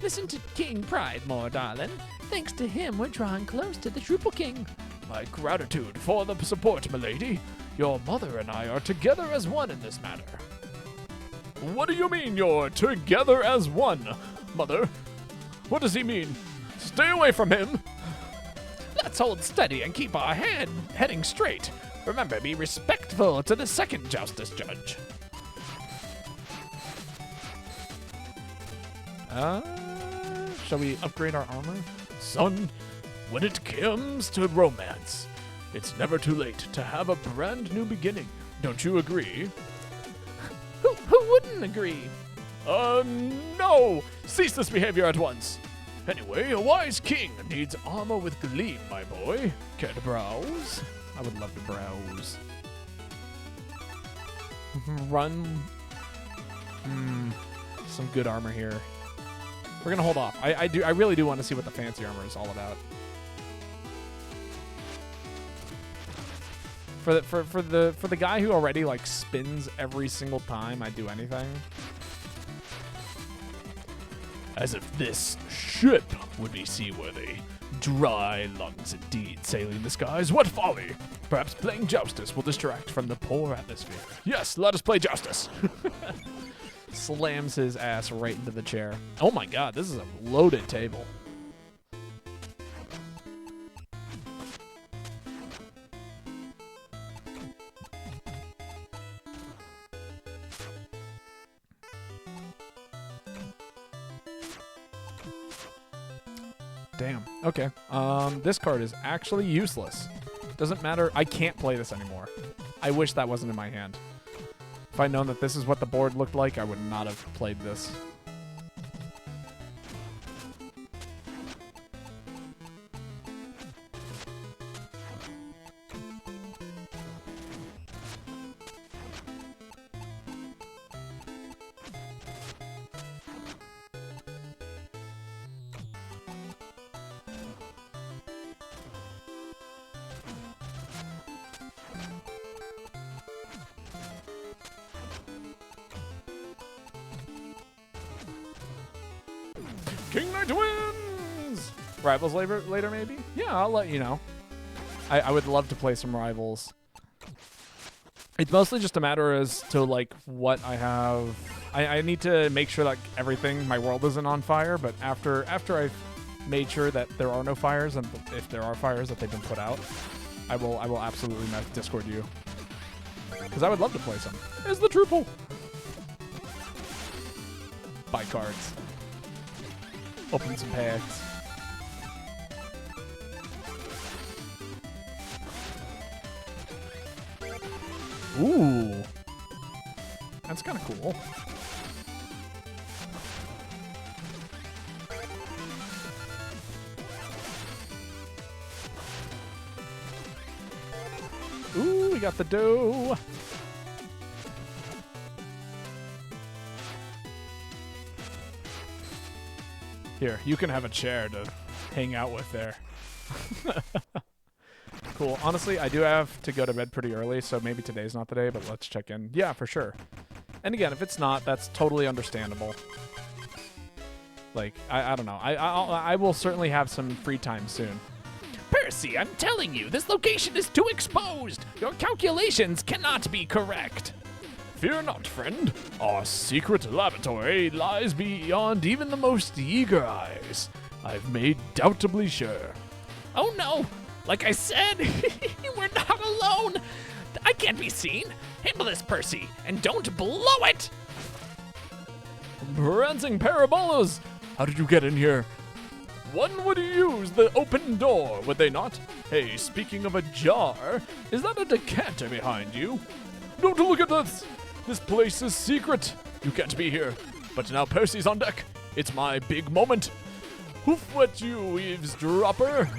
Listen to King Pridemore, darling. Thanks to him, we're drawing close to the Triple King. My gratitude for the support, milady. Your mother and I are together as one in this matter. What do you mean you're together as one, Mother? What does he mean? Stay away from him. Let's hold steady and keep our heading straight. Remember, be respectful to the second Joustus Judge. Shall we upgrade our armor? Son, when it comes to romance, it's never too late to have a brand new beginning. Don't you agree? Who wouldn't agree? No! Cease this behavior at once. Anyway, a wise king needs armor with gleam, my boy. Care to browse? I would love to browse. Run. Some good armor here. We're gonna hold off. I really do want to see what the fancy armor is all about. For the guy who already like spins every single time I do anything. As if this ship would be seaworthy. Dry lungs indeed, sailing the skies. What folly! Perhaps playing Joustus will distract from the poor atmosphere. Yes, let us play Joustus. Slams his ass right into the chair. Oh my god, this is a loaded table. Damn. Okay. This card is actually useless. Doesn't matter. I can't play this anymore. I wish that wasn't in my hand. If I'd known that this is what the board looked like, I would not have played this. King Knight wins! Rivals later maybe? Yeah, I'll let you know. I would love to play some Rivals. It's mostly just a matter as to like what I have. I need to make sure that everything, my world isn't on fire, but after I've made sure that there are no fires, and if there are fires that they've been put out, I will absolutely Discord you. Because I would love to play some. Is the triple. Buy cards. Open some packs. Ooh. That's kind of cool. Ooh, we got the dough. Here, you can have a chair to hang out with there. Cool. Honestly, I do have to go to bed pretty early, so maybe today's not the day, but let's check in. Yeah, for sure. And again, if it's not, that's totally understandable. Like, I don't know. I will certainly have some free time soon. Percy, I'm telling you, this location is too exposed. Your calculations cannot be correct. Fear not, friend. Our secret laboratory lies beyond even the most eager eyes. I've made doubtably sure. Oh no! Like I said, we're not alone! I can't be seen! Handle this, Percy, and don't blow it! Prancing parabolas! How did you get in here? One would use the open door, would they not? Hey, speaking of a jar, is that a decanter behind you? Don't look at this! This place is secret. You can't be here. But now Percy's on deck. It's my big moment. Hoof at you, eavesdropper.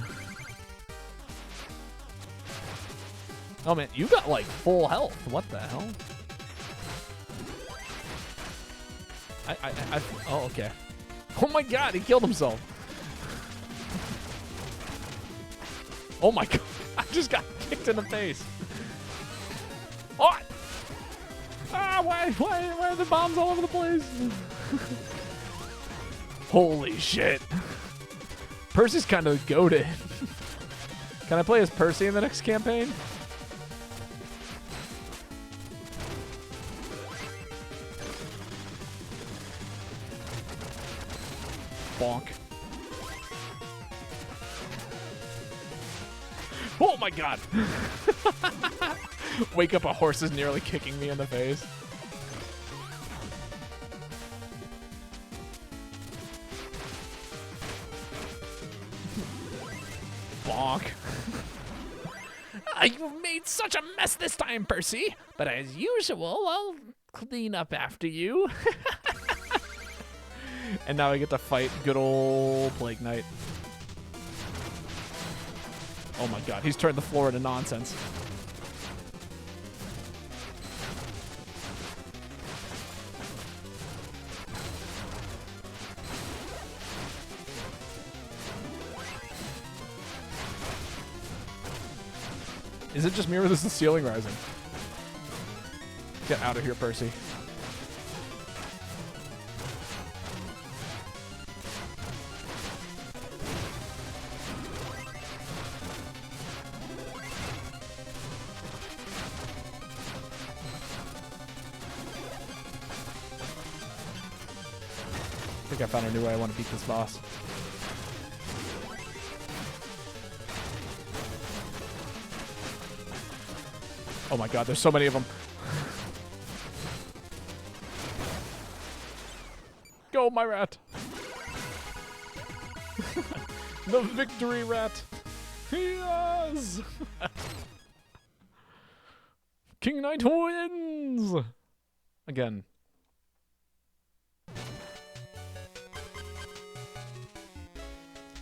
Oh man, you got like full health. What the hell? Oh, okay. Oh my god, he killed himself. Oh my god, I just got kicked in the face. Oh! Ah, why are the bombs all over the place? Holy shit. Percy's kind of goated. Can I play as Percy in the next campaign? Bonk. Oh my god. Wake up, a horse is nearly kicking me in the face. Bonk. You've made such a mess this time, Percy. But as usual, I'll clean up after you. And now I get to fight good old Plague Knight. Oh my god, he's turned the floor into nonsense. Is it just me or is the ceiling rising? Get out of here, Percy. I think I found a new way I want to beat this boss. Oh my god, there's so many of them. Go, my rat. The victory rat. Yes! King Knight wins! Again.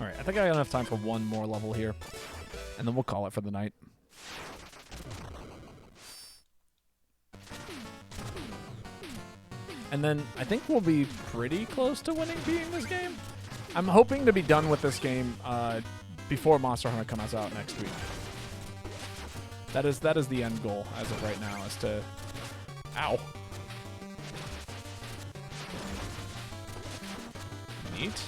Alright, I think I got enough time for one more level here. And then we'll call it for the night. And then I think we'll be pretty close to beating this game. I'm hoping to be done with this game before Monster Hunter comes out next week. That is the end goal as of right now, is to... Ow. Neat.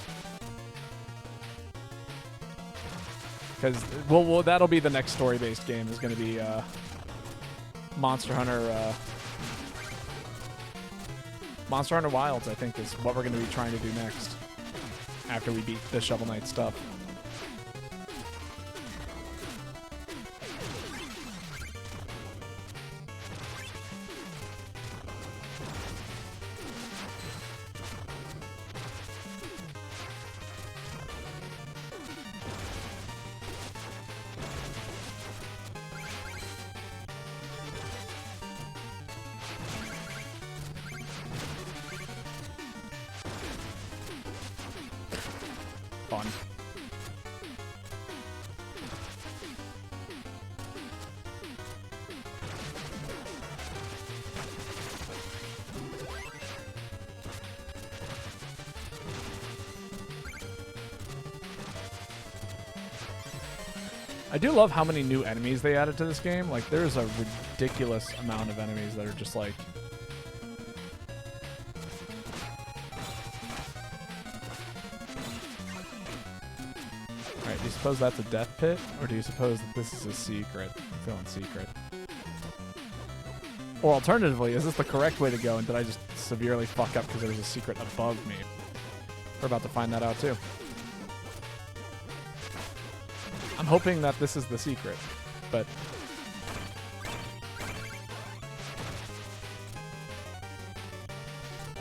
Because, well, that'll be the next story-based game, is going to be Monster Hunter... Monster Hunter Wilds, I think, is what we're going to be trying to do next after we beat the Shovel Knight stuff. Fun. I do love how many new enemies they added to this game. Like, there's a ridiculous amount of enemies that are just like... Alright, do you suppose that's a death pit? Or do you suppose that this is a secret? I'm feeling secret. Or alternatively, is this the correct way to go and did I just severely fuck up because there's a secret above me? We're about to find that out too. I'm hoping that this is the secret, but...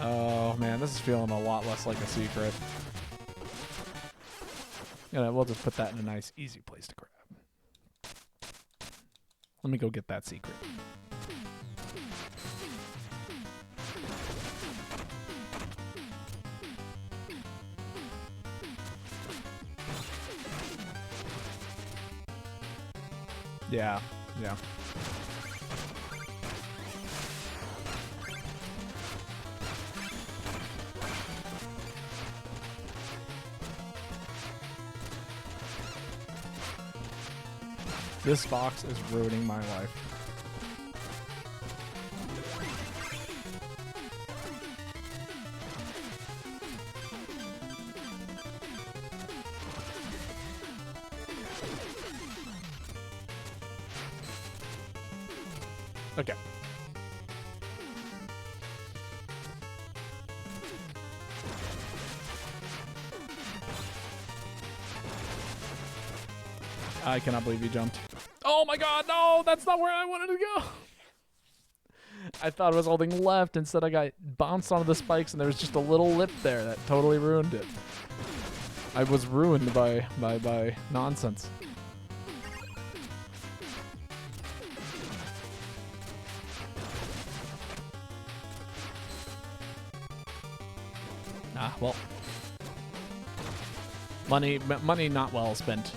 Oh man, this is feeling a lot less like a secret. Yeah, we'll just put that in a nice, easy place to grab. Let me go get that secret. Yeah, yeah. This box is ruining my life. Okay. I cannot believe you jumped. Oh my god, no! That's not where I wanted to go! I thought I was holding left. Instead, I got bounced onto the spikes, and there was just a little lip there that totally ruined it. I was ruined by nonsense. Ah, well. Money not well spent.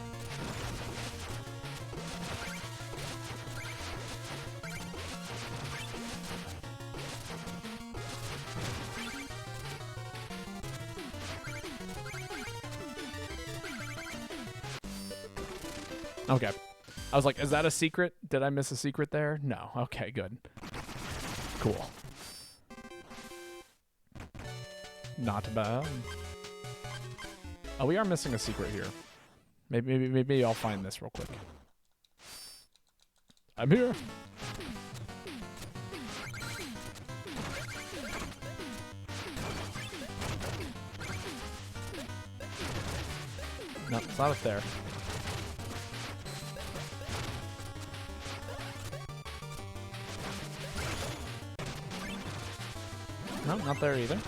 Okay. I was like, is that a secret? Did I miss a secret there? No. Okay, good. Cool. Not bad. Oh, we are missing a secret here. Maybe I'll find this real quick. I'm here. No, it's not up there. No, not there either.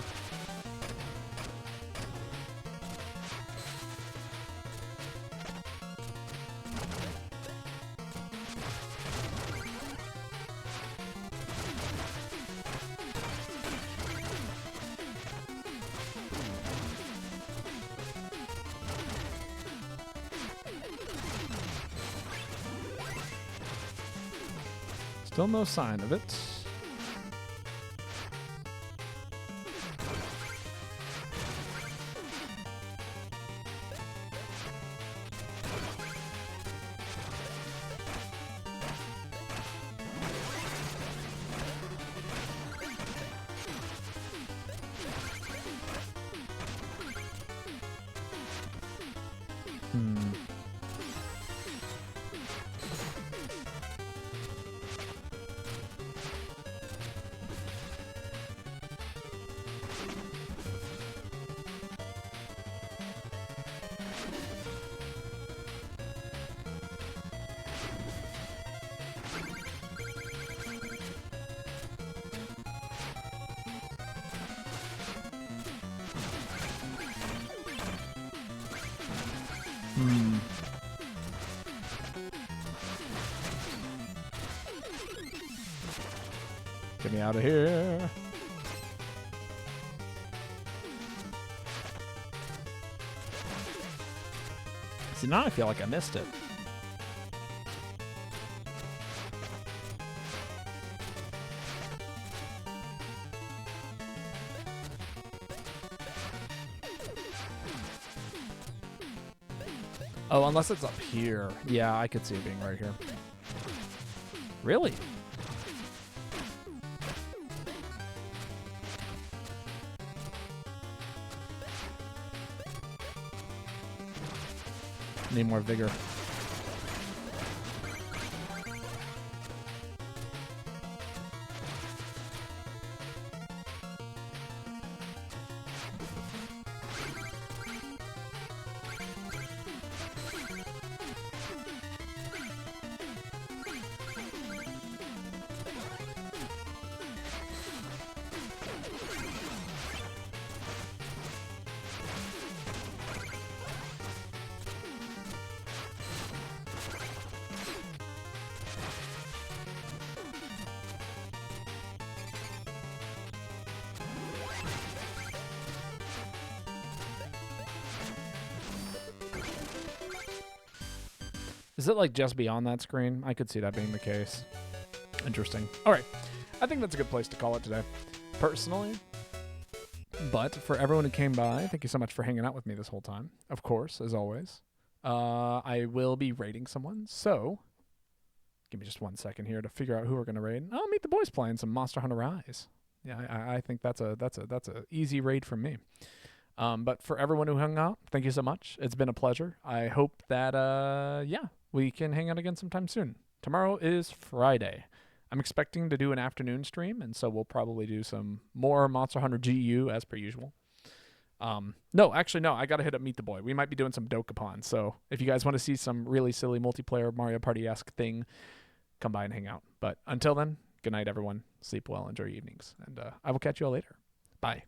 Still no sign of it. Get me out of here. See, now I feel like I missed it. Oh, unless it's up here. Yeah, I could see it being right here. Really? Need more vigor. Is it like just beyond that screen? I could see that being the case. Interesting. All right. I think that's a good place to call it today, personally. But for everyone who came by, thank you so much for hanging out with me this whole time. Of course, as always. I will be raiding someone, so give me just 1 second here to figure out who we're gonna raid. I'll meet the boys playing some Monster Hunter Rise. Yeah, I think that's a easy raid from me. But for everyone who hung out, thank you so much. It's been a pleasure. I hope that we can hang out again sometime soon. Tomorrow is Friday. I'm expecting to do an afternoon stream, and so we'll probably do some more Monster Hunter GU as per usual. No, actually, no. I got to hit up Meet the Boy. We might be doing some Dokapon. So if you guys want to see some really silly multiplayer Mario Party-esque thing, come by and hang out. But until then, good night, everyone. Sleep well. Enjoy your evenings. And I will catch you all later. Bye.